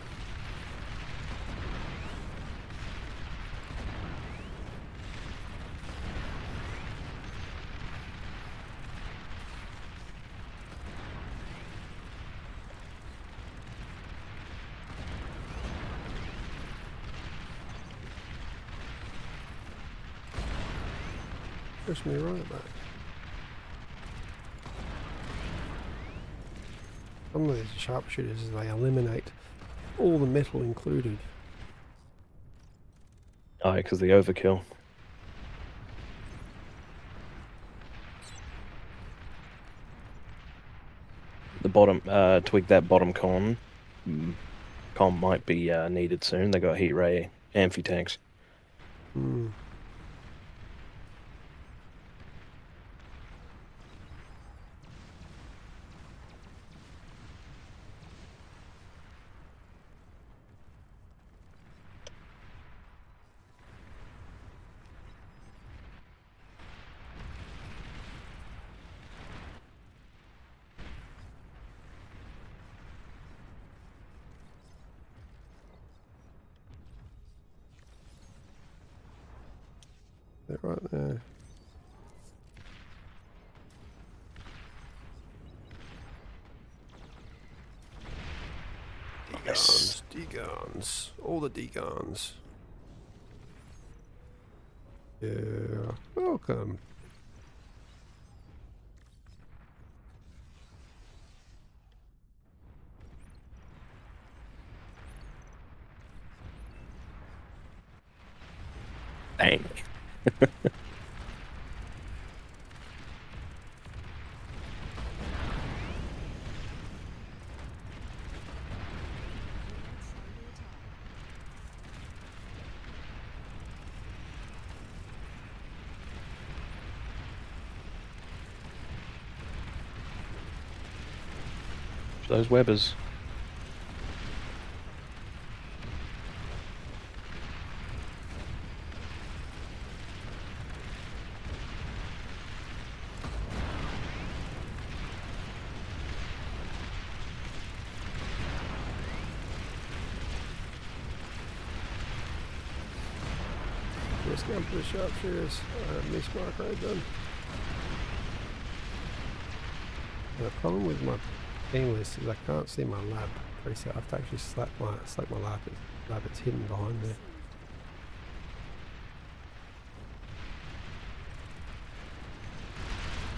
Push me right back. Some of these sharpshooters is they eliminate all the metal included. Oh, because the overkill. The bottom, twig that bottom con. Con might be needed soon. They got heat ray amphi-tanks. They're right there. Yes. D-guns. All the D-guns. Yeah. Welcome. Dang. Units under attack. those webbers. Just going for the sharpshooters. I missed my raid done. The problem with my team list is I can't see my lab preset. I have to actually select my lab. It's hidden behind there.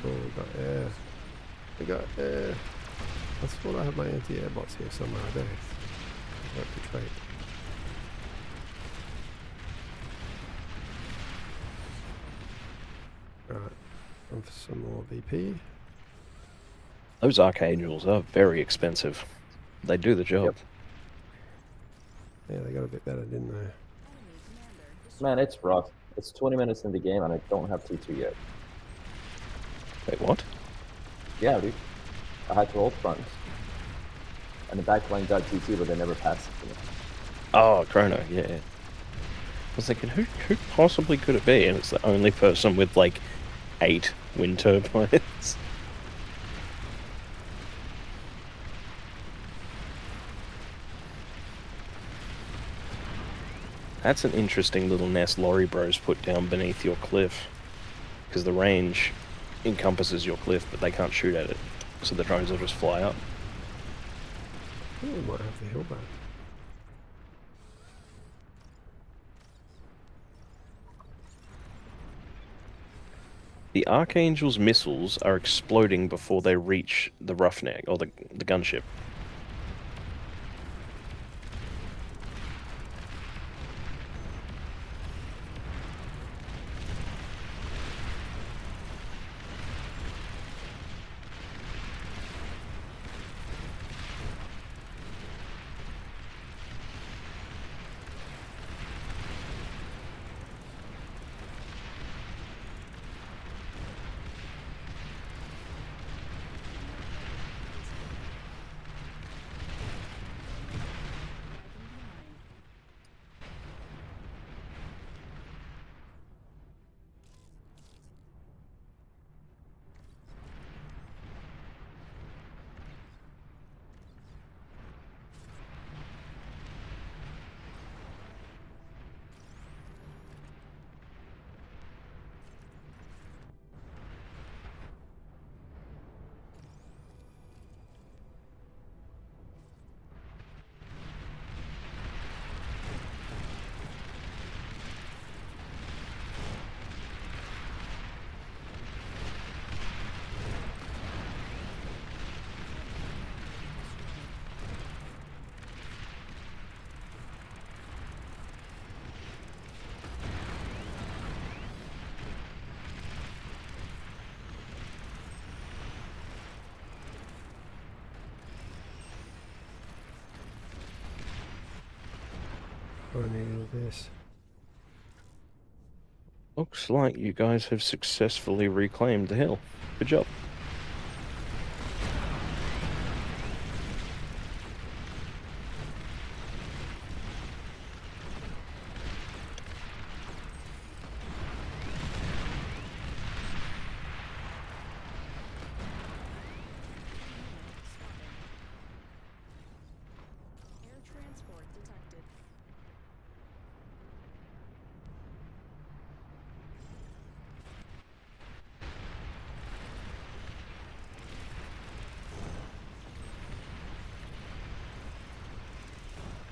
Oh, we got air. We got air. I thought I had my anti-air bots here somewhere. I do. Like the trait. Right, time for some more VP. Those Archangels are very expensive. They do the job. Yep. Yeah, they got a bit better, didn't they? Enemy commander Man, it's rough. It's 20 minutes in the game and I don't have T2 yet. Wait, what? Yeah, dude. I had to hold front. And the back line got T2, but they never passed it to me. Oh, Chrono, yeah. I was thinking, who possibly could it be? And it's the only person with like 8 wind turbines. That's an interesting little nest Lorry Bros put down beneath your cliff. Because the range encompasses your cliff, but they can't shoot at it. So the drones will just fly up. I think we might have the hill back. The Archangel's missiles are exploding before they reach the Roughneck, or the gunship. I need all this. Looks like you guys have successfully reclaimed the hill. Good job. air transport detected.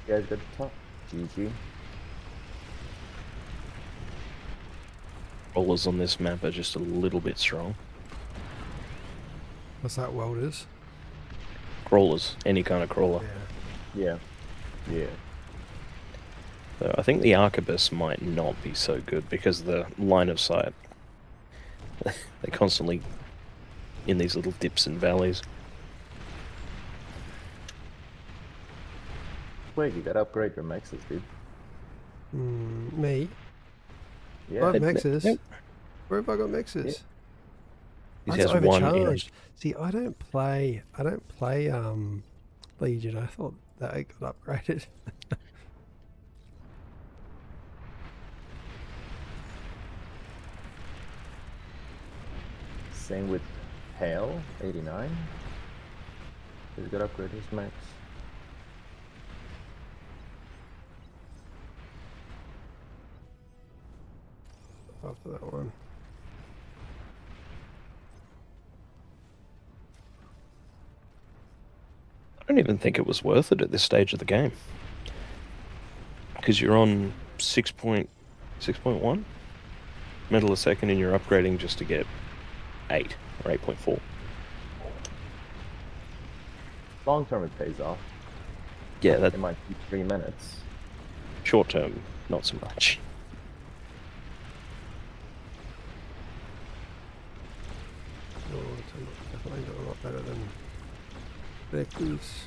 You guys good to talk? GG. Rollers on this map are just a little bit strong. What's that, welders? Crawlers, any kind of crawler. Yeah. Yeah. Yeah. So I think the Arquebus might not be so good because of the line of sight. They're constantly in these little dips and valleys. Wait, you gotta upgrade your mexes, dude. Me? Yeah. I have mexes. Yep. Where have I got mexes? Yeah. He That's has one overcharged. See, I don't play Legion. I thought that it got upgraded. Same with Hail 89. He's got upgrade his max. After that one. I don't even think it was worth it at this stage of the game. Because you're on 6.1 metal a second and you're upgrading just to get 8 or 8.4. Long term it pays off. Yeah, that It might be 3 minutes. short term, not so much. Oh, it's definitely got a lot better than Vectors.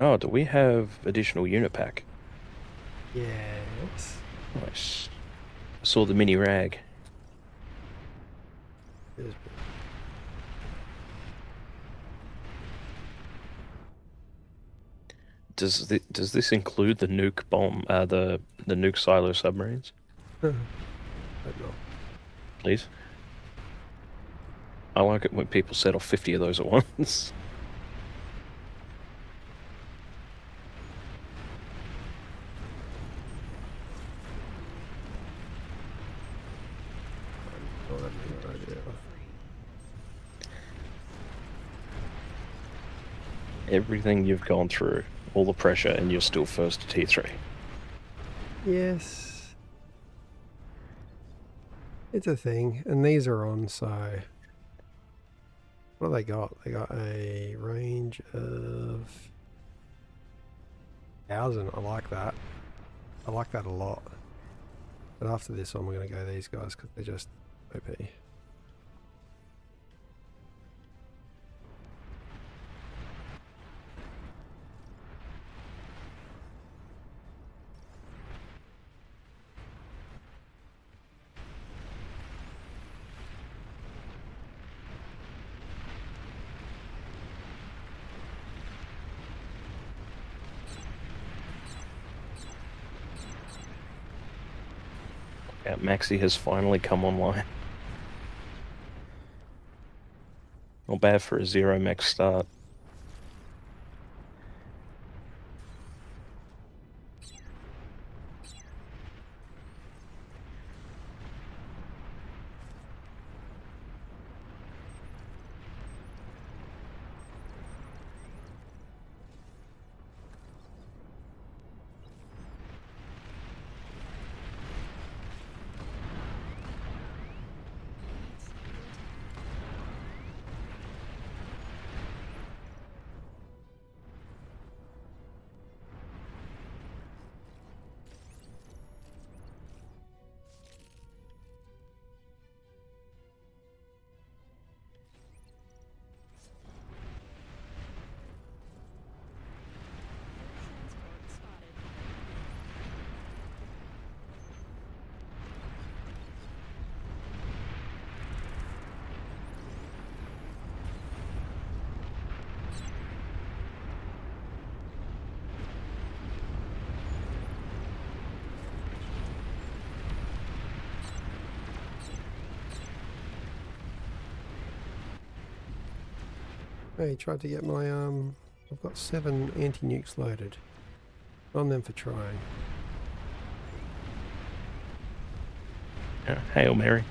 Oh, do we have additional unit pack? Yes. Nice. I saw the mini rag. There's Does this include the nuke bomb, the nuke silo submarines? but not. Please. I like it when people set off 50 of those at once. Oh, that'd be a good idea. Everything you've gone through, all the pressure, and you're still first to T3. Yes. It's a thing. And these are on, so... What have they got? They got a range of... 1,000. I like that. I like that a lot. But after this one, we're going to go these guys because they're just OP. Yeah, Maxi has finally come online. Not bad for a 0 max start. Transport spotted. Hey, tried to get my, I've got 7 anti-nukes loaded. On them for trying. Yeah, Hail Mary.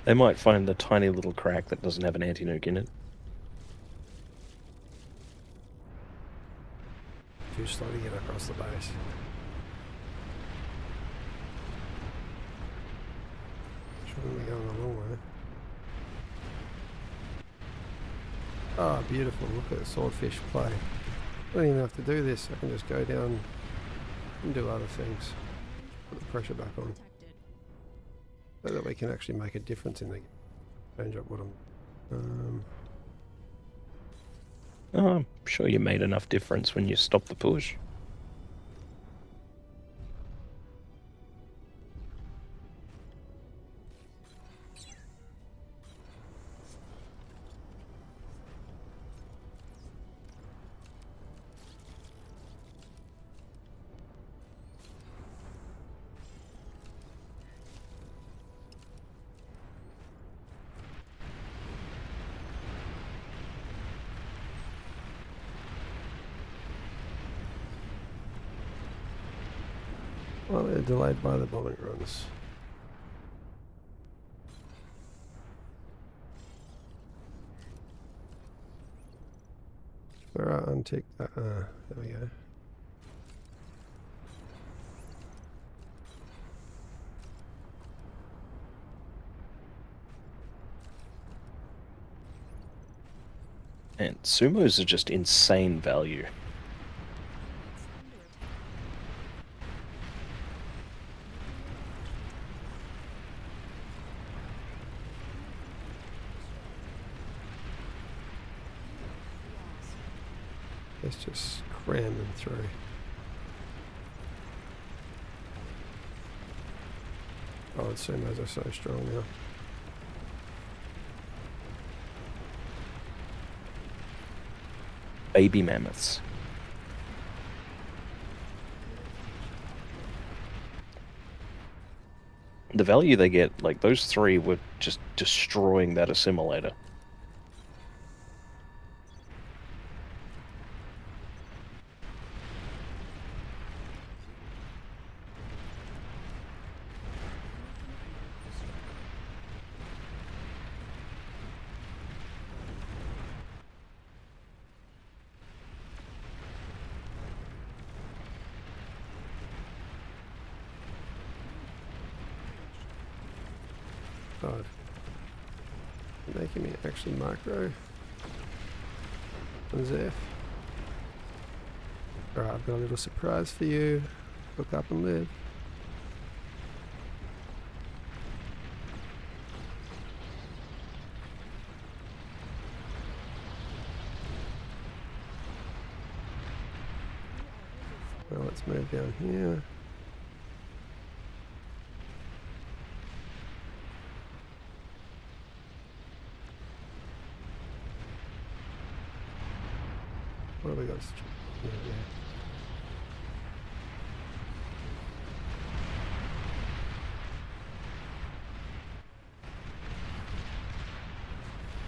They might find the tiny little crack that doesn't have an anti-nuke in it. Too slow to get across the base. Shouldn't be going a long way. Ah, beautiful. Look at the swordfish play. I don't even have to do this. I can just go down and do other things. Put the pressure back on. Detected. So that we can actually make a difference in the... Change up what I'm. Oh, I'm sure you made enough difference when you stopped the push. Well, they're delayed by the bombing runs. Where I untick that? There we go. And sumos are just insane value. It's under attack. Let's just cram them through. Oh, the sumos are so strong now. Baby mammoths. The value they get, like those three were just destroying that assimilator. God. You're making me actually macro. On Zeph. Alright, I've got a little surprise for you. Look up and live. Well, let's move down here. What have we got? Yeah, yeah.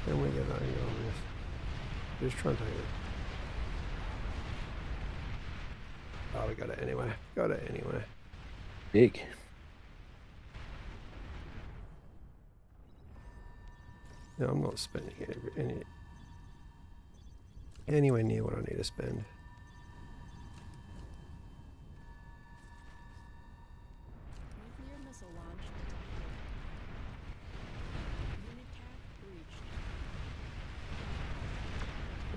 Can we get that angle on this? Just try and take it. Oh, we got it anyway. Got it anyway. Big. No, I'm not spending anywhere near what I need to spend. Nuclear missile launch detected. Unit cap breached.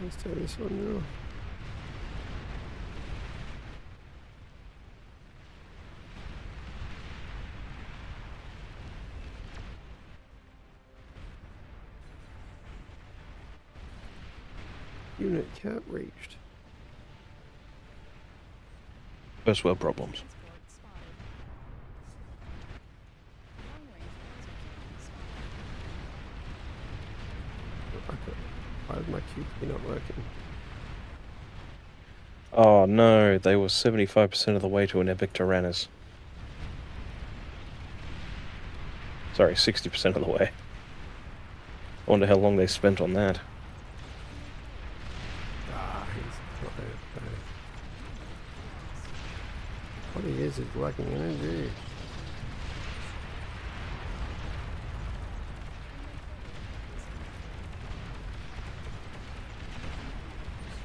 Let's do this one now. Unit cap reached. First world problems. Transport spotted. Long-range laser cannon spotted. Why is my QP not working? Oh no, they were 75% of the way to an epic Tyrannus. Sorry, 60% of the way. I wonder how long they spent on that. Ah, he's not there. What he is lacking energy.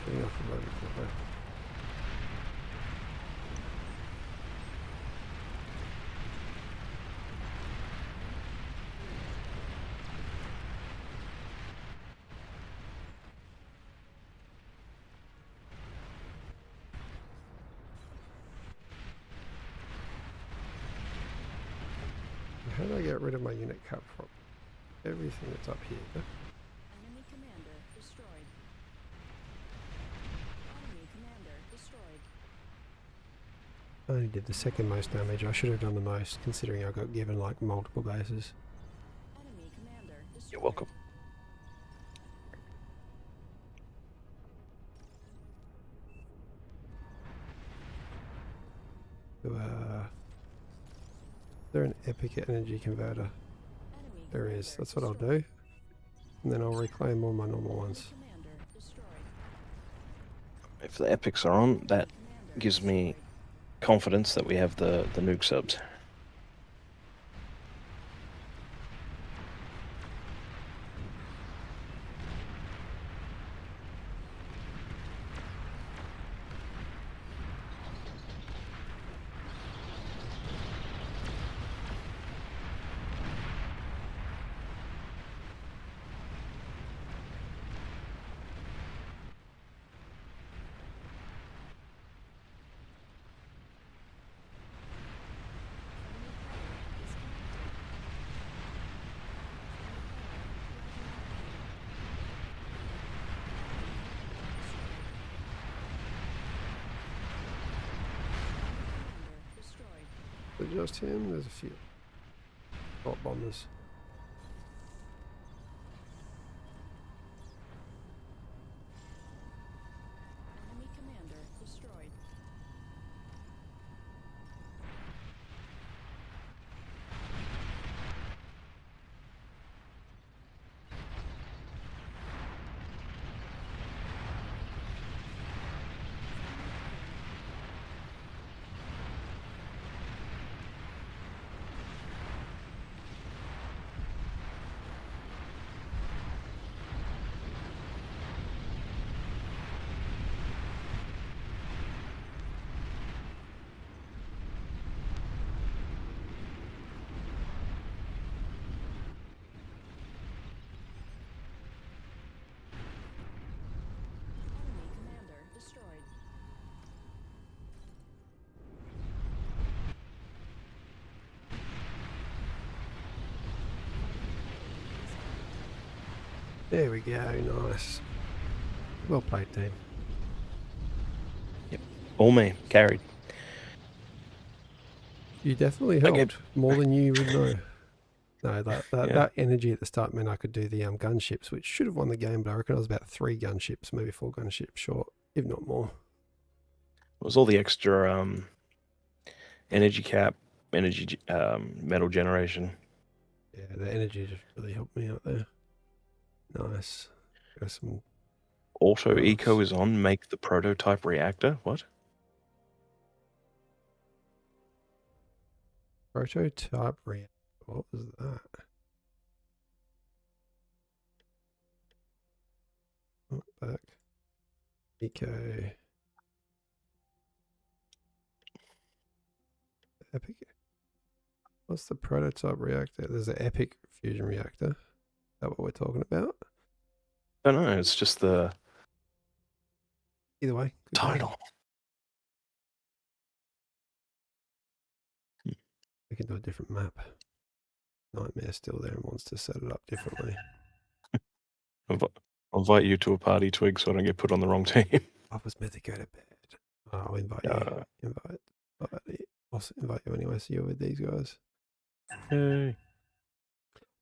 Getting off the road quickly. How do I get rid of my unit cap from? everything that's up here. Enemy commander destroyed. Enemy commander destroyed. I only did the second most damage. I should have done the most, considering I got given like multiple bases. Enemy commander destroyed. You're welcome. So, is there an epic energy converter? Enemy There is. commander That's what I'll destroyed. do. And then I'll reclaim all my normal ones. Commander destroyed. If the epics are on, that Commander gives me destroyed. confidence that we have the nuke subs. Is it just him? There's a few bot bombers. Enemy commander destroyed. Enemy commander destroyed. There we go. Nice. Well played, team. All me, carried. You definitely Okay. helped more than you would know. No, Yeah. that energy at the start meant I could do the gunships, which should have won the game, but I reckon I was about 3 gunships, maybe 4 gunships short, if not more. It was all the extra energy cap, metal generation. Yeah, the energy just really helped me out there. Nice. Got some Auto Nice. eco is on. Make the prototype reactor. What? prototype reactor. What was that? Oh, back. Eco. Epic. What's the prototype reactor? There's an epic fusion reactor. Is that what we're talking about? I don't know. It's just the Either way. good game. title. We can do a different map. Nightmare's still there and wants to set it up differently. I'll invite you to a party, Twig, so I don't get put on the wrong team. I was meant to go to bed. I'll invite Uh, you. I'll invite you anyway, so you're with these guys. Yay.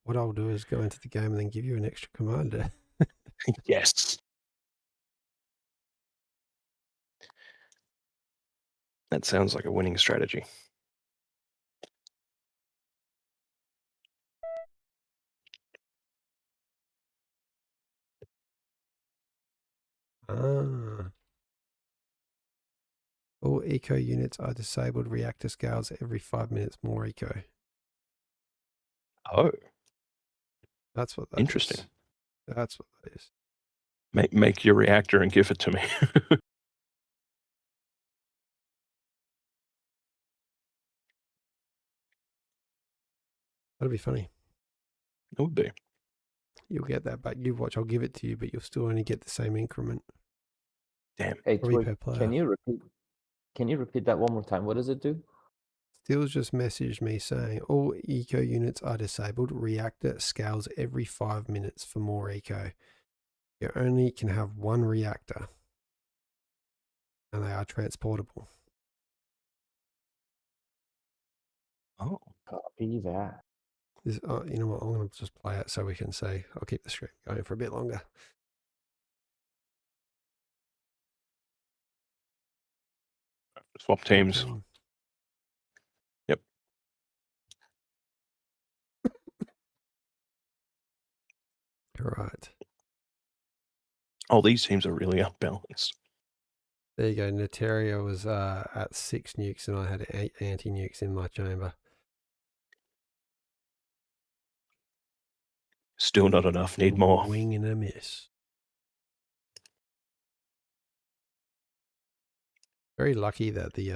What I'll do is go into the game and then give you an extra commander. Yes. That sounds like a winning strategy. Ah. All eco units are disabled. Reactor scales every 5 minutes. More eco. Oh, That's what that interesting. is. That's what that is. Make your reactor and give it to me. That'll be funny. It would be. You'll get that back. You watch. I'll give it to you, but you'll still only get the same increment. Damn. Hey, Probably Twig, per player. can you repeat that one more time? What does it do? Steele's just messaged me saying all eco units are disabled. Reactor scales every 5 minutes for more eco. You only can have one reactor, and they are transportable. Oh, Copy that. This, you know what? I'm going to just play it so we can see. I'll keep the stream going for a bit longer. swap teams. Team. Yep. All right. Oh, these teams are really unbalanced. There you go. Neteria was at 6 nukes, and I had 8 anti-nukes in my chamber. Still not enough. Need more. Wing and a miss. Very lucky that the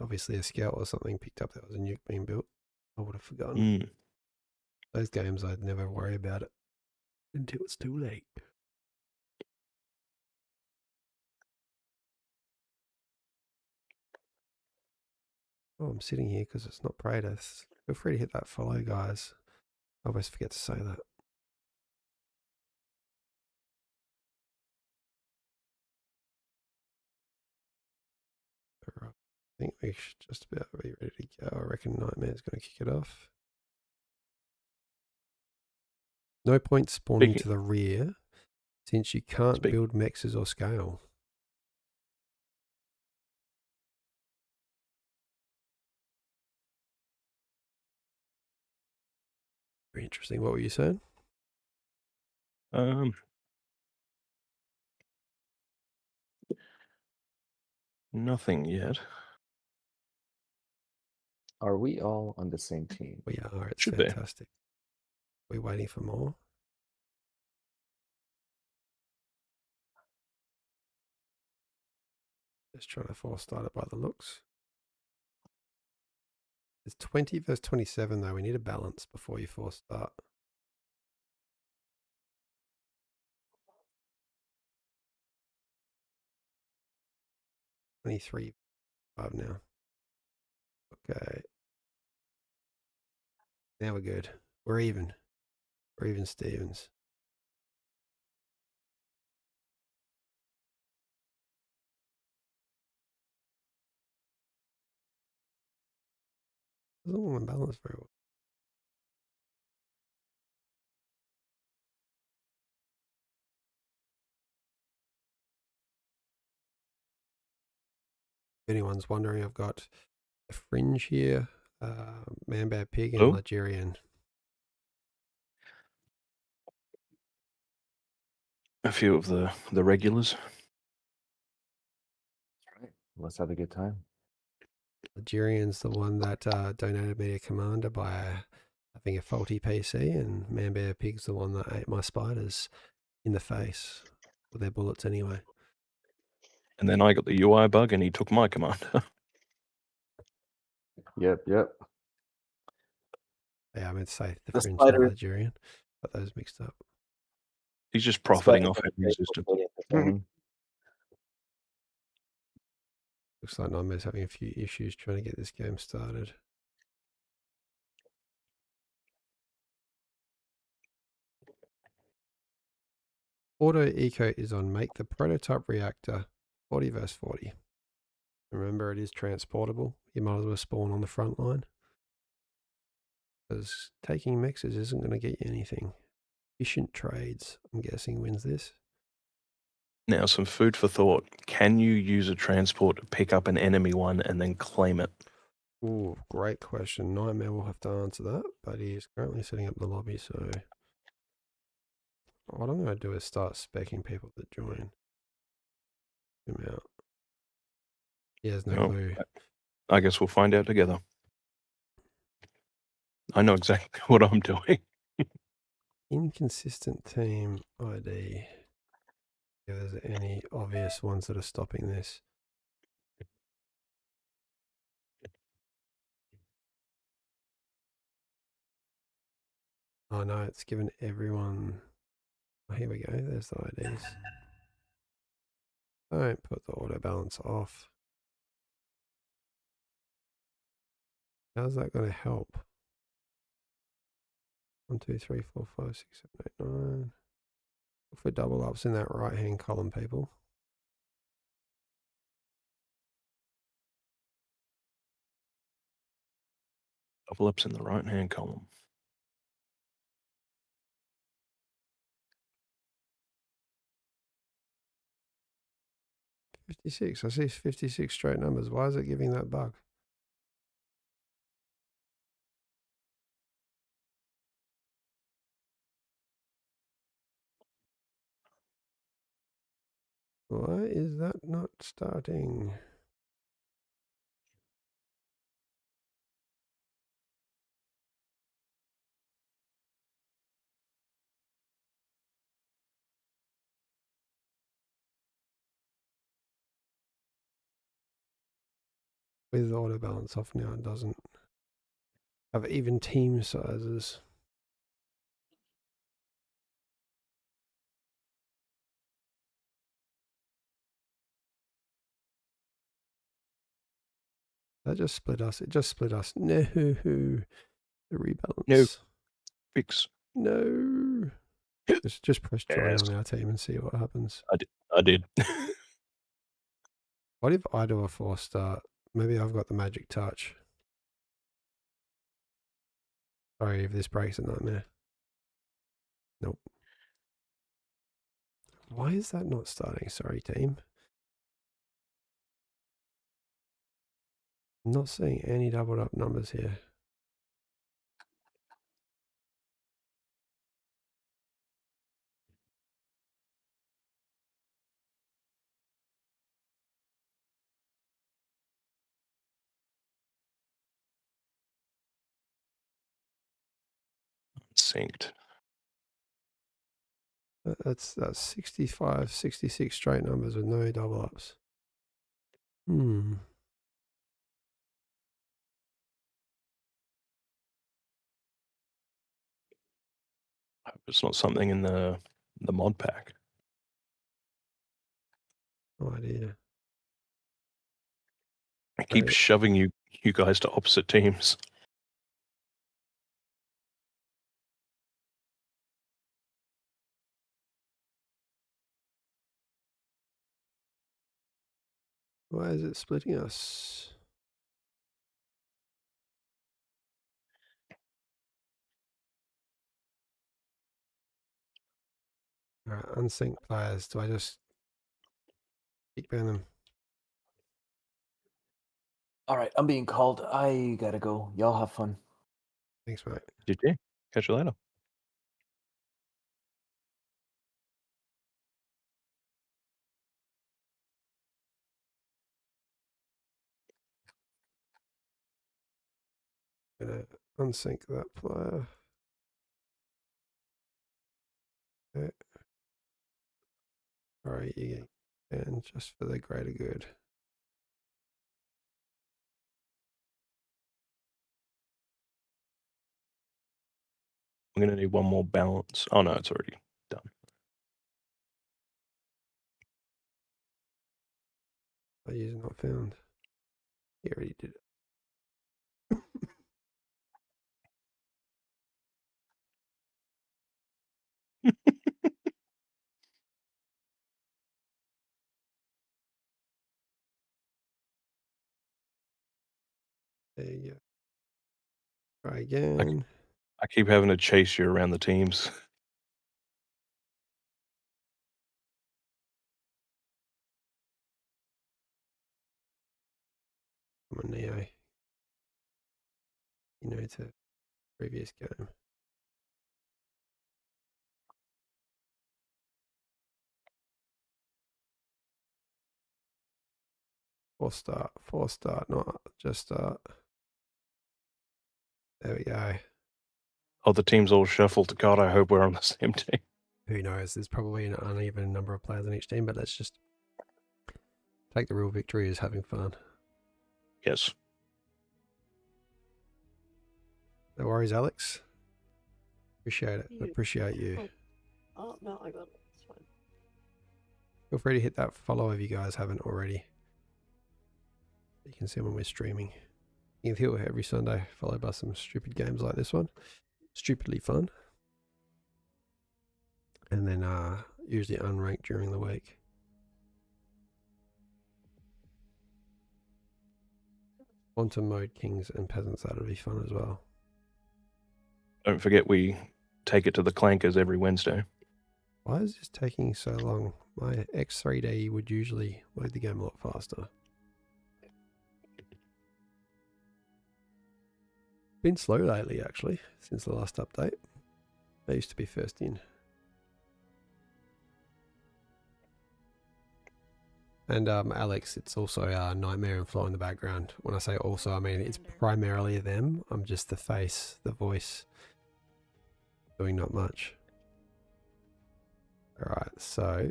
obviously a scout or something picked up that was a nuke being built. I would have forgotten. Mm. Those games, I'd never worry about it until it's too late. Oh, I'm sitting here because it's not Praetus. Feel free to hit that follow, guys. I always forget to say that. All right. I think we should just about be ready to go. I reckon Nightmare's going to kick it off. No point spawning to the rear since you can't build mexes or scale. Very interesting. What were you saying? Nothing yet. Are we all on the same team? We are. It's Should be. fantastic. We're waiting for more. Just trying to force start it by the looks. It's 20 versus 27 though. We need a balance before you force start. 23 5 now. Okay. Now we're good. We're even. We're even Stevens. Doesn't want to balance very well. If anyone's wondering, I've got a fringe here, Man-Bad Pig, and Nigerian. A few of the regulars. That's right. Let's have a good time. Nigerian's the one that donated me a commander by having a faulty PC, and Man-Bad Pig's the one that ate my spiders in the face with their bullets anyway. And then I got the UI bug and he took my commander. Yep. Yeah, I meant to say the fringe, spider. not Nigerian. Got those mixed up. He's just profiting off every system. Looks like Nightmare's having a few issues trying to get this game started. Auto Eco is on make the prototype reactor 40 versus 40. Remember, it is transportable. You might as well spawn on the front line. Because taking mexes isn't going to get you anything. Efficient trades, I'm guessing, wins this. Now, some food for thought. Can you use a transport to pick up an enemy one and then claim it? Ooh, great question. Nightmare will have to answer that, but he is currently setting up the lobby, so what I'm going to do is start speccing people that join. Him out. He has no clue. I guess we'll find out together. I know exactly what I'm doing. Inconsistent team ID. If there's any obvious ones that are stopping this. Oh no, it's given everyone. Oh, here we go. There's the IDs. Don't put the auto balance off. How's that going to help? 1, 2, 3, 4, 5, 6, 7, 8, 9. Look for double ups in that right hand column, people. Double ups in the right hand column. 56. I see 56 straight numbers. Why is it giving that bug? Why is that not starting? With auto balance off now, it doesn't have even team sizes. That just split us. It just split us. No. The rebalance. No. Fix. No. Just press join Yes. on our team and see what happens. I did. What if I do a 4-star? Maybe I've got the magic touch. Sorry if this breaks a nightmare. Nope. Why is that not starting? Sorry, team. I'm not seeing any doubled up numbers here. Synced. That's 65, 66 straight numbers with no double ups. I hope it's not something in the mod pack. No idea. It keeps Right. shoving you guys to opposite teams. Why is it splitting us? Alright, unsynced players. Do I just kick ban them? All right, I'm being called. I gotta go. Y'all have fun. Thanks, mate. GG. Catch you later. Gonna unsync that player. Okay. Alright, you and just for the greater good. I'm going to need one more balance. Oh, no, it's already done. User not found. He already did it. There you go. Try again. I keep having to chase you around the teams. Come on, Neo. You know, to previous game. Four start, not just start. There we go. Oh, the team's all shuffled. God, I hope we're on the same team. Who knows? There's probably an uneven number of players in each team, but let's just take the real victory as having fun. Yes. No worries, Alex. Appreciate it. You- Appreciate you. Oh, no, I got it. It's fine. Feel free to hit that follow if you guys haven't already. You can see when we're streaming. King of the Hill every Sunday, followed by some stupid games like this one. Stupidly fun. And then usually unranked during the week. Quantum mode kings and peasants, that'll be fun as well. Don't forget we take it to the clankers every Wednesday. Why is this taking so long? My X3D would usually load the game a lot faster. Been slow lately, actually, since the last update. They used to be first in. And Alex, it's also Nightmare and Flo in the background. When I say also, I mean it's primarily them. I'm just the face, the voice, doing not much. All right, so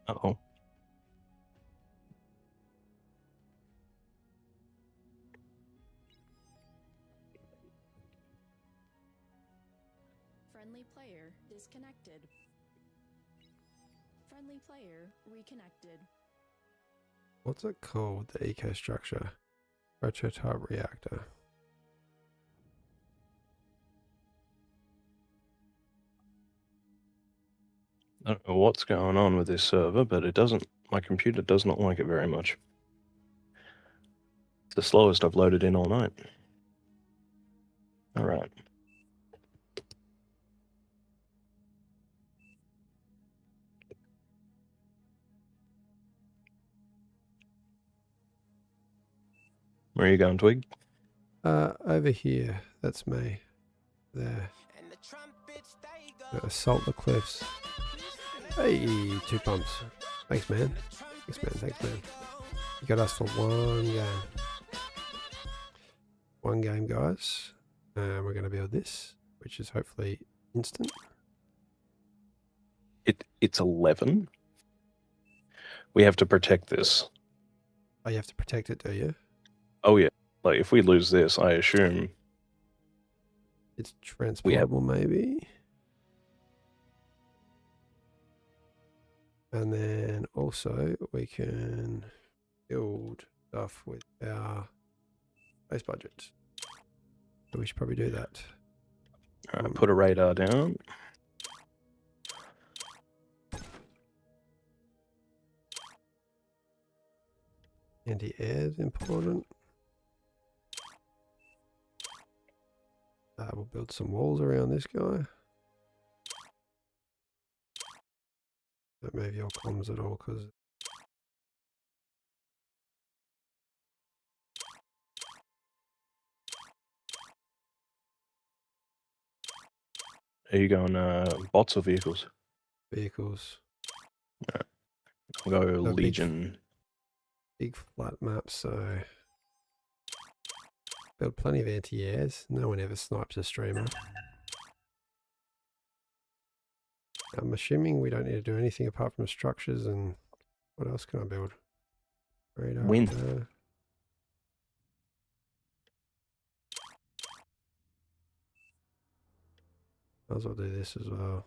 Uh-oh. Friendly player disconnected. Friendly player reconnected. what's it called? The eco structure, prototype reactor. I don't know what's going on with this server, but it doesn't. My computer does not like it very much. It's the slowest I've loaded in all night. All right. Where are you going, Twig? Over here, that's me. There. Assault the cliffs. Hey, 2 pumps. Thanks, man. Thanks, man. You got us for one game. One game, guys. We're going to build this, which is hopefully instant. It's 11. We have to protect this. Oh, you have to protect it, do you? Oh yeah. Like if we lose this, I assume It's transportable, maybe. And then also we can build stuff with our base budget. So we should probably do that. All right, put a radar down. Anti-air is important. We'll build some walls around this guy. Don't move your comms at all, because Are you going bots or vehicles? vehicles. I'll go So Legion. Big flat map, so build plenty of anti-airs. No one ever snipes a streamer. I'm assuming we don't need to do anything apart from structures, and what else can I build? Radar. Wind. Might as well do this as well.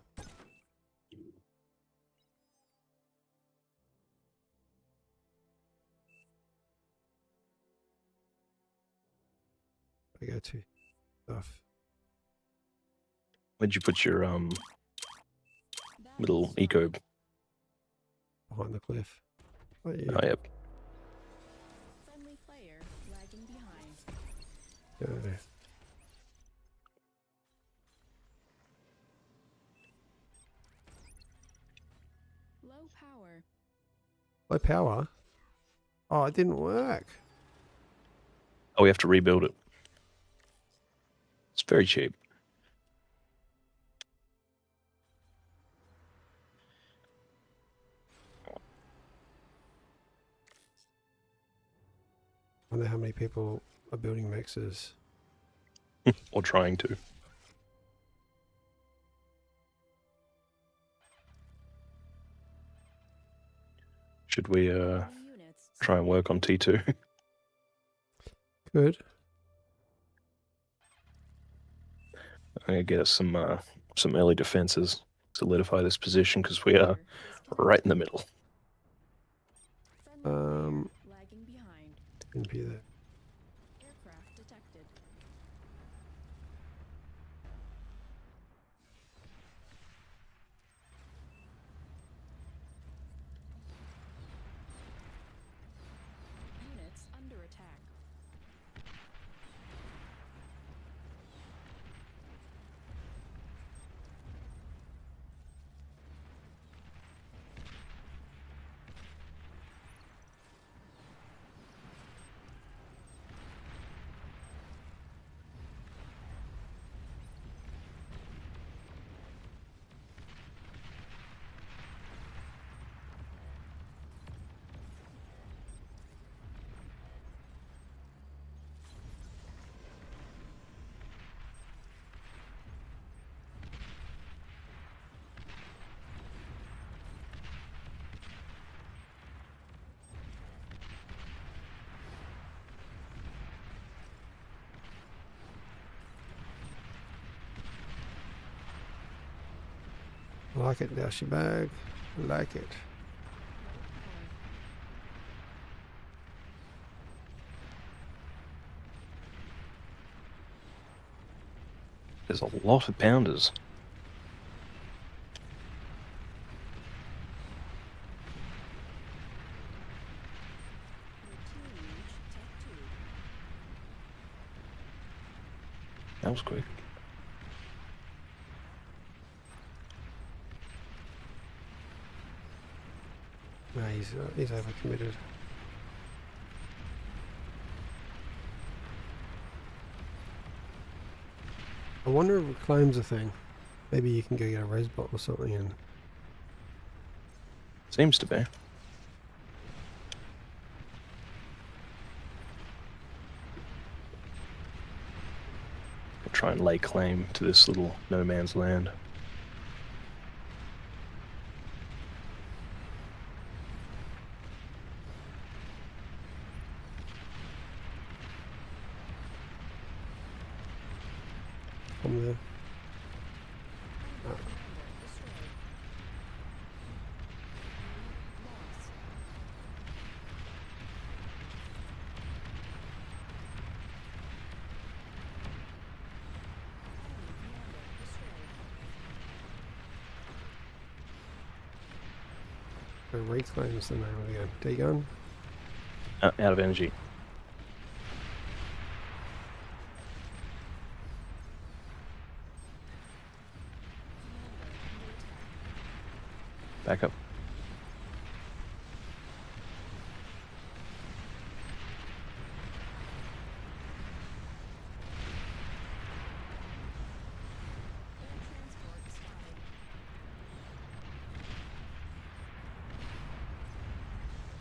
I go to stuff. Where'd you put your little eco? Behind the cliff. Oh, yeah. Oh, yep. Friendly player lagging behind. Go. Low power. Low power? Oh, it didn't work. Oh, we have to rebuild it. It's very cheap. I wonder how many people are building mexes. Or trying to. Should we Enemy units try and work on T2? Good. I'm gonna get us some early defenses. solidify this position because we are right in the middle. Lagging behind. MP there. Aircraft detected. Units under attack. I like it, Dashy Bag. I like it. There's a lot of pounders. That was quick. No, he's overcommitted. I wonder if reclaim's a thing. Maybe you can go get a res bot or something and Seems to be. I'll try and lay claim to this little no man's land. come there. So reclaim's the name of the game. D-gun? Out of energy. Back up.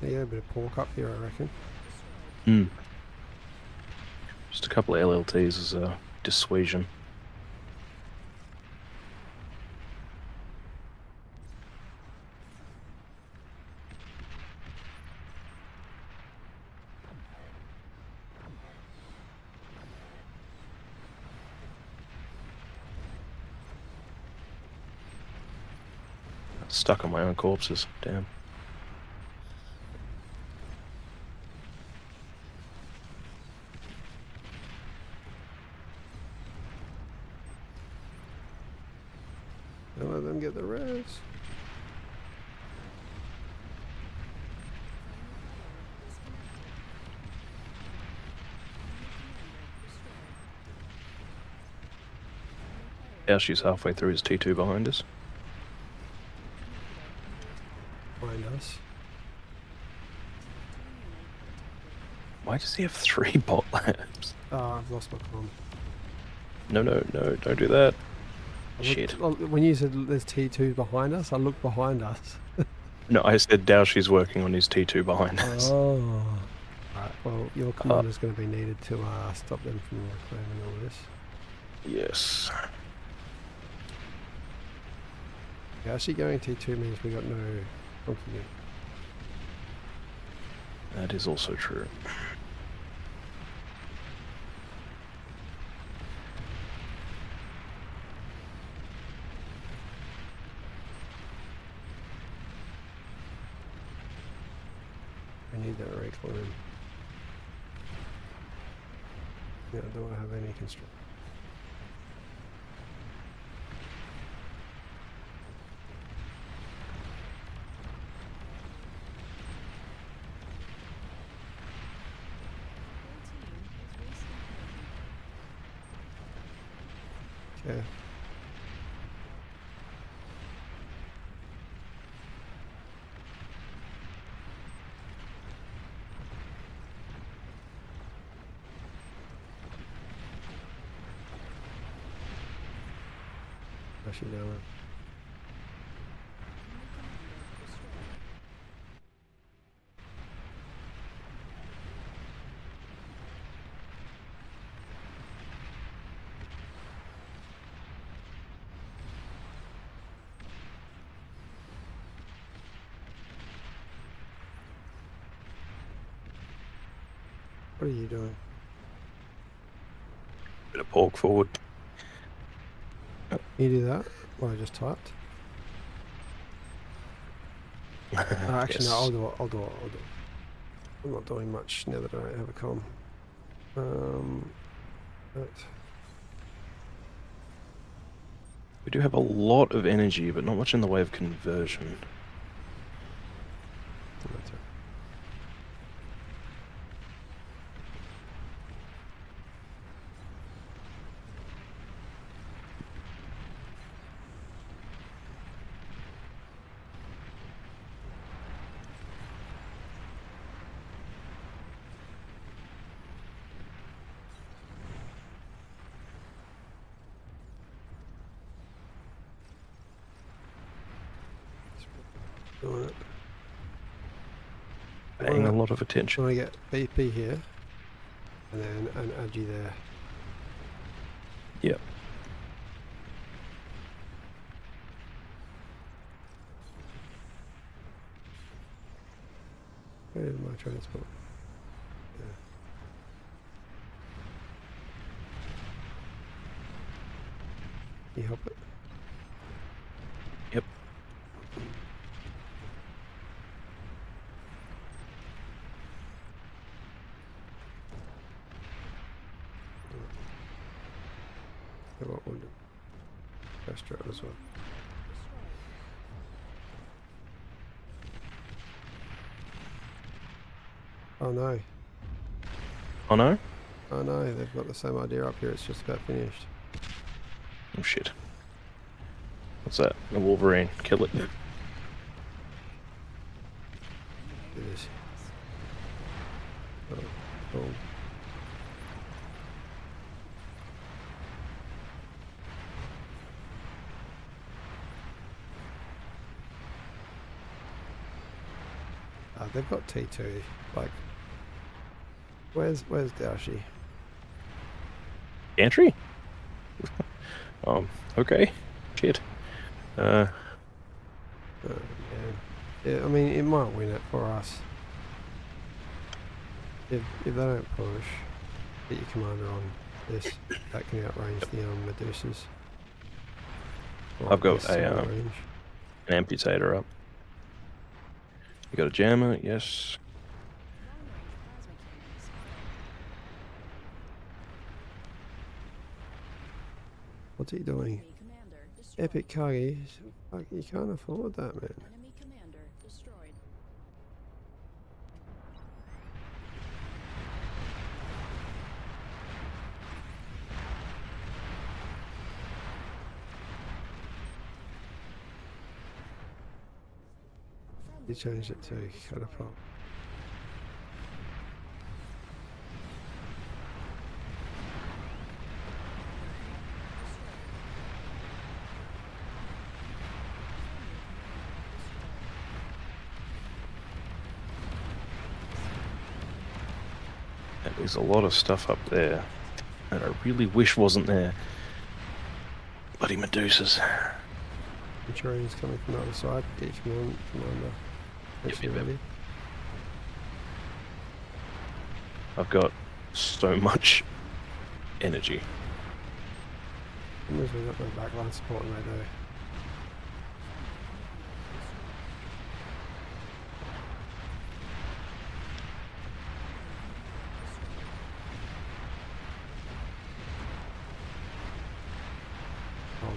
Yeah, a bit of pork up here, I reckon. Hmm. Just a couple of LLTs as a dissuasion. Stuck on my own corpses, damn. Don't let them get the res. Yeah, she's halfway through his T2 behind us. Find us. Why does he have 3 bot labs? Oh, I've lost my comm. No, don't do that. I Shit. when you said there's T2 behind us, I looked behind us. No, I said Daoshi's working on his T2 behind us. Oh. Right, well, your command is going to be needed to stop them from reclaiming all this. Yes. Yeah, actually going T2 means we got no funky. That is also true. don't reclaim. Yeah, do I have any construct? Whole team is wasting energy. Okay. Actually, down it. Enemy commander destroyed. What are you doing? Bit of pork forward. Can you do that? What I just typed? Actually, no, I'll do it. I'll do it. I'll do it. I'm not doing much now that I don't have a com. Right. We do have a lot of energy, but not much in the way of conversion. That's it. Doing it. Paying a lot of I attention. want to get BP here, and then an Agi there. Yep. Where is my transport? Yeah. Can you help it? Yep. Yeah, what we'll do? Fast travel as well. Oh no. Oh no? Oh no, they've got the same idea up here, it's just about finished. Oh shit. What's that? A Wolverine. Kill it. It is. Oh, cool. They've got T2. Like, where's Dashi? Gantry? Okay. Shit. Oh, man. Yeah, I mean, it might win it for us. If they don't push, get your commander on this. That can outrange the Medusas. Or I've got at least a, single range. An amputator up. You got a jammer? Yes. What's he doing? Enemy commander destroyed. Epic Kagi. Fuck, you can't afford that, man. Enemy commander destroyed. He changed it to catapult. There's a lot of stuff up there that I really wish wasn't there. Bloody Medusas. Centurion's coming from the other side. Get your commander. Actually yep. ready. I've got so much energy. I'm losing up my backline support and I do.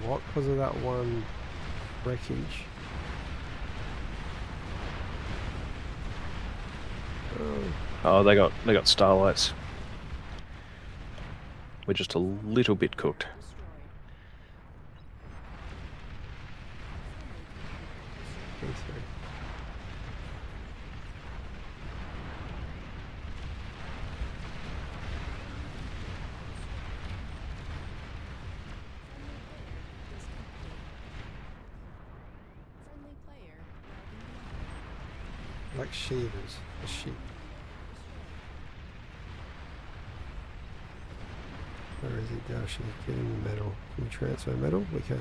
what because of that one wreckage. Oh, Oh, they got starlights. We're just a little bit cooked. Destroyed. me too. Friendly player is disconnected. Friendly player lagging behind. Like Shivers, a sheep. Where is he, Dashi? Get in the metal. Can we transfer metal? We can.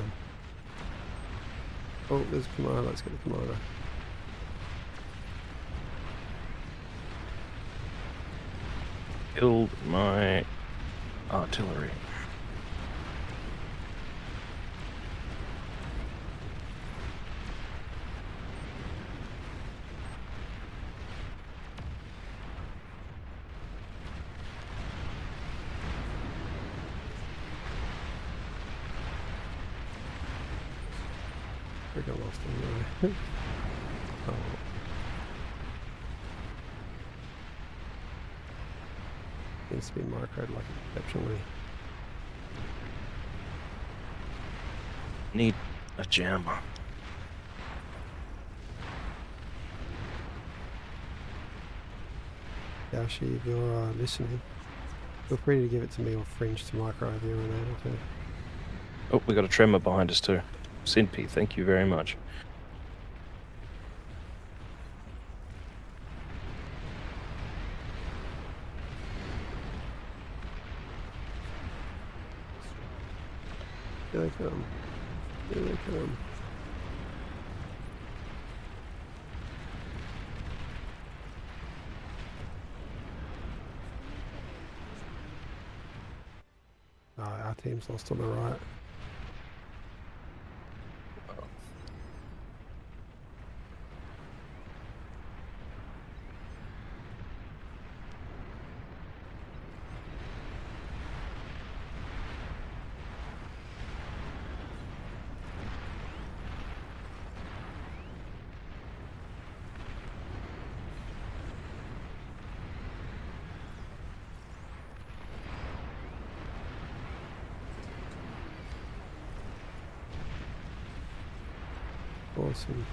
Oh, there's a commander. Let's get the commander. Killed my artillery. I think I lost him anyway. Oh. Needs to be microed like exceptionally. Need a jammer. Dashi, if you're listening, feel free to give it to me or Fringe to micro if you're unable to. Oh, we got a tremor behind us too. Sinpi, thank you very much. Here they come. Here they come. Our team's lost on the right. Awesome.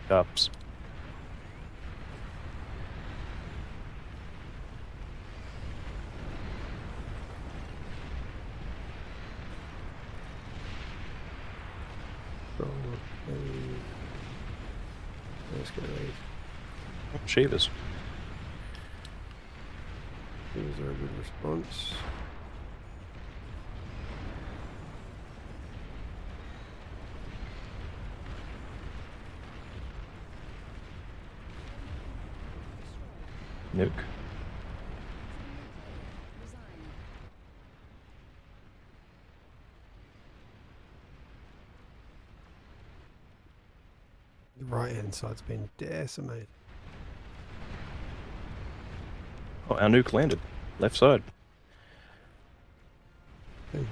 Cups. Oh, maybe. Let's go leave. Shivers. These are a good response. Nuke. Resign. The right hand side's been decimated. Oh, our nuke landed. Left side. Okay.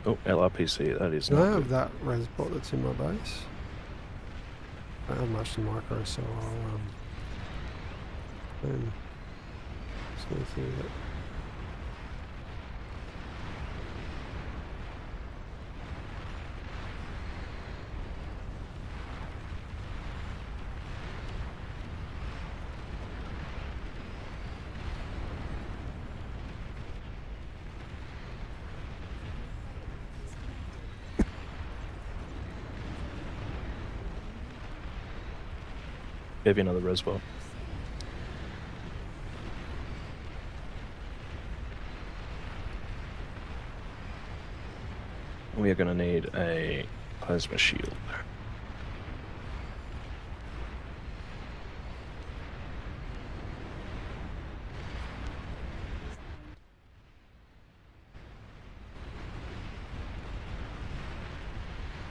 Oh, LRPC, that is Can I not have good. that res bot that's in my base? I don't have much to micro, so I'll just go through that. Give you another res bot. We are going to need a plasma shield.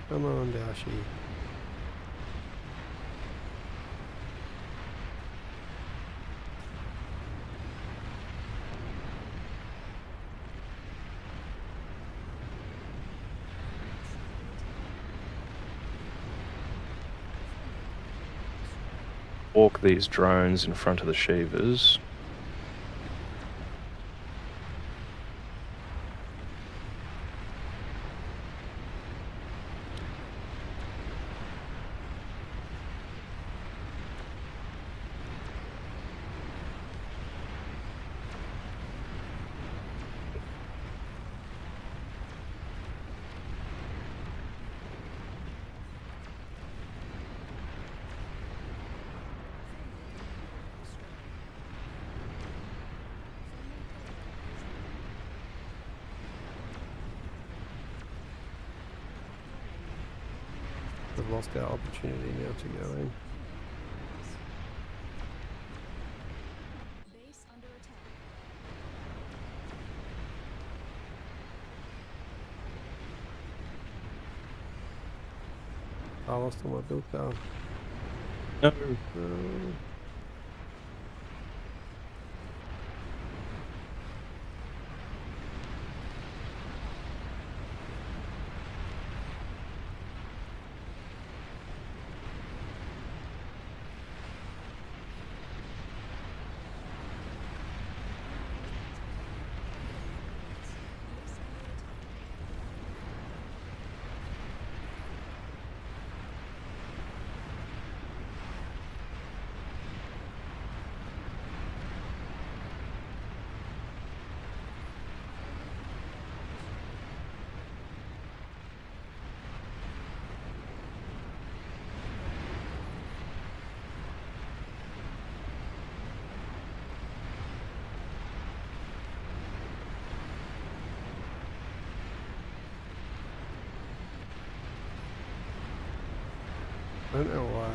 Come on, Dashi. walk these drones in front of the Shivas. We've lost our opportunity now to go in. Base under attack. I lost all my build power. No. Base under attack. I don't know why.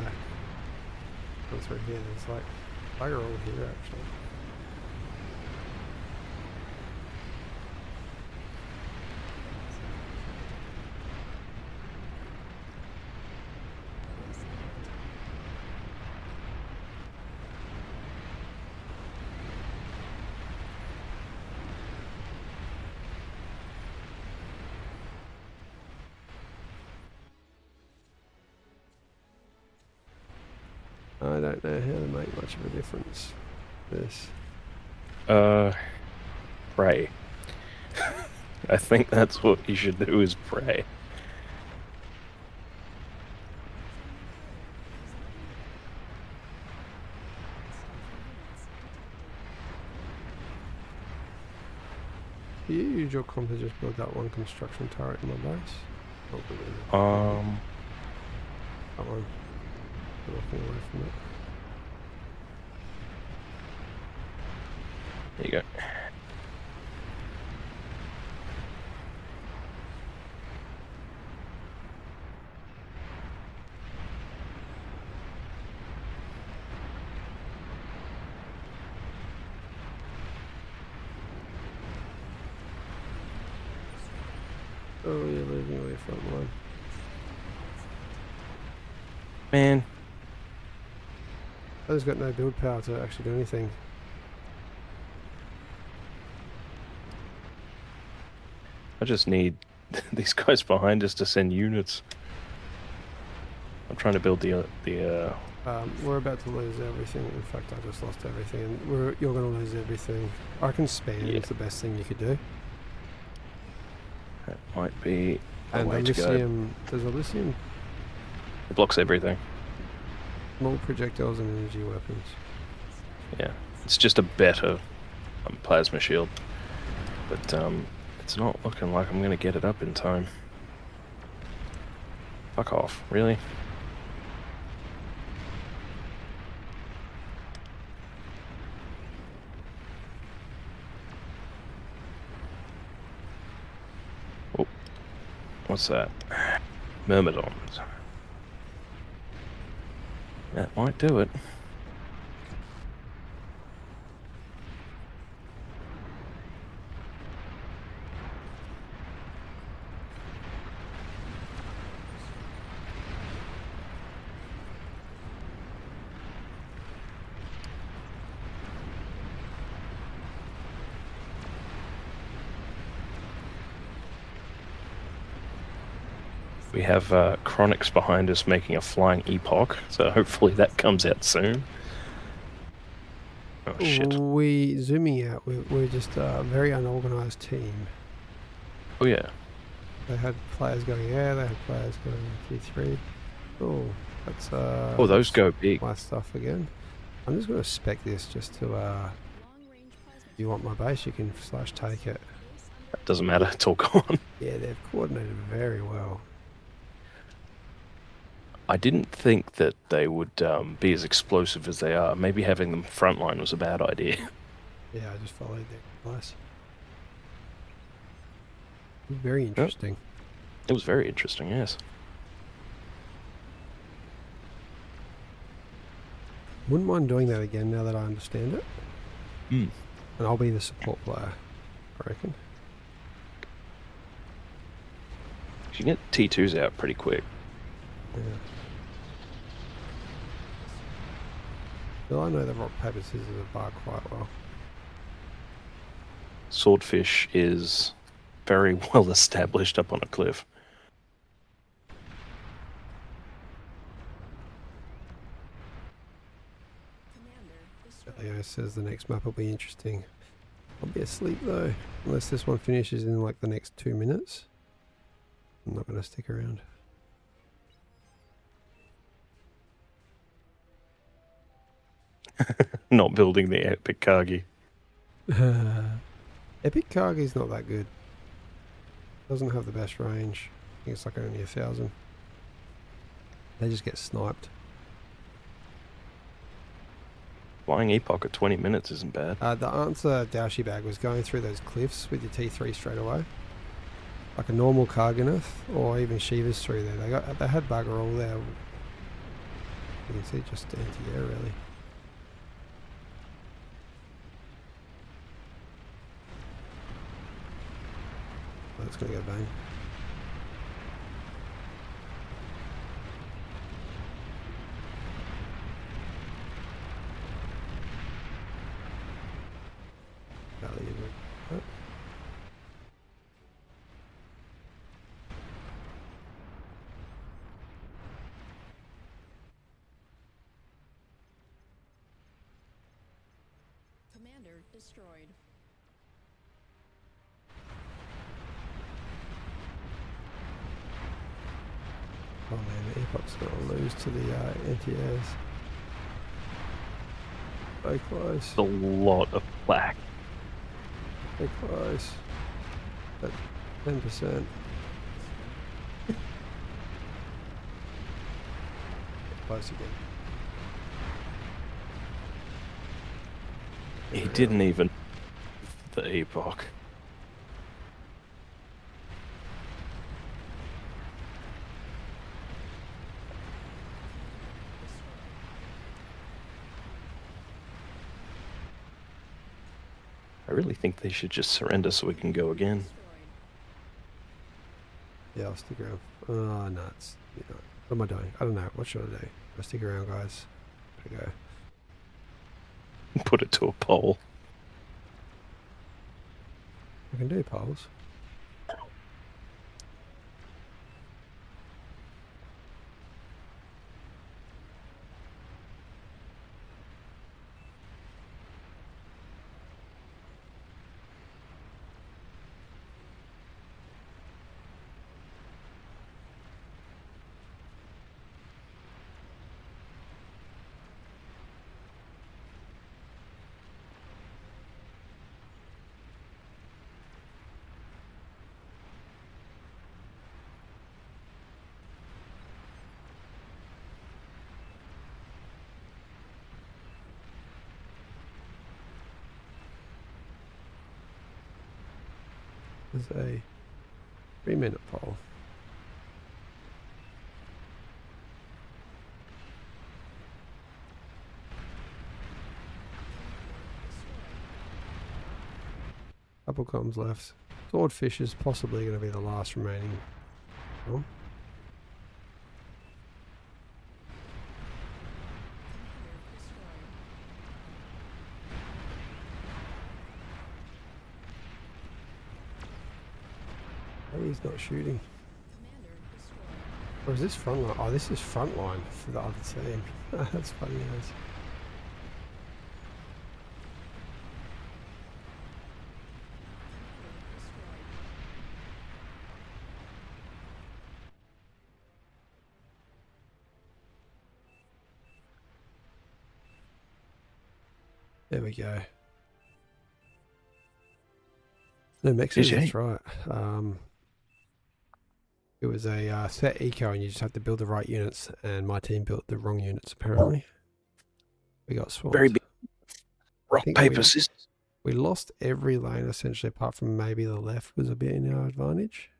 Go through here. There's like bugger all here actually. Base under attack. I don't know how to make much of a difference. This. Pray. I think that's what you should do, is pray. Do you use your comp to just build that one construction turret in my base? Not really. That one. Walking away from it. There you go. Oh, you're losing away front line. Man, I've got no build power to actually do anything. I just need these guys behind us to send units. I'm trying to build the We're about to lose everything. In fact, I just lost everything, and you're going to lose everything. I can spam. Yeah. It's the best thing you could do. that might be a And way to go. lithium. There's a lithium. It blocks everything. Small projectiles and energy weapons. Yeah, it's just a better plasma shield, but it's not looking like I'm gonna get it up in time. Fuck off, really? Oh, what's that? Myrmidons. That might do it. We have Chronix behind us making a flying epoch, so hopefully that comes out soon. Oh shit. We zooming out. We're just a very unorganized team. Oh yeah. They had players going air. They had players going T3. Oh, that's Oh, those that's go big. my stuff again. I'm just going to spec this just to Long range plasma. if you want my base, you can / take it. Doesn't matter, it's all gone. Yeah, they've coordinated very well. I didn't think that they would be as explosive as they are. Maybe having them frontline was a bad idea. Yeah, I just followed their advice. Very interesting. It was very interesting, yes. Wouldn't mind doing that again now that I understand it. Hmm. And I'll be the support player, I reckon. You can get T2s out pretty quick. Yeah. Well, I know the rock, paper, scissors bar quite well. Swordfish is very well established up on a cliff. Commander destroyed. Leo says the next map will be interesting. I'll be asleep though, unless this one finishes in like the next 2 minutes. I'm not going to stick around. Not building the epic Kagi. Epic Kagi's not that good. Doesn't have the best range. I think it's like only 1,000. They just get sniped. Flying epoch at 20 minutes isn't bad. The answer, Daoshi Bag, was going through those cliffs with your T3 straight away. Like a normal Karganath or even Shiva's through there. They had bugger all there. You can see just anti-air really. That's gonna go bang. Commander destroyed. Oh man, the Epoch's gonna lose to the anti-airs. So close. It's a lot of black. So close. At 10%. Close again. He didn't even the epoch. I really think they should just surrender so we can go again. Yeah, I'll stick around. Oh, nuts. You know, what am I doing? I don't know. What should I do? I'll stick around, guys. Gotta go. Put it to a poll. I can do polls. There's a 3-minute poll. Couple comms left. Swordfish is possibly going to be the last remaining one. Hey, he's not shooting. Commander destroyed. Or is this front line? Oh, this is front line for the other team. That's funny as. There we go. No, Mexico, that's GG. right. It was a set eco and you just had to build the right units, and my team built the wrong units apparently. We got swamped. Very big. Rock, think paper, scissors. We lost every lane essentially, apart from maybe the left was a bit in our advantage.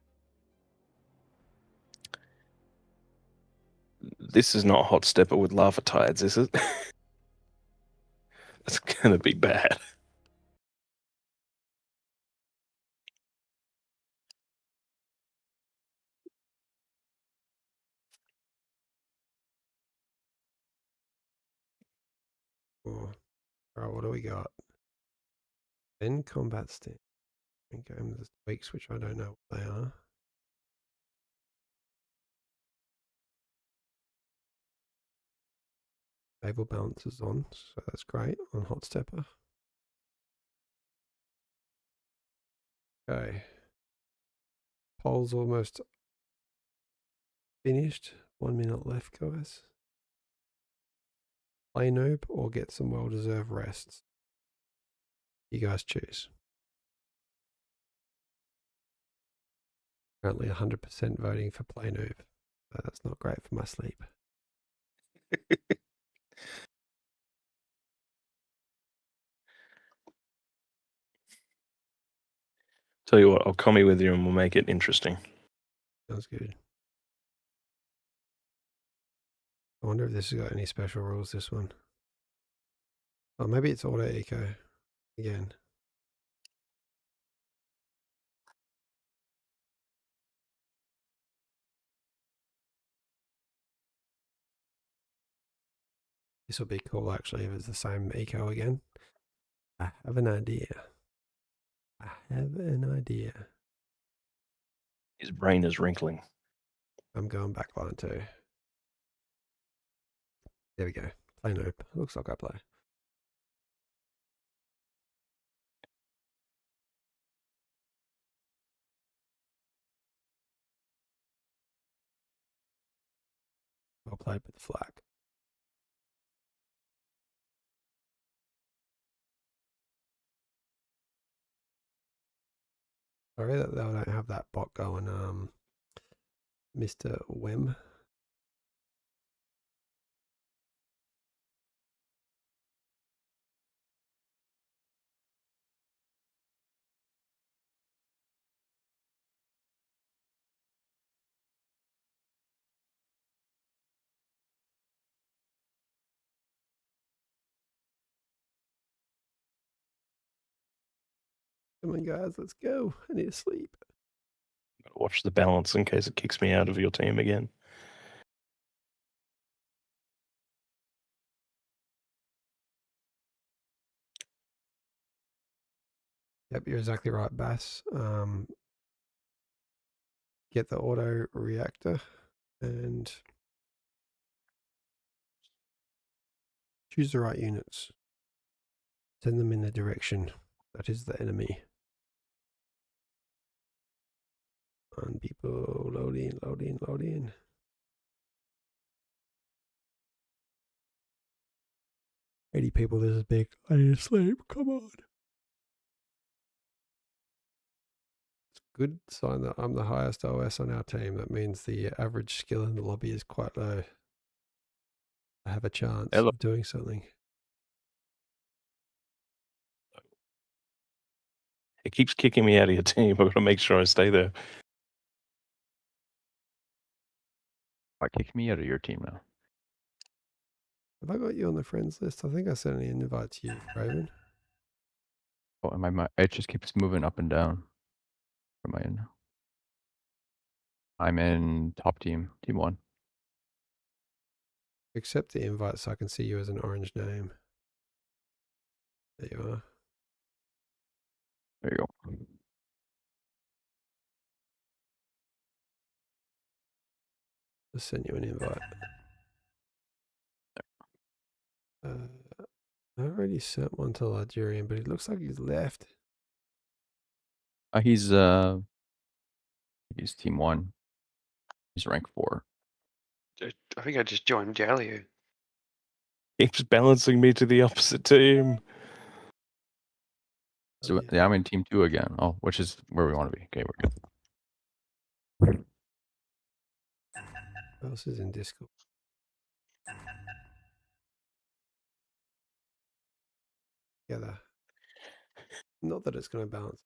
This is not hot stepper with lava tides, is it? That's gonna be bad. Oh, alright, what do we got? 10 combat stamp. Okay, there's tweaks which I don't know what they are. Stable balance is on, so that's great on hot stepper. Okay. Poll's almost finished. 1 minute left, guys. Play noob or get some well-deserved rests. You guys choose. Currently 100% voting for play noob. So that's not great for my sleep. Tell you what, I'll commie with you and we'll make it interesting. Sounds good. I wonder if this has got any special rules, this one. Oh, maybe it's auto eco again. This will be cool actually if it's the same eco again. I have an idea. I have an idea. His brain is wrinkling. I'm going back line too. There we go. Play noob. Looks like I play. I'll play with the flag. Sorry that they don't have that bot going, Mr. Wem. Come on, guys, let's go. I need to sleep. Gotta watch the balance in case it kicks me out of your team again. Yep, you're exactly right, Bass. Get the auto reactor and choose the right units. Send them in the direction that is the enemy. On people, loading, loading, loading. $80 people, this is big. I need to sleep. Come on. It's a good sign that I'm the highest OS on our team. That means the average skill in the lobby is quite low. I have a chance of doing something. It keeps kicking me out of your team. I've got to make sure I stay there. Why kick me out of your team now? Have I got you on the friends list? I think I sent an invite to you, Raven. Oh, it just keeps moving up and down. Where am I in? I'm in top team, team 1. Accept the invite so I can see you as an orange name. There you are. There you go. And Just send you an invite. I already sent one to Ligerian, but it looks like he's left. He's team 1. He's rank 4. I think I just joined Jalio. Keeps balancing me to the opposite team. So yeah. yeah, I'm in team 2 again. Oh, which is where we want to be. Okay, we're good. Who else is in Discord? Together. Not that it's going to balance.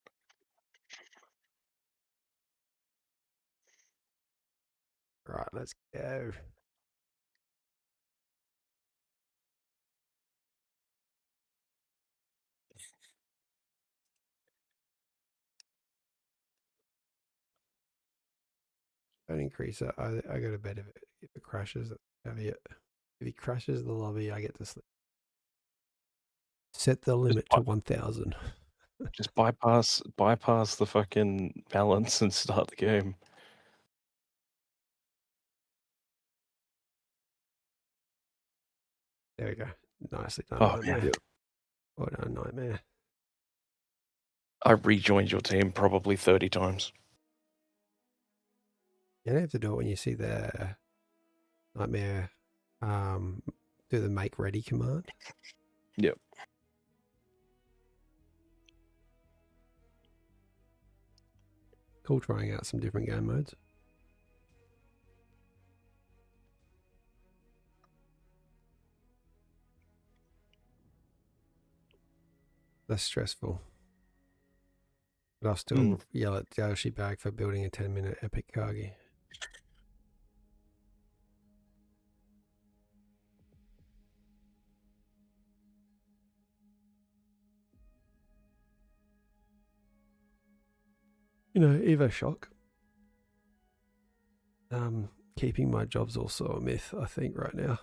Right, let's go. Don't increase it. I go to bed if it crashes. If he crashes the lobby, I get to sleep. Set the limit to 1,000. Just bypass the fucking balance and start the game. There we go. Nicely done, Oh, Nightmare. yeah. Well done, Nightmare. I rejoined your team probably 30 times. You don't have to do it when you see the Nightmare do the make ready command. Yep. Cool trying out some different game modes. Less stressful. But I'll still yell at Yoshi Bag for building a 10-minute epic Kagi. You know, Evo Shock. Keeping my job's also a myth, I think, right now.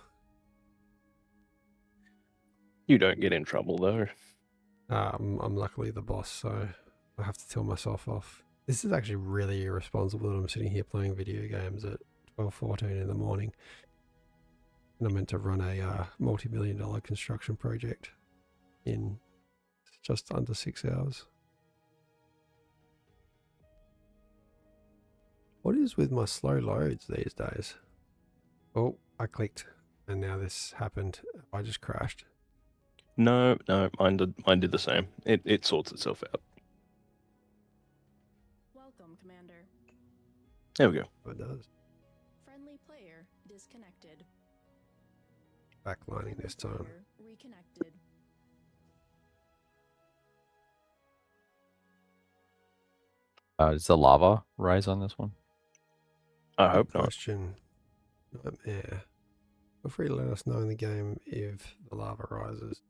You don't get in trouble though. I'm luckily the boss, so I have to tell myself off. This is actually really irresponsible that I'm sitting here playing video games at 12:14 in the morning. And I'm meant to run a multi-million-dollar construction project in just under 6 hours. What is with my slow loads these days? Oh, I clicked and now this happened. I just crashed. No, mine did the same. It sorts itself out. Welcome, Commander. There we go. It does. Friendly player disconnected. Backlining this time. Player reconnected. Does the lava rise on this one? I hope not. Question. Nightmare. Feel free to let us know in the game if the lava rises.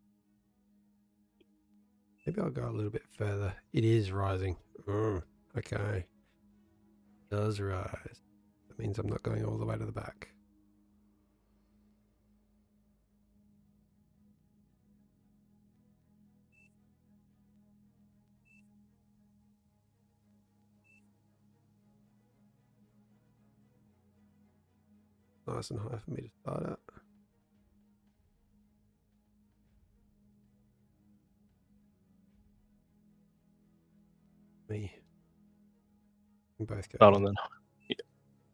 Maybe I'll go a little bit further. It is rising. Oh, okay. It does rise. That means I'm not going all the way to the back. Nice and high for me to start at. Me. We both go. Start on then.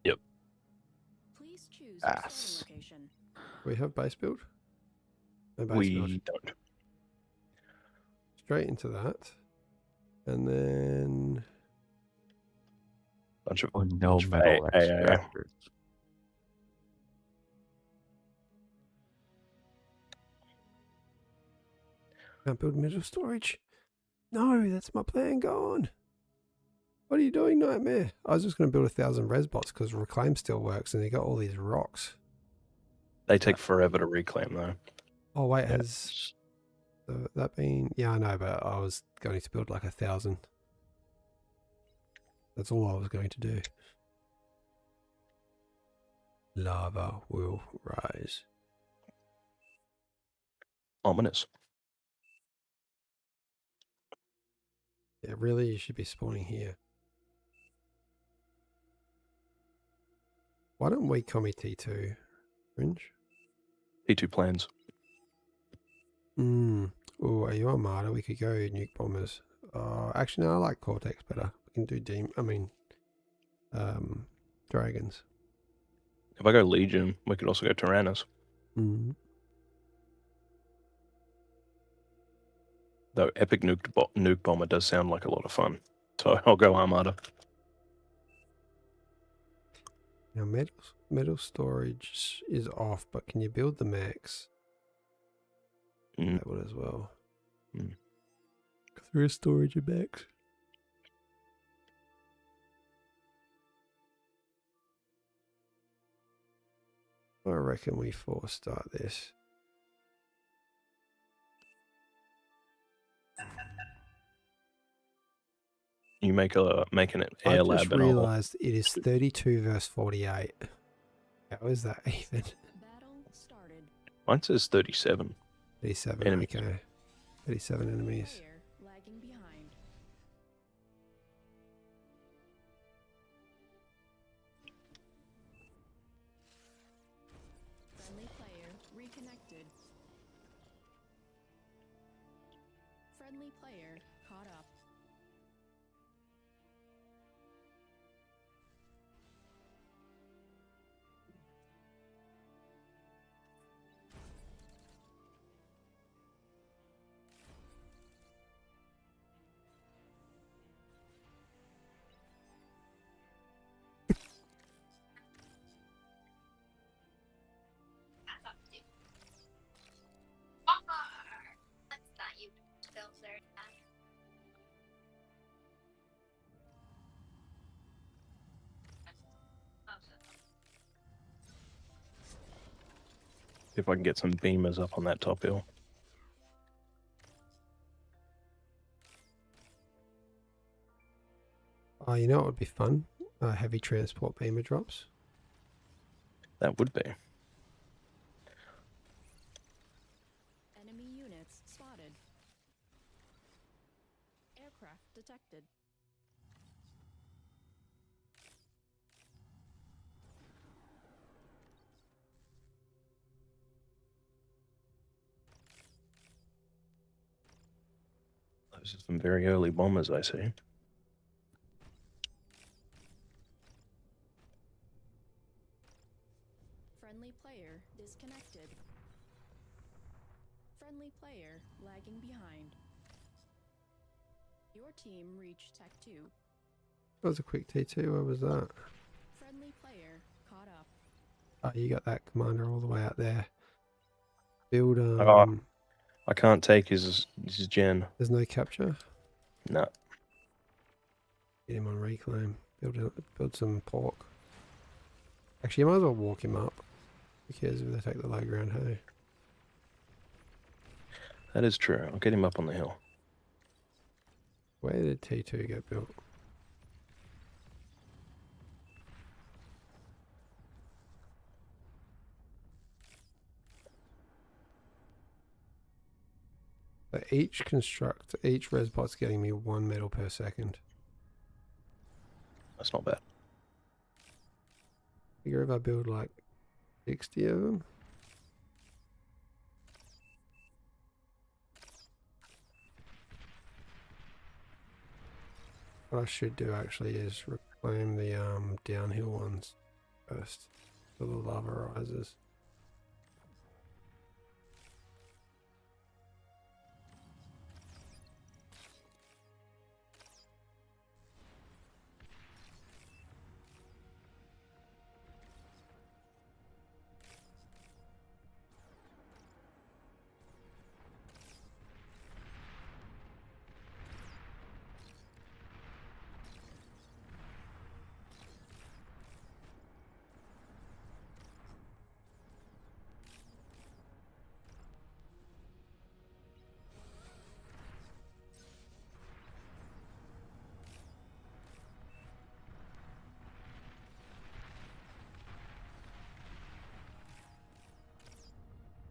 Yep. Please choose your Ass. starting location. We have base build? No base We build. don't. Straight into that. And then Bunch of Oh, no bunch of metal AA. extractors. can't build middle storage. No, that's my plan gone. What are you doing, Nightmare? I was just going to build 1,000 res bots because reclaim still works and you got all these rocks. They take forever to reclaim though. Oh, wait, has that been... Yeah, I know, but I was going to build like 1,000. That's all I was going to do. Lava will rise. Ominous. Yeah, really, you should be spawning here. Why don't we call me T2? Fringe? T2 plans. Oh, are you Armada? We could go nuke bombers. Actually, no, I like Cortex better. We can do dragons. If I go Legion, we could also go Tyrannus. Though Epic Nuke Bomber does sound like a lot of fun. So I'll go Armada. Now, metal storage is off, but can you build the max? Mm. That would as well. Mm. Through storage and max. I reckon we 4-star this. You make an I air just lab and realised it is 32 versus 48. How is that even? Battle started. mine says 37. 37, Enemies. okay. 37 enemies. Player lagging behind. Friendly player reconnected. Friendly player caught up. If I can get some beamers up on that top hill. Oh, you know what would be fun? Heavy transport beamer drops. That would be. Enemy units spotted. Aircraft detected. Those are some very early bombers, I see. Friendly player disconnected. Friendly player lagging behind. Your team reached Tech 2. That was a quick T2. Where was that? Friendly player caught up. Oh, you got that commander all the way out there. Build, I can't take his gen. there's no capture. No. Get him on reclaim. Build some pork. Actually, you might as well walk him up. Who cares if they take the low ground, hey? That is true. I'll get him up on the hill. Where did T2 get built? So each resbot's getting me 1 metal per second. That's not bad. Figure if I build like 60 of them. What I should do actually is reclaim the downhill ones first, so the lava rises.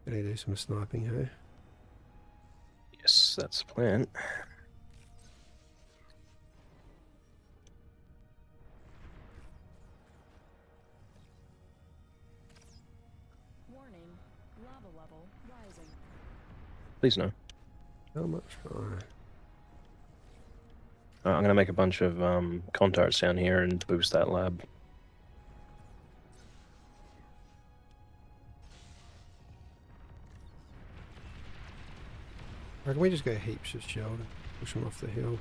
Gonna do some sniping, hey? Yes, that's the plan. Lava level rising. Please no. How much? Oh, I'm gonna make a bunch of contarts down here and boost that lab. can we just go heaps of shield and push them off the hill?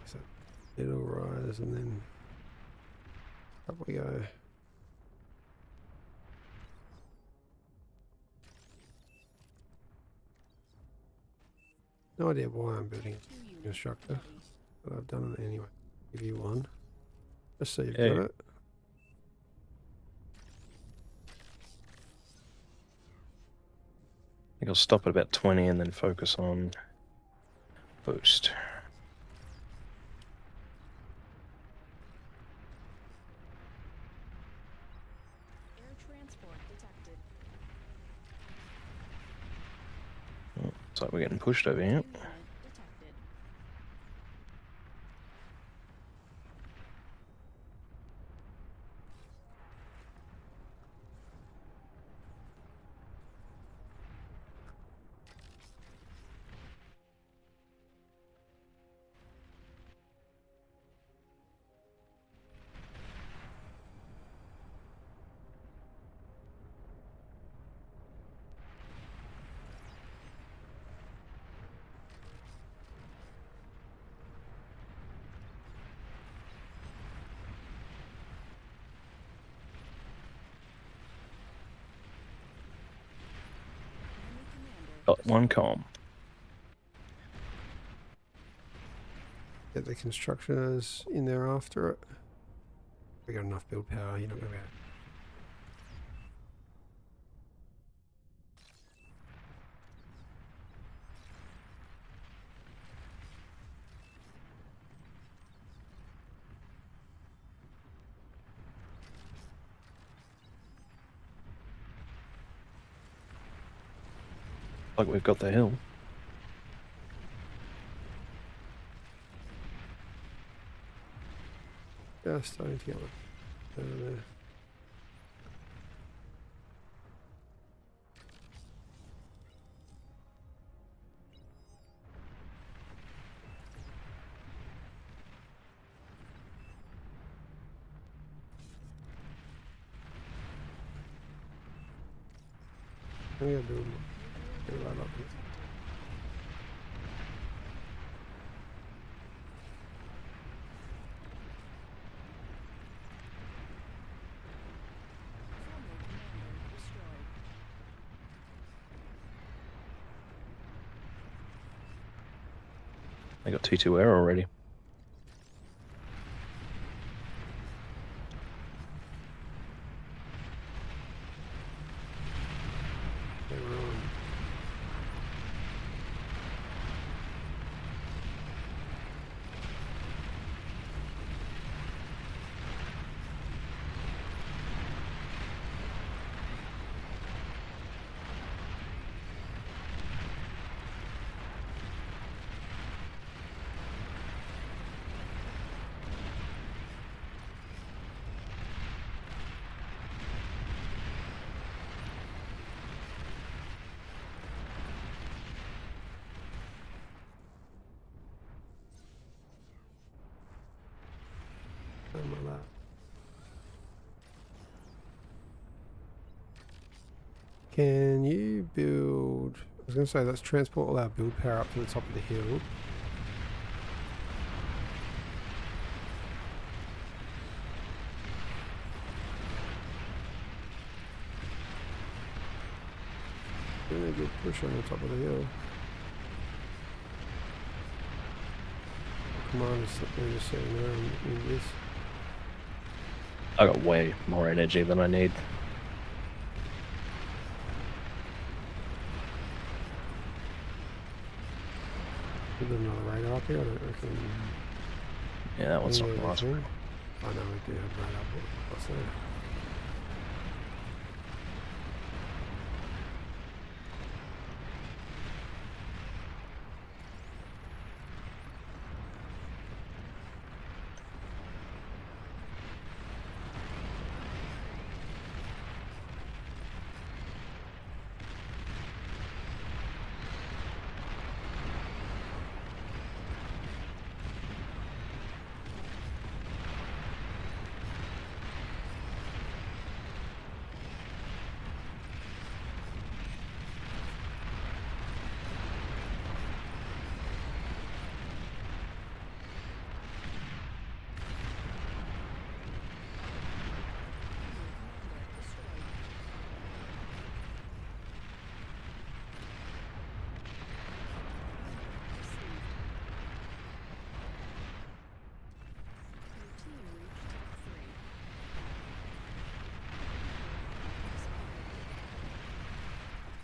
So it'll rise and then up we go. No idea why I'm building Two a units constructor, ready. but I've done it anyway. Give you one. Just so you've Yeah. got it. I think I'll stop at about 20 and then focus on boost. Air transport detected. Oh, looks like we're getting pushed over here. Unit detected. Enemy commander Got one calm. Get the constructors in there after it. We got enough build power, you're not gonna be able. Like we've got the hill. Just starting to get one. There. I'm gonna do right up here. friendly commander destroyed. I got T2 air already. They were on. Something like that. Can you build? I was going to say let's transport all our build power up to the top of the hill. Really good push on the top of the hill. Commander's just sitting there in this. I got way more energy than I need. Put another radar up here. I don't reckon. Yeah, that one's not any right. anything. I know we do have radar, but what's there?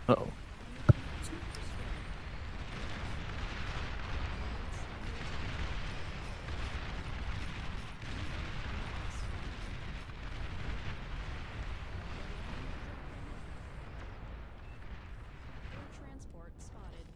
Uh-oh. Air transport spotted.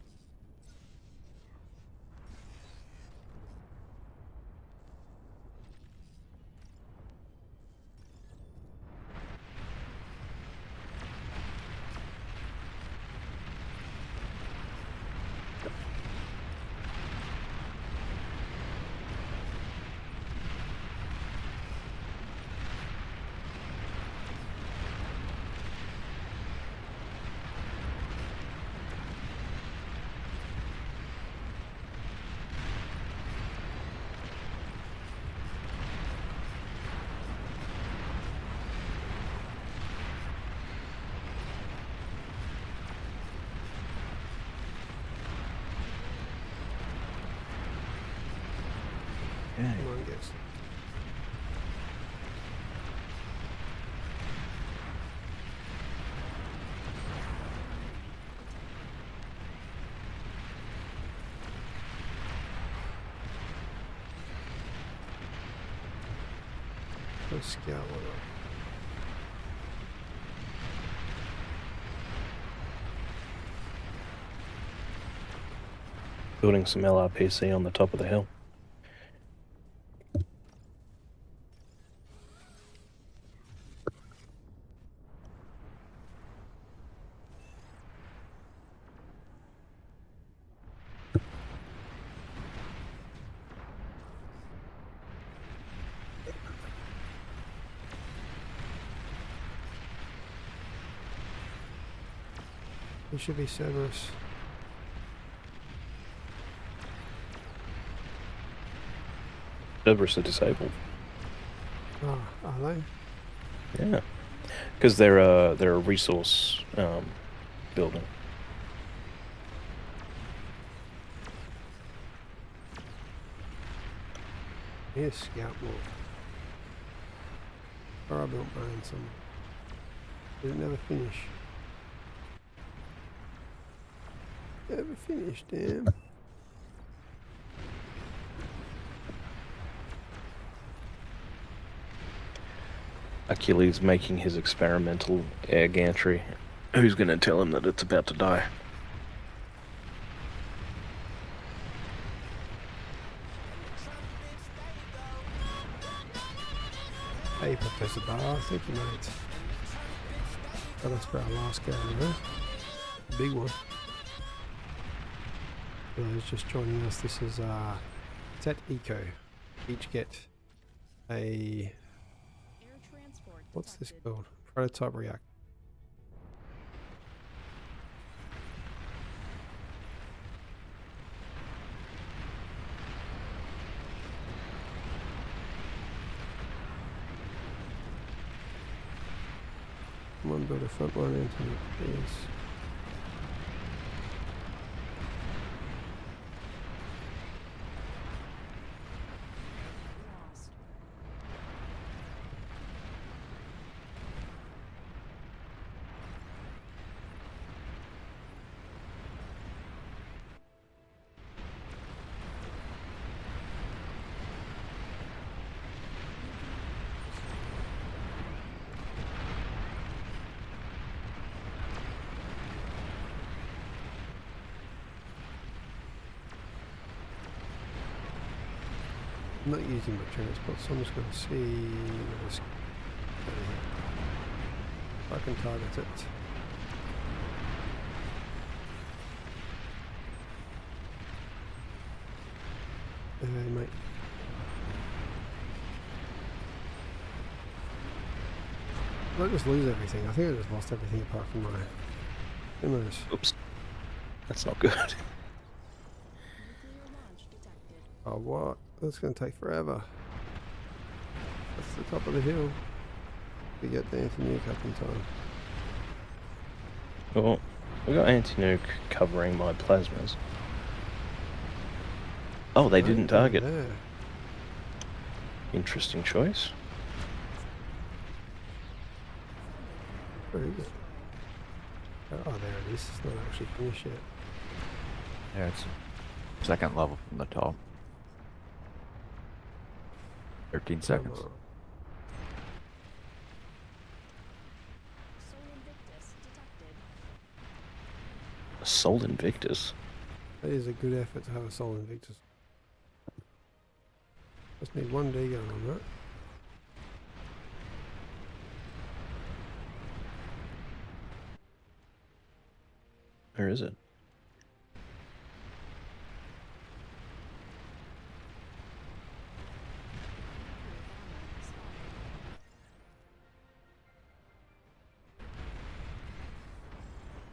Come on, guys. Let's scout one up. Building some LRPC on the top of the hill. It should be Cerberus. Cerberus are disabled. Oh, are they? Yeah, because they're a resource building. Here's scout walk. Or I built mine somewhere. Did it never finish? Never finished, damn. Achilles making his experimental air gantry. Who's going to tell him that it's about to die? Hey, Professor Barr, thank you, mate. Got us for our last game, huh? Big one. For those just joining us, this is it's at Eco. Each get a Air transport what's this detected. called? Prototype reactor. Come on, build a front line into these. Lost. I'm not using my transport, so I'm just going to see what's if I can target it. Hey, mate. Did I just lose everything? I think I just lost everything apart from my... Who knows? Oops. That's not good. Nuclear launch detected. Oh, what? That's going to take forever. That's the top of the hill. We get the anti-nuke up in time. Well, we got anti-nuke covering my plasmas. Oh, they didn't target. There. Interesting choice. Where is it? Oh, there it is. It's not actually finished yet. Yeah, it's second level from the top. 13 seconds. Come on. Soul Invictus detected. Assault Invictus. That is a good effort to have a Soul Invictus. Just need one D gun on that. Where is it?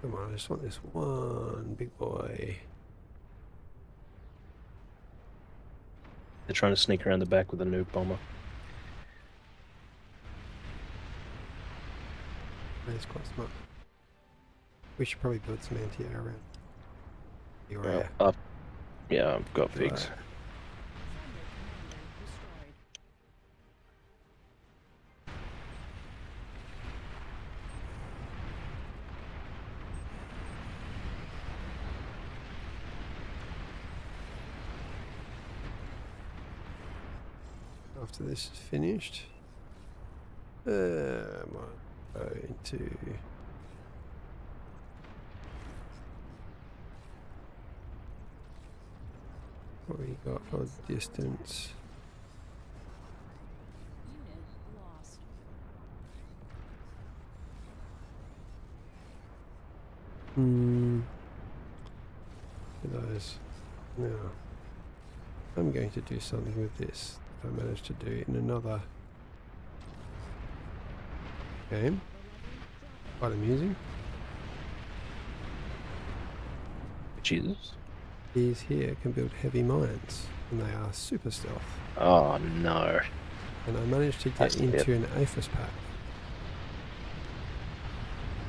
Come on, I just want this one big boy. They're trying to sneak around the back with a nuke bomber. That's quite smart. We should probably build some anti-air around your Well, area. up. Yeah, I've got figs. Right. Friendly commander destroyed. After this is finished, I might go into what we got for distance. Unit lost. Those. Now, I'm going to do something with this that I managed to do in another game. Quite amusing. Jesus. These here can build heavy mines, and they are super stealth. Oh no. And I managed to That's get into an APHIS pack.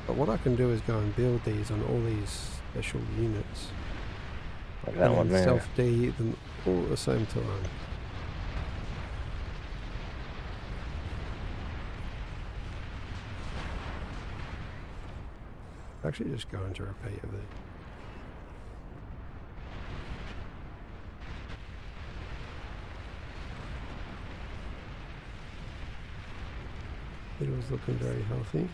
But what I can do is go and build these on all these special units. Like that and one then there. self-D them all at the same time. Actually just go into repeat of it. It was looking very healthy.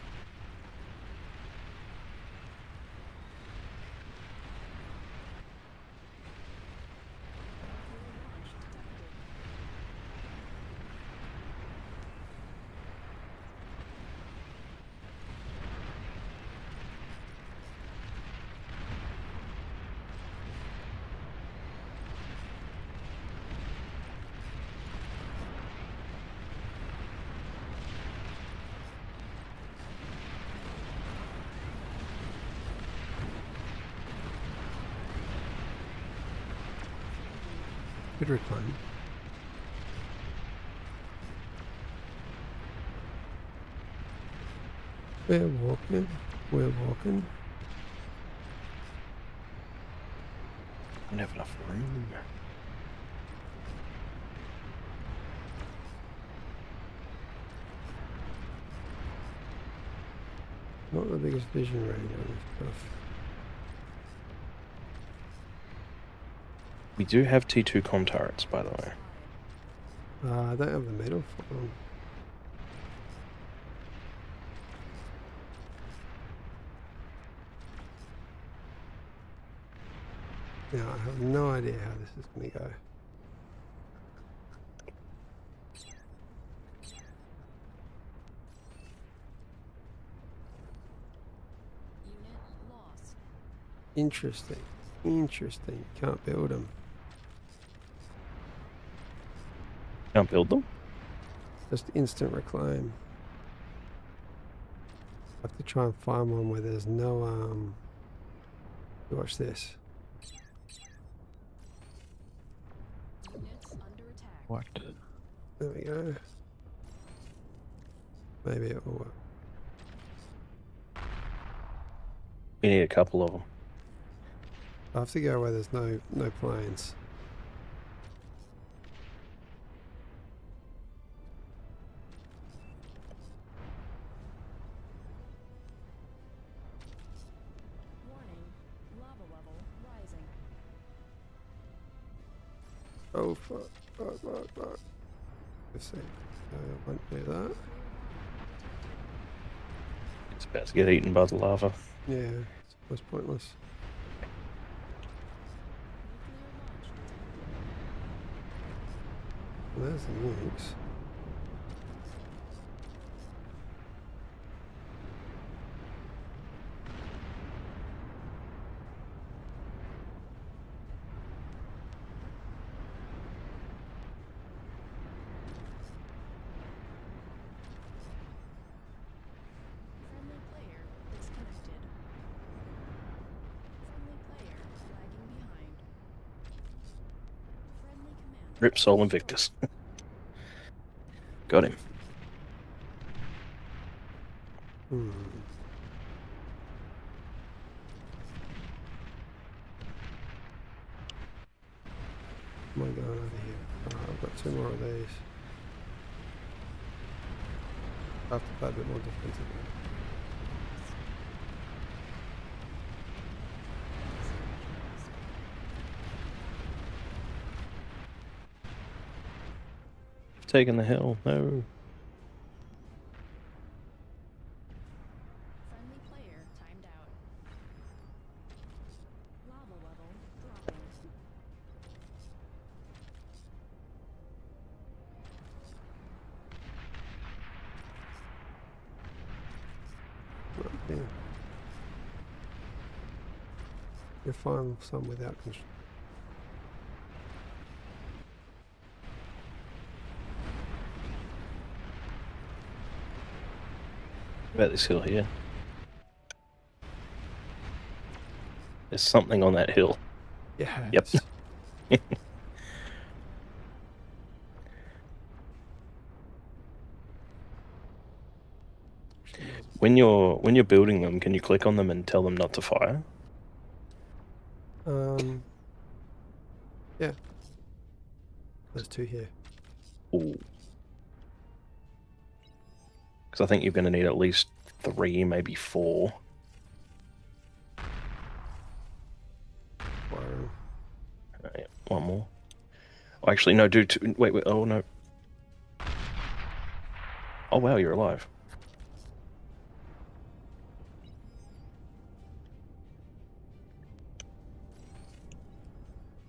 Good reclaim. We're walking. We're walking. I don't have enough room. Not the biggest vision range on this stuff. We do have T2 comm turrets, by the way. I don't have the medal for them. Now I have no idea how this is going to go. Interesting. Interesting. Can't build them. Can't build them. Just instant reclaim. I have to try and find one where there's no watch this. Units under attack. What? There we go. Maybe it will work. We need a couple of them. I have to go where there's no planes. Warning. Lava level rising. Oh fuck, fuck. Let's see. I won't do that. Clear bomb detected. It's about to get eaten by the lava. Yeah, it's almost pointless. Nuclear launch detected. Well, there's the nukes. Friendly player disconnected. Friendly player lagging behind. Friendly commander. Rip Sol Invictus. Got him. Hmm. Am I going over here? Alright, I've got 2 more of these. I have to play a bit more defensively. Taking the hill. No. Friendly player timed out. Lava level dropping. Right here. You'll find some without constraint. About this hill here. There's something on that hill. Yeah. Yep. When you're building them, can you click on them and tell them not to fire? Yeah. There's 2 here. Ooh. Because I think you're going to need at least 3, maybe 4. Fire 'em. Yeah, 1 more. Oh, actually, no, do 2. Wait, oh no. Oh wow, you're alive.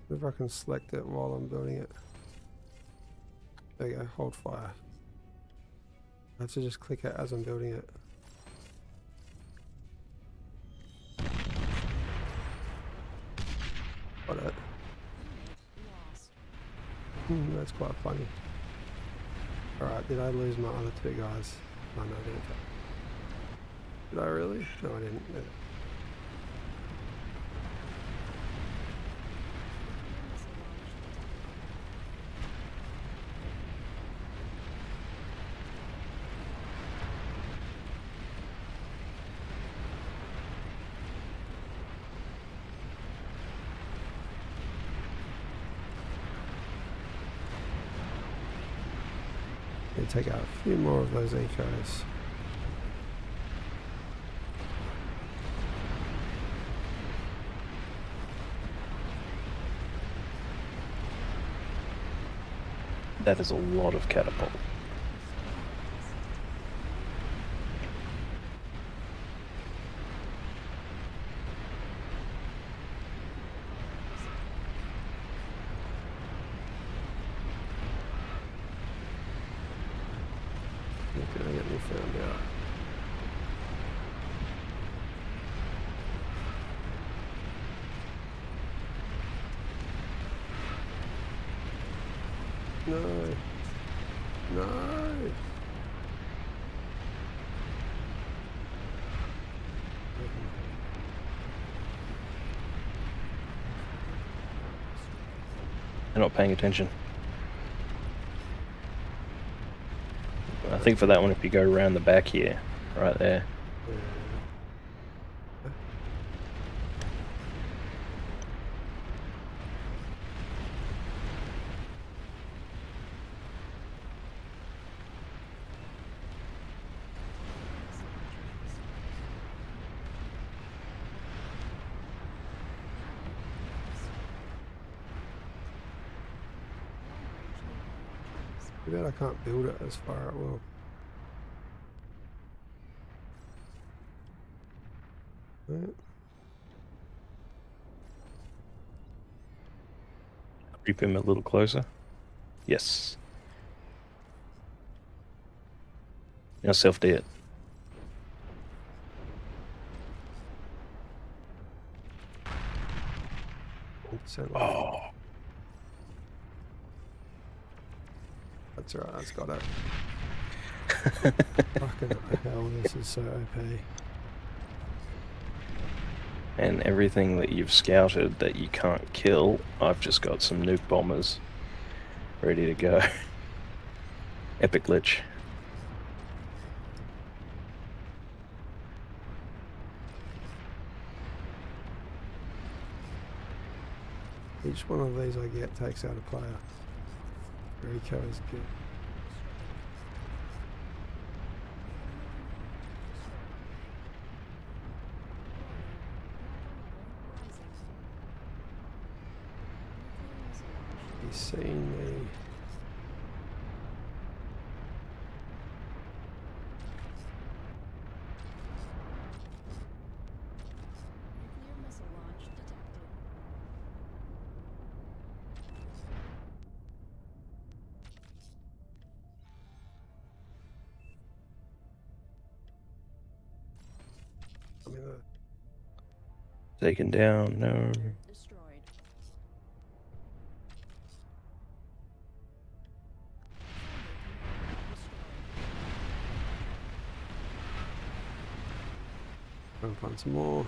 If I can select it while I'm building it. There you go, hold fire. I have to just click it as I'm building it. Got it. Lost. That's quite funny. Alright, did I lose my other 2 guys? Oh no, I didn't. Did I really? No, I didn't. No. Missile launch detected. Need to take out a few more of those ecos. That is a lot of catapult. You're gonna get me found out. No. No. They're not paying attention. I think for that one, if you go around the back here, right there. Too bad I can't build it as far it will. Right. Creep him a little closer. Yes. Now self-D it. Oh. That's alright, that's got it. Fucking hell, this is so OP. And everything that you've scouted that you can't kill, I've just got some nuke bombers ready to go. Epic glitch. Each one of these I get takes out a player. Rico is good. He's seen me. Nuclear missile launch detected. I mean, Taken down, no. Destroyed. trying to find some more.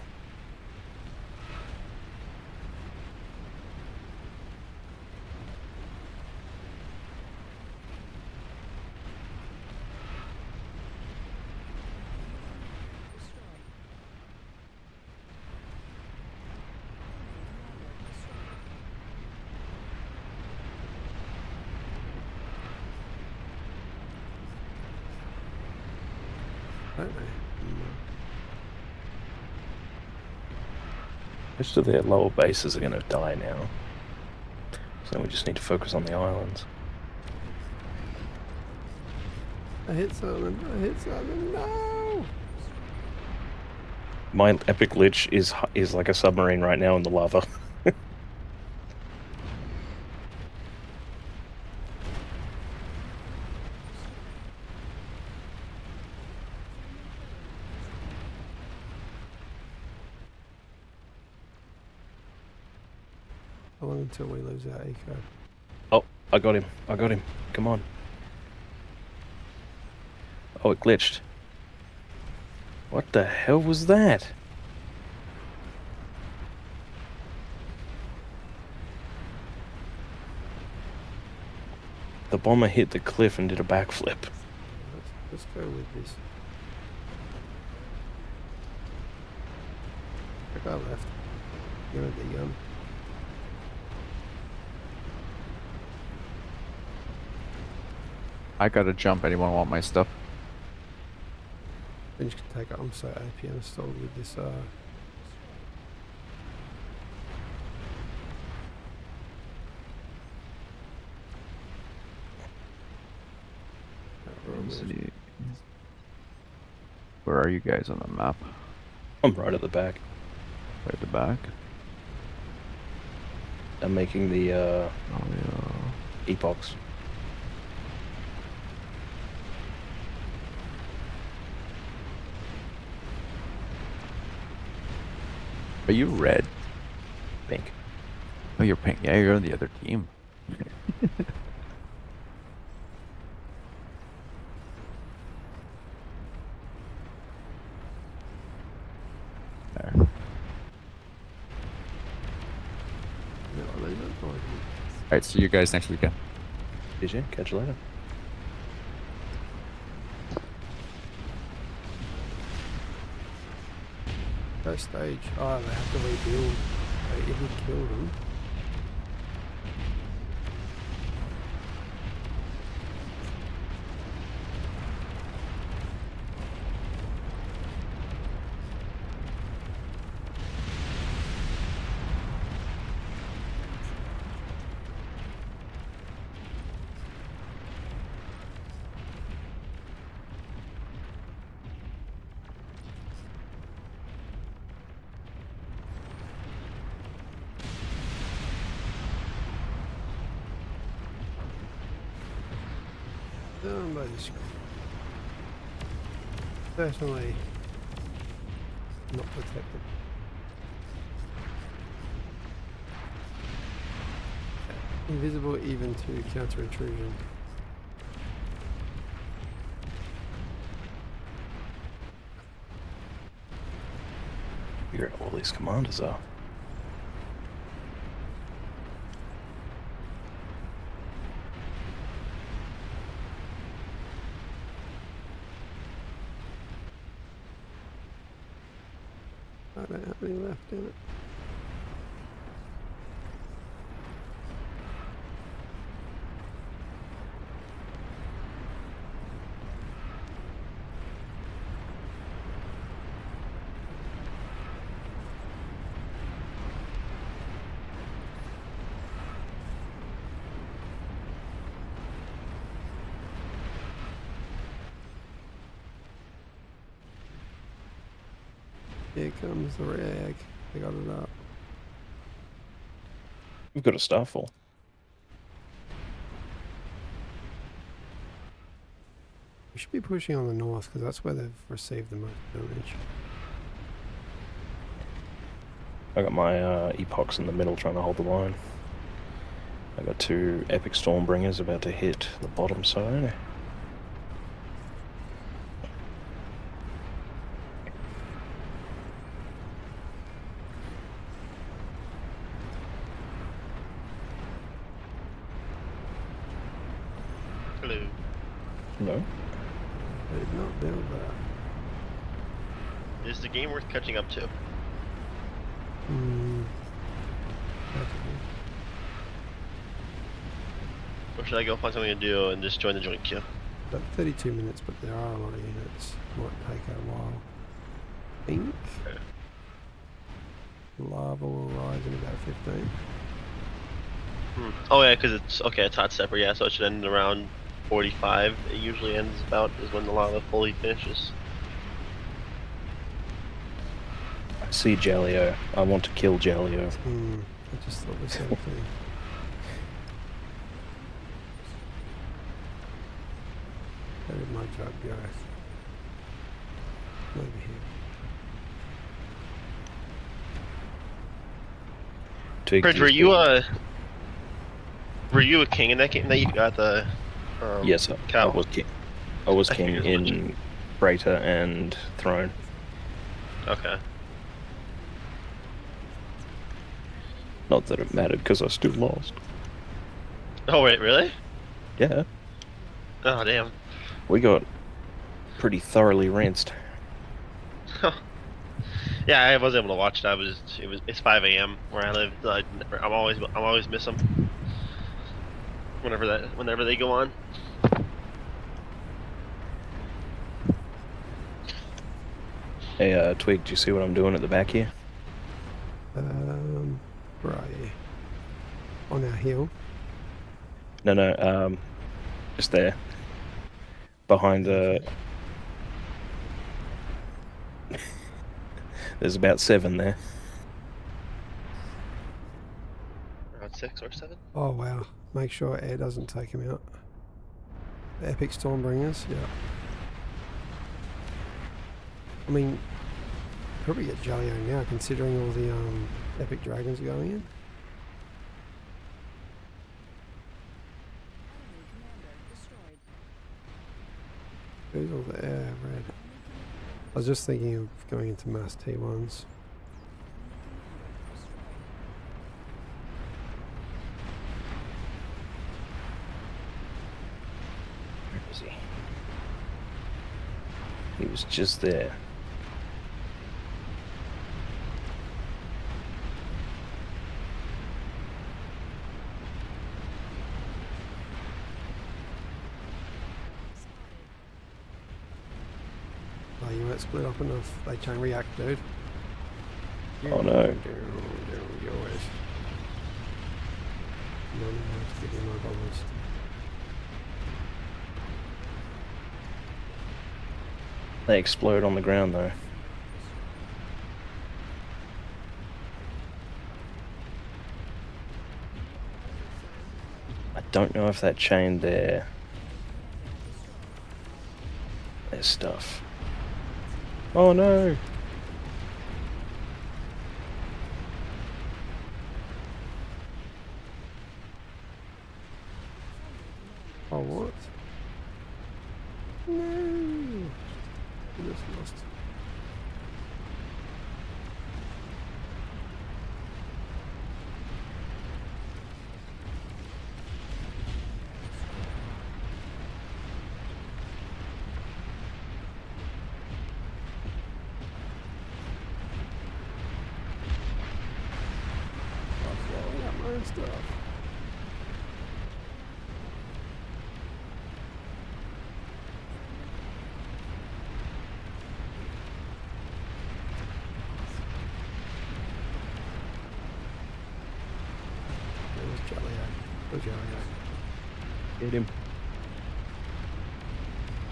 Don't they? Most of their lower bases are going to die now. So we just need to focus on the islands. I hit something. I hit something. No! My epic glitch is like a submarine right now in the lava. How long until we lose our eco? Oh, I got him. I got him. Come on. Oh, it glitched. What the hell was that? The bomber hit the cliff and did a backflip. Let's go with this. I got left. Give it the gun. I gotta jump. Anyone want my stuff? Then you can take it. I'm so AP installed with this. Let's see. Where are you guys on the map? I'm right at the back. Right at the back? I'm making the Oh yeah. epochs. Are you red? Pink. Oh, you're pink. Yeah, you're on the other team. Oh, I didn't. Alright, see you guys next weekend. Did you? Catch you later. First stage. Oh, they have to rebuild. It would kill them. Down by the screen. Certainly not protected. Invisible even to counter intrusion. Figure out what all these commanders are. I don't have any left in it. Here comes the rag. I got it up. We've got a starfall. We should be pushing on the north because that's where they've received the most damage. I got my epochs in the middle trying to hold the line. I got 2 epic stormbringers about to hit the bottom side. Hello. No. They did not build that. Is the game worth catching up to? Hmm. Or should I go find something to do and just join the joint queue? About 32 minutes, but there are a lot of units. Might take a while. I think Okay. lava will rise in about 15. Oh yeah, because it's okay. It's hot stepper, yeah. So it should end around 45. It usually ends about is when the lava fully finishes. I see Jalio. I want to kill Jalio. I just thought the same thing. Where did my drug go? Over here. Fridge, were you a king in that game that you got the Yes, I cow? was king. I was I king figured as much. in Crater and Throne. Okay. Not that it mattered because I still lost. Oh wait, really? Yeah, Oh damn. we got pretty thoroughly rinsed. Yeah, I was able to watch it. It's 5 a.m. where I live. I'm always miss them. Whenever they go on. Hey, Twig, do you see what I'm doing at the back here? Where are you? On our hill. No, just there. Behind the... There's about 7 there. Around 6 or 7. Oh wow. Make sure air doesn't take him out. The epic Stormbringers, yeah. I mean, probably get Jalio now considering all the epic dragons going in. Enemy commander destroyed. Who's all the air red? I was just thinking of going into mass T1s. is he? He was just there. Oh, you weren't split up enough. They chain react, dude. Oh no. Yours. No, to give you my bombers. They explode on the ground though. I don't know if that chained their stuff. Oh no! Oh, what? No! I just lost. I got my own stuff. Where's Jolly-O? Where's Jolly-O? Get him.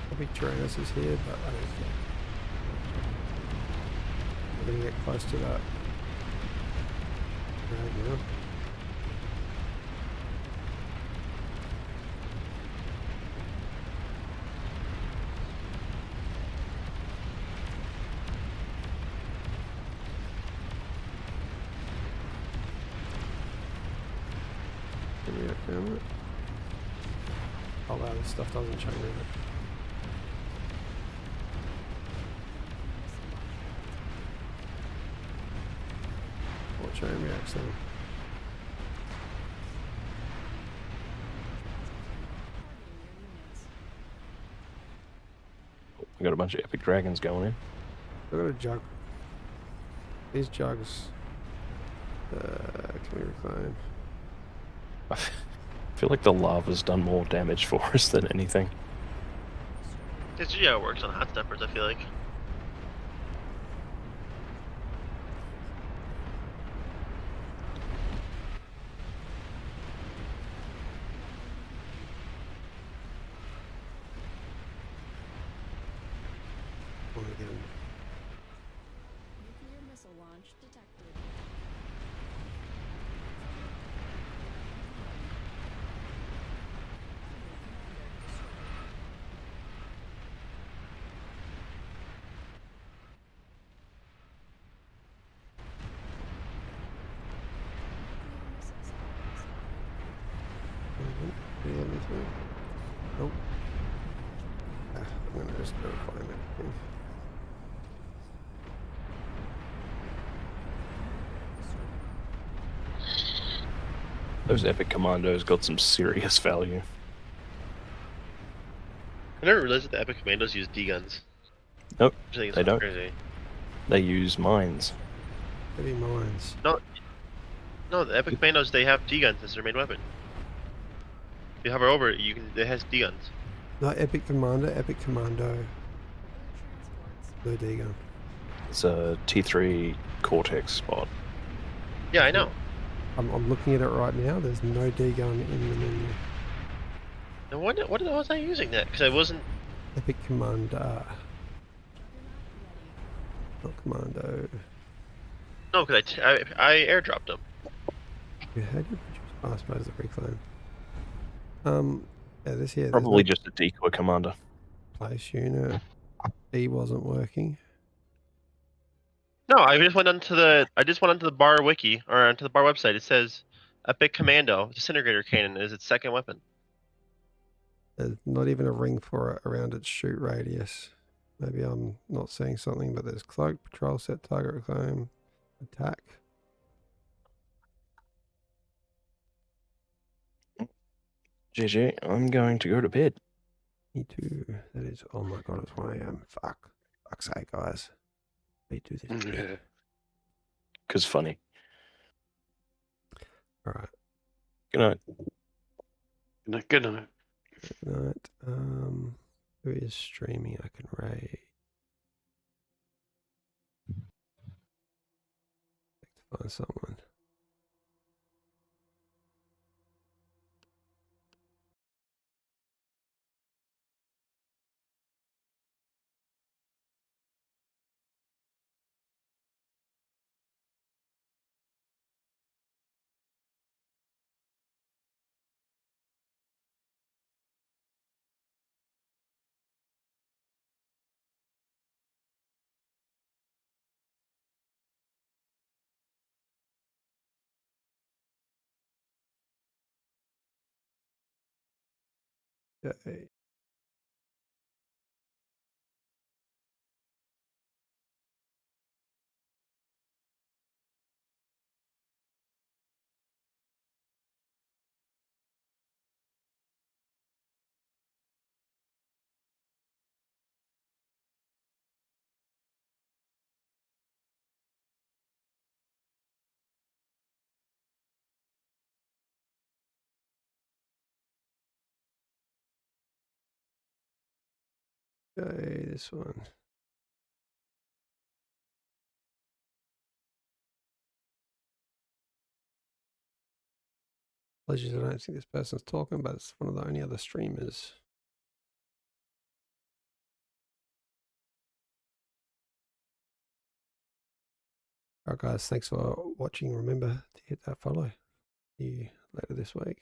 Probably Tyrannus is here, but I don't care. We're gonna get close to that right now. React down it. Oh wow, this stuff doesn't chain react. What chain reacts then? We got a bunch of epic dragons going in. I've got a jug. These jugs. Can we reclaim? I feel like the lava's done more damage for us than anything. It's usually how it works on hot steppers, I feel like. Want to get him. Nuclear missile launch detected. Did he let me through? Nope. Ah, I'm gonna just go find it. Those epic commandos got some serious value. I never realized that the Epic Commandos use D-guns. Nope, I think it's they don't. crazy. They use mines. Heavy mines. No, the Epic Commandos, they have D-guns as their main weapon. If you hover over it, it has D-guns. Not Epic Commander, Epic Commando. No D-gun. It's a T3 Cortex spot. Yeah, I know. I'm looking at it right now. There's no D-gun in the menu. And what the hell was I using that? Because I wasn't... Epic Commander. Not Commando. No, because I airdropped them. Yeah, how do you produce? Oh, I suppose the reclaim. Yeah, this here. Probably just a decoy commander. Place unit. E wasn't working. No, I just went onto the bar wiki, or onto the bar website. It says Epic Commando Disintegrator Cannon is its second weapon. There's not even a ring for it around its shoot radius. Maybe I'm not seeing something, but there's cloak, patrol set, target reclaim, attack. GG, I'm going to go to bed. Me too. That is. Oh my god, it's 1 a.m. Fuck. Fuck's sake, guys. They do this. Yeah. Because funny. All right. Good night. Good night. Good night. Who is streaming? I can raid. Find someone. Okay. Okay, this one. Apologies, I don't think this person's talking, but it's one of the only other streamers. Alright guys, thanks for watching. Remember to hit that follow. See you later this week.